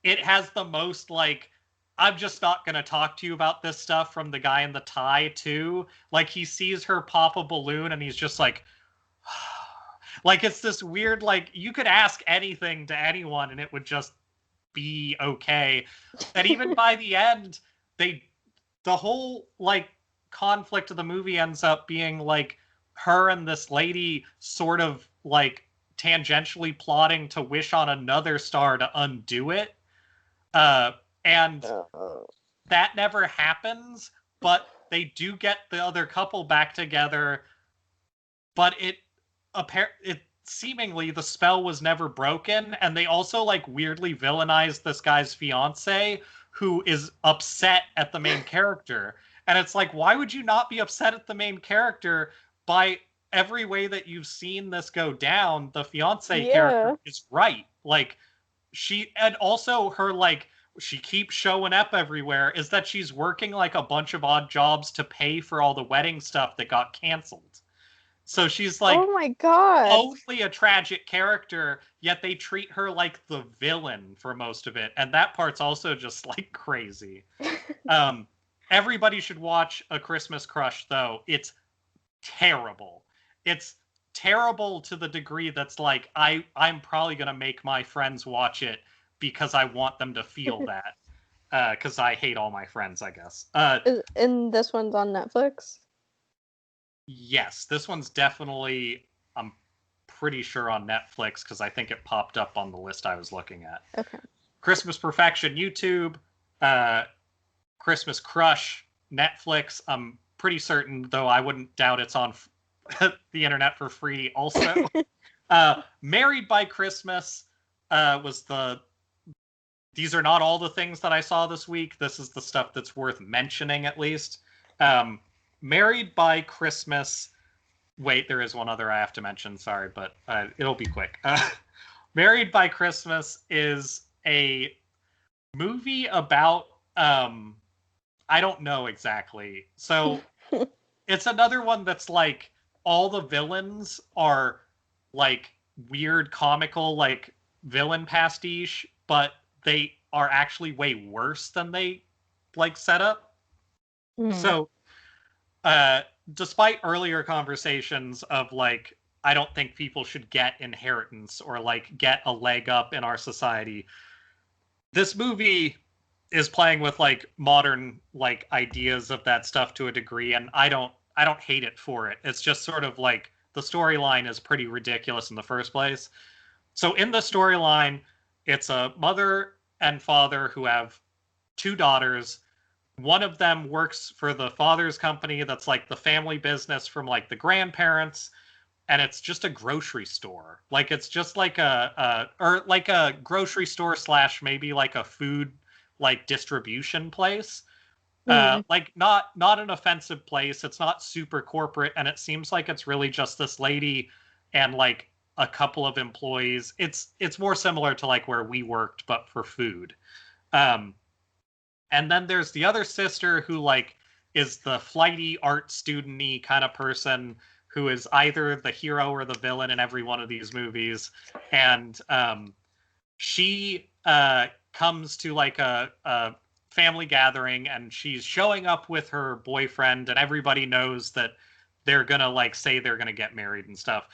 it has the most like, I'm just not going to talk to you about this stuff from the guy in the tie too. Like, he sees her pop a balloon and he's just like, like, it's this weird, like, you could ask anything to anyone and it would just be okay. And even by the end, the whole like conflict of the movie ends up being like her and this lady sort of like tangentially plotting to wish on another star to undo it. And that never happens, but they do get the other couple back together. But it seemingly the spell was never broken, and they also like weirdly villainized this guy's fiance who is upset at the main character. And it's like, why would you not be upset at the main character? By every way that you've seen this go down, the fiance character is right. Like, and also her like she keeps showing up everywhere is that she's working like a bunch of odd jobs to pay for all the wedding stuff that got canceled. So she's like Oh my god. only a tragic character, yet they treat her like the villain for most of it. And that part's also just like crazy. Everybody should watch A Christmas Crush, though. It's terrible. It's terrible to the degree that's like I'm probably gonna make my friends watch it because I want them to feel that. Because I hate all my friends, I guess. And this one's on Netflix? Yes, this one's definitely, I'm pretty sure, on Netflix because I think it popped up on the list I was looking at. Okay. Christmas Perfection, YouTube. Christmas Crush, Netflix. I'm pretty certain, though I wouldn't doubt it's on the internet for free also. Married by Christmas was the... These are not all the things that I saw this week. This is the stuff that's worth mentioning, at least. Married by Christmas... Wait, there is one other I have to mention. Sorry, but it'll be quick. Married by Christmas is a movie about... I don't know exactly. So it's another one that's like all the villains are like weird comical like villain pastiche, but they are actually way worse than they like set up. So despite earlier conversations of like I don't think people should get inheritance or like get a leg up in our society, this movie is playing with like modern like ideas of that stuff to a degree, and I don't hate it for it. It's just sort of like the storyline is pretty ridiculous in the first place. So in the storyline, it's a mother and father who have two daughters. One of them works for the father's company that's like the family business from like the grandparents, and it's just a grocery store. Like it's just like a grocery store slash maybe like a food like distribution place. Like not an offensive place. It's not super corporate, and it seems like it's really just this lady and like a couple of employees. It's more similar to like where we worked, but for food. And then there's the other sister who like is the flighty art student-y kind of person who is either the hero or the villain in every one of these movies. And she comes to like a family gathering, and she's showing up with her boyfriend, and everybody knows that they're gonna like say they're gonna get married and stuff.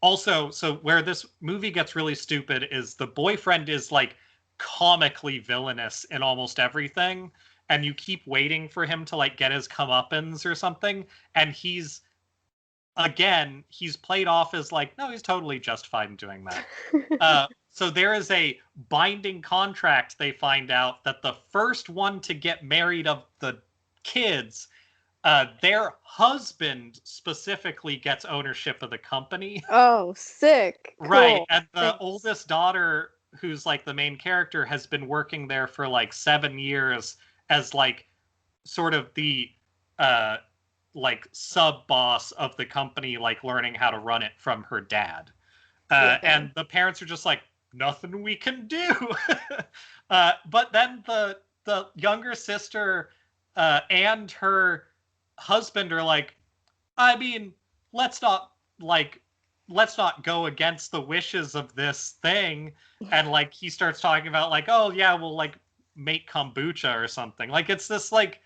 Also, so where this movie gets really stupid is the boyfriend is like comically villainous in almost everything, and you keep waiting for him to like get his comeuppance or something, and he's played off as like, no, he's totally justified in doing that. So there is a binding contract, they find out, that the first one to get married of the kids, their husband specifically gets ownership of the company. Oh, sick. Right. Cool. And the Thanks. oldest daughter, who's like the main character, has been working there for like 7 years as like sort of the like sub boss of the company, like learning how to run it from her dad. And the parents are just like, nothing we can do. But then the younger sister and her husband are like, I mean, let's not go against the wishes of this thing. And like he starts talking about like, oh yeah, we'll like make kombucha or something. Like it's this like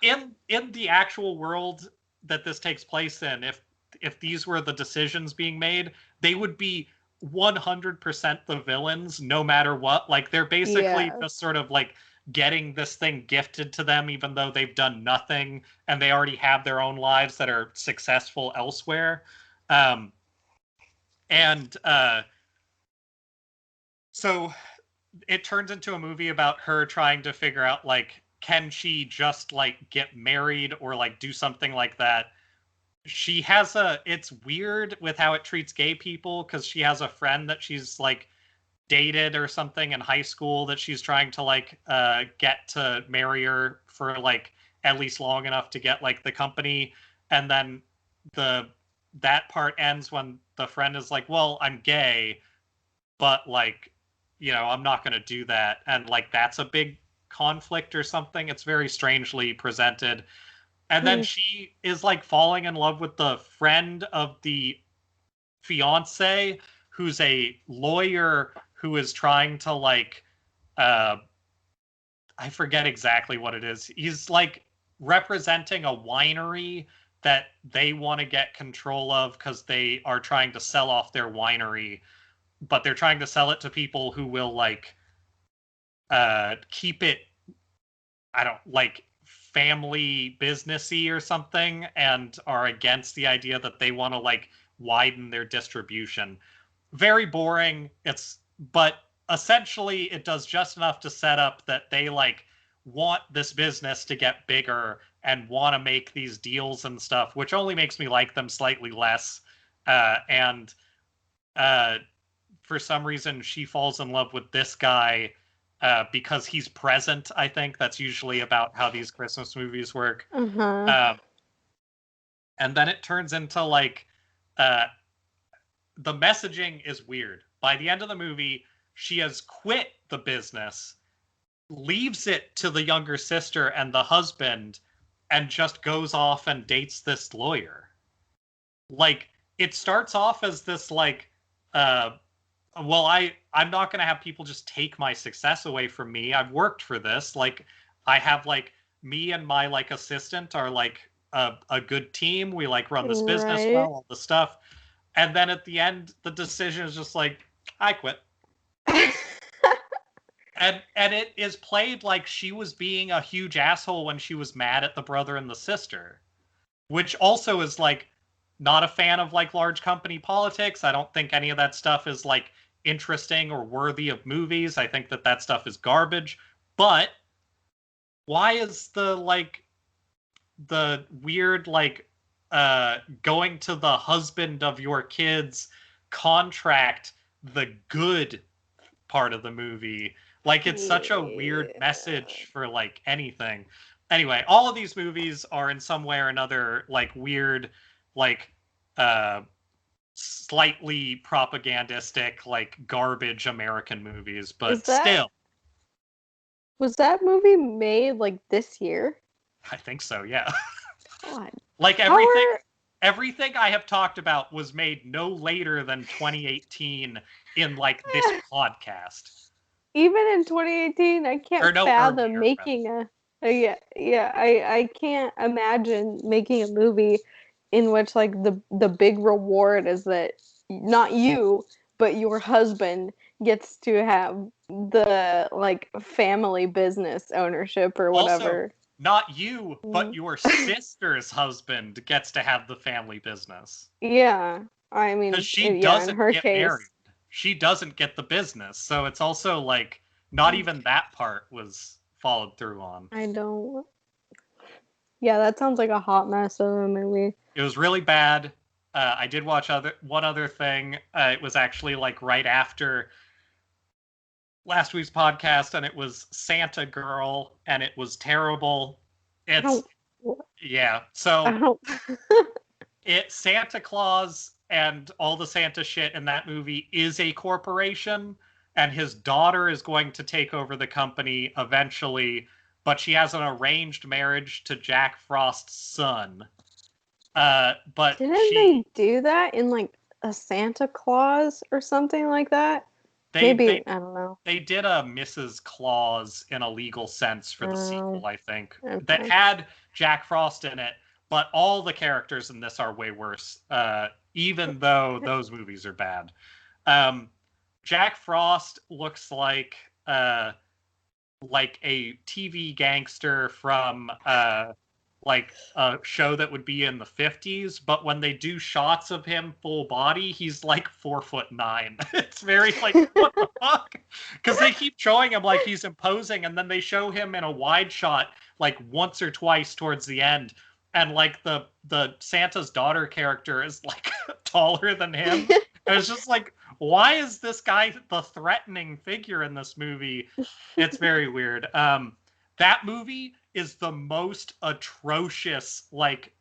in the actual world that this takes place in, if these were the decisions being made, they would be 100% the villains no matter what. Like they're basically just sort of like getting this thing gifted to them even though they've done nothing and they already have their own lives that are successful elsewhere. So it turns into a movie about her trying to figure out like, can she just like get married or like do something like that? She has it's weird with how it treats gay people, because she has a friend that she's like dated or something in high school that she's trying to like get to marry her for like at least long enough to get like the company. And then that part ends when the friend is like, well, I'm gay, but like, I'm not going to do that. And like, that's a big conflict or something. It's very strangely presented. And then she is like falling in love with the friend of the fiance, who's a lawyer who is trying to like, I forget exactly what it is. He's like representing a winery that they want to get control of because they are trying to sell off their winery, but they're trying to sell it to people who will like keep it, I don't like, family businessy or something, and are against the idea that they want to like widen their distribution. Very boring. But essentially it does just enough to set up that they like want this business to get bigger and want to make these deals and stuff, which only makes me like them slightly less. And for some reason, she falls in love with this guy because he's present. I think that's usually about how these Christmas movies work. And then it turns into like the messaging is weird. By the end of the movie, she has quit the business, leaves it to the younger sister and the husband, and just goes off and dates this lawyer. Like, it starts off as this like, I'm not going to have people just take my success away from me. I've worked for this. Like, I have like, me and my like assistant are like a good team. We like run this business well, all the stuff. And then at the end, the decision is just like, I quit. And it is played like she was being a huge asshole when she was mad at the brother and the sister, which also is like, not a fan of like large company politics. I don't think any of that stuff is like interesting or worthy of movies. I think that stuff is garbage. But why is the weird like going to the husband of your kids contract the good part of the movie? Like, it's such a weird message for like anything. Anyway, all of these movies are in some way or another like weird, like slightly propagandistic, like garbage American movies, but still. Was that movie made like this year? I think so, yeah. God. Like everything I have talked about was made no later than 2018 in like this podcast. Even in 2018, I can't fathom making I can't imagine making a movie in which like the big reward is that not you, but your husband gets to have the like family business ownership or whatever. Also, not you, but your sister's husband gets to have the family business. Yeah, I mean, because she doesn't get married. She doesn't get the business, so it's also like not even that part was followed through on. I don't. Yeah, that sounds like a hot mess of a movie. It was really bad. I did watch one other thing. It was actually like right after last week's podcast, and it was Santa Girl, and it was terrible. So Santa Claus and all the Santa shit in that movie is a corporation, and his daughter is going to take over the company eventually, but she has an arranged marriage to Jack Frost's son. But didn't they do that in like a Santa Claus or something like that? I don't know. They did a Mrs. Claus in a legal sense for the sequel, I think, that had Jack Frost in it, but all the characters in this are way worse, even though those movies are bad. Jack Frost looks like a TV gangster from like a show that would be in the 50s, but when they do shots of him full body, he's like 4'9". It's very like, what the fuck? Because they keep showing him like he's imposing, and then they show him in a wide shot like once or twice towards the end, and like the Santa's daughter character is like taller than him. And it's just like, why is this guy the threatening figure in this movie? It's very weird. That movie is the most atrocious like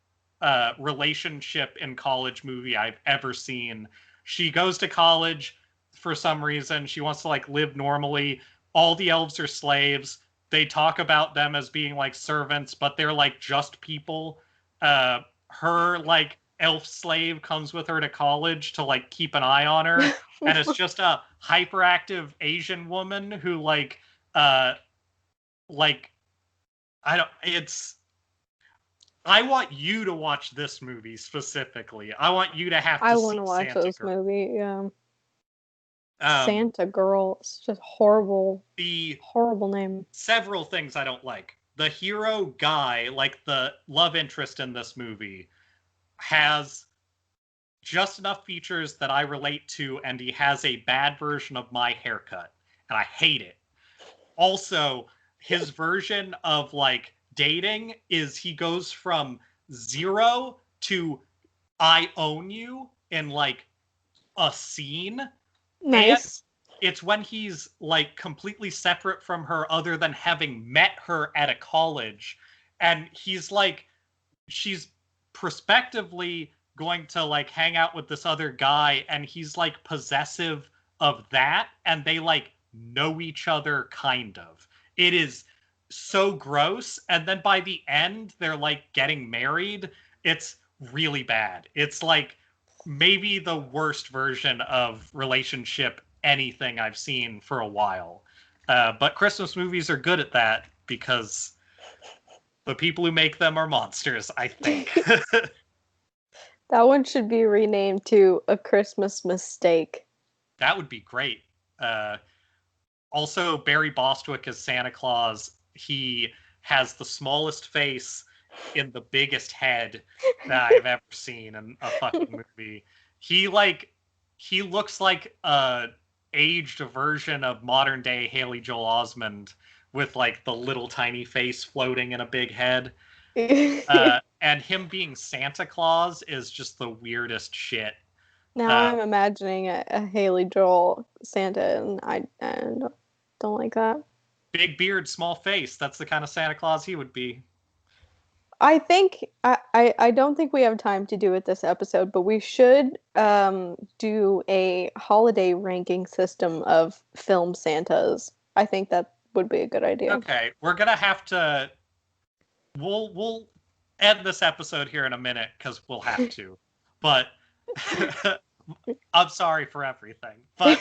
relationship in college movie I've ever seen. She goes to college, for some reason. She wants to like live normally. All the elves are slaves. They talk about them as being like servants, but they're like just people. Her like elf slave comes with her to college to like keep an eye on her, and it's just a hyperactive Asian woman who like I don't. I want you to watch this movie specifically. I want you to have to I see want to watch Santa this Girl. movie. Yeah. Santa Girl. It's just horrible. The horrible name. Several things I don't like. The hero guy, like the love interest in this movie, has just enough features that I relate to, and he has a bad version of my haircut, and I hate it. Also, his version of like dating is he goes from 0 to I own you in like a scene. Nice. And it's when he's like completely separate from her other than having met her at a college, and he's like, she's prospectively going to like hang out with this other guy, and he's like possessive of that, and they like know each other kind of. It is so gross, and then by the end they're like getting married. It's really bad. It's like maybe the worst version of relationship anything I've seen for a while. But Christmas movies are good at that because the people who make them are monsters, I think. That one should be renamed to A Christmas Mistake. That would be great. Also, Barry Bostwick as Santa Claus. He has the smallest face in the biggest head that I've ever seen in a fucking movie. He looks like a aged version of modern day Haley Joel Osment with like the little tiny face floating in a big head. And him being Santa Claus is just the weirdest shit. Now I'm imagining a Haley Joel Santa, and I don't like that. Big beard, small face. That's the kind of Santa Claus he would be. I think I don't think we have time to do it this episode, but we should do a holiday ranking system of film Santas. I think that would be a good idea. Okay, we're gonna have to. We'll end this episode here in a minute because we'll have to. But I'm sorry for everything. But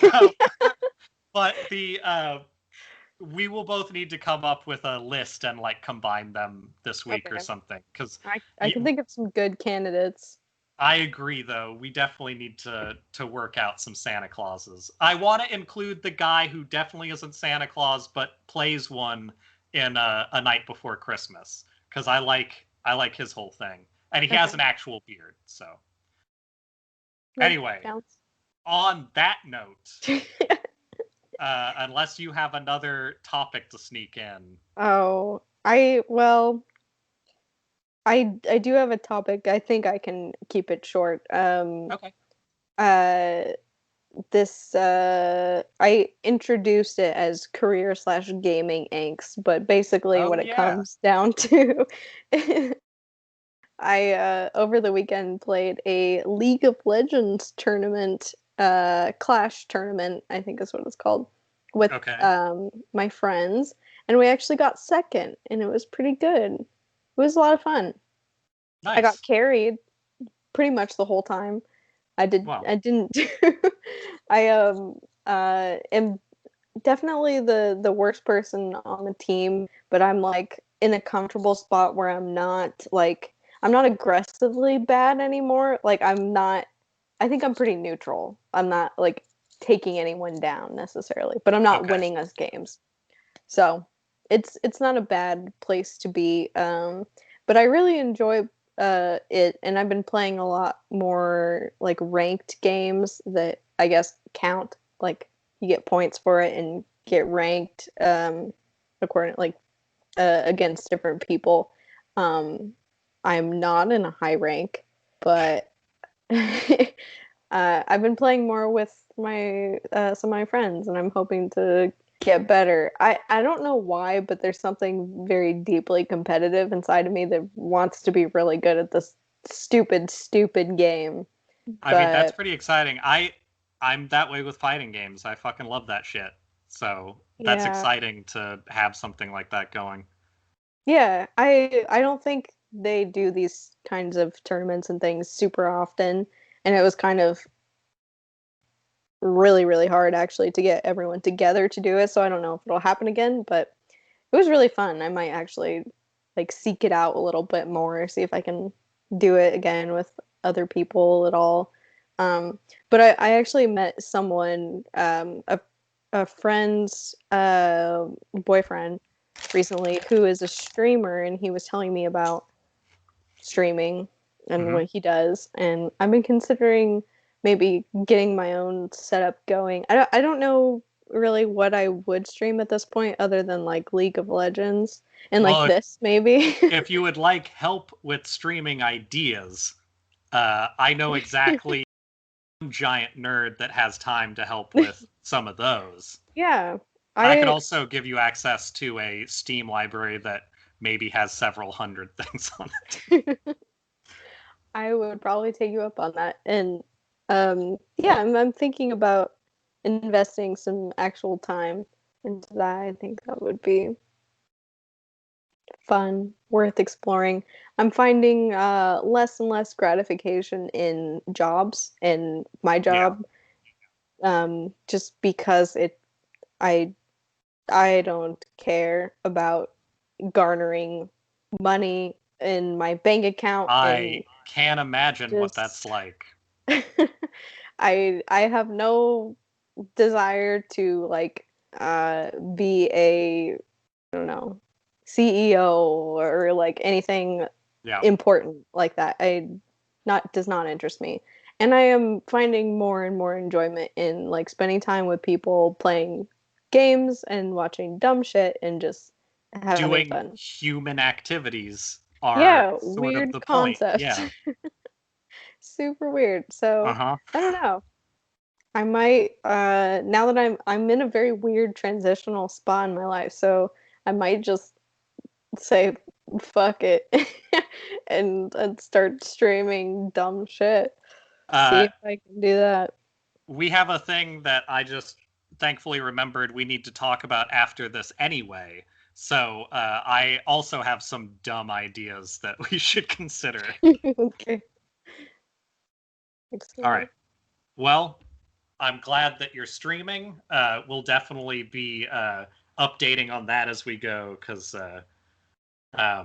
we will both need to come up with a list and like combine them this week or something. Because I can think of some good candidates. I agree, though. We definitely need to work out some Santa Clauses. I want to include the guy who definitely isn't Santa Claus but plays one in A Night Before Christmas, because I like his whole thing, and he has an actual beard. So anyway, on that note. Unless you have another topic to sneak in. Oh, I do have a topic. I think I can keep it short. Okay. I introduced it as career/gaming angst, but basically what it comes down to, I over the weekend played a League of Legends tournament. Clash tournament, I think is what it's called, with my friends, and we actually got second, and it was pretty good. It was a lot of fun. Nice. I got carried pretty much the whole time. I didn't. I am definitely the worst person on the team, but I'm like in a comfortable spot where I'm not aggressively bad anymore. Like I think I'm pretty neutral. I'm not like taking anyone down necessarily, but I'm not winning us games. So it's not a bad place to be. But I really enjoy it, and I've been playing a lot more like ranked games that I guess count. Like you get points for it and get ranked according against different people. I'm not in a high rank, but I've been playing more with my some of my friends, and I'm hoping to get better. I don't know why, but there's something very deeply competitive inside of me that wants to be really good at this stupid game. I mean, that's pretty exciting. I'm that way with fighting games. I fucking love that shit. So that's Yeah. exciting to have something like that going. Yeah, I don't think they do these kinds of tournaments and things super often, and it was kind of really, really hard actually to get everyone together to do it, so I don't know if it'll happen again, but it was really fun. I might actually like seek it out a little bit more, see if I can do it again with other people at all. But I actually met someone, a friend's boyfriend recently who is a streamer, and he was telling me about streaming and what he does, and I've been considering maybe getting my own setup going. I don't know really what I would stream at this point other than like League of Legends and Well, like this maybe. if you would like help with streaming ideas, I know exactly one giant nerd that has time to help with some of those. Yeah. I could also give you access to a Steam library that maybe has several hundred things on it. I would probably take you up on that. And yeah, I'm thinking about investing some actual time into that. I think that would be fun, worth exploring. I'm finding less and less gratification in jobs and my job, just because I I don't care about garnering money in my bank account, I can't imagine what just that's like. I have no desire to like be a, I don't know, CEO or like anything important like that. I not does not interest me. And I am finding more and more enjoyment in like spending time with people, playing games and watching dumb shit and just having Doing fun. human activities are Yeah, sort of weird the point. concept. Yeah. Super weird. So Uh-huh. I don't know. I might now that I'm in a very weird transitional spot in my life, so I might just say fuck it and start streaming dumb shit. See if I can do that. We have a thing that I just thankfully remembered we need to talk about after this anyway. So I also have some dumb ideas that we should consider. Okay. Excellent. All right. Well, I'm glad that you're streaming. We'll definitely be updating on that as we go, because I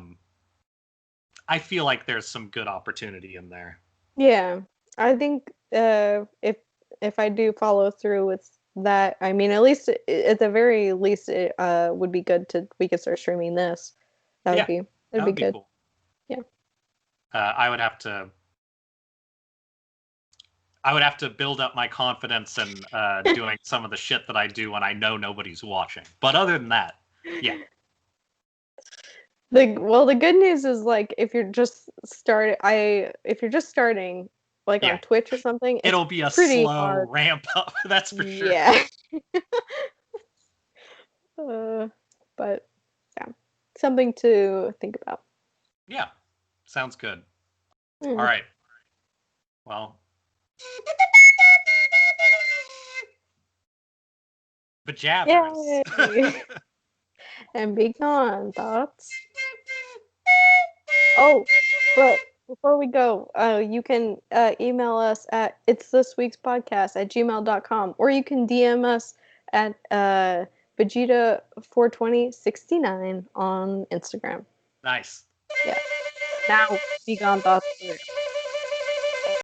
feel like there's some good opportunity in there. Yeah, I think if I do follow through with that, I mean, at least at the very least, it would be good to we could start streaming this. That would be that would be good. cool. Yeah. I would have to build up my confidence in doing some of the shit that I do when I know nobody's watching. But other than that, yeah. The good news is like if you're just starting like on Twitch or something, it'll be a pretty slow hard. ramp up. That's for sure. Yeah. But yeah, something to think about. Yeah, sounds good. All right. Well, bajabbers. And be gone, thoughts. Oh, but before we go, you can email us at itsthisweekspodcast@gmail.com, or you can DM us at Vegeta42069 on Instagram. Nice. Yeah. Now, be gone, thoughts.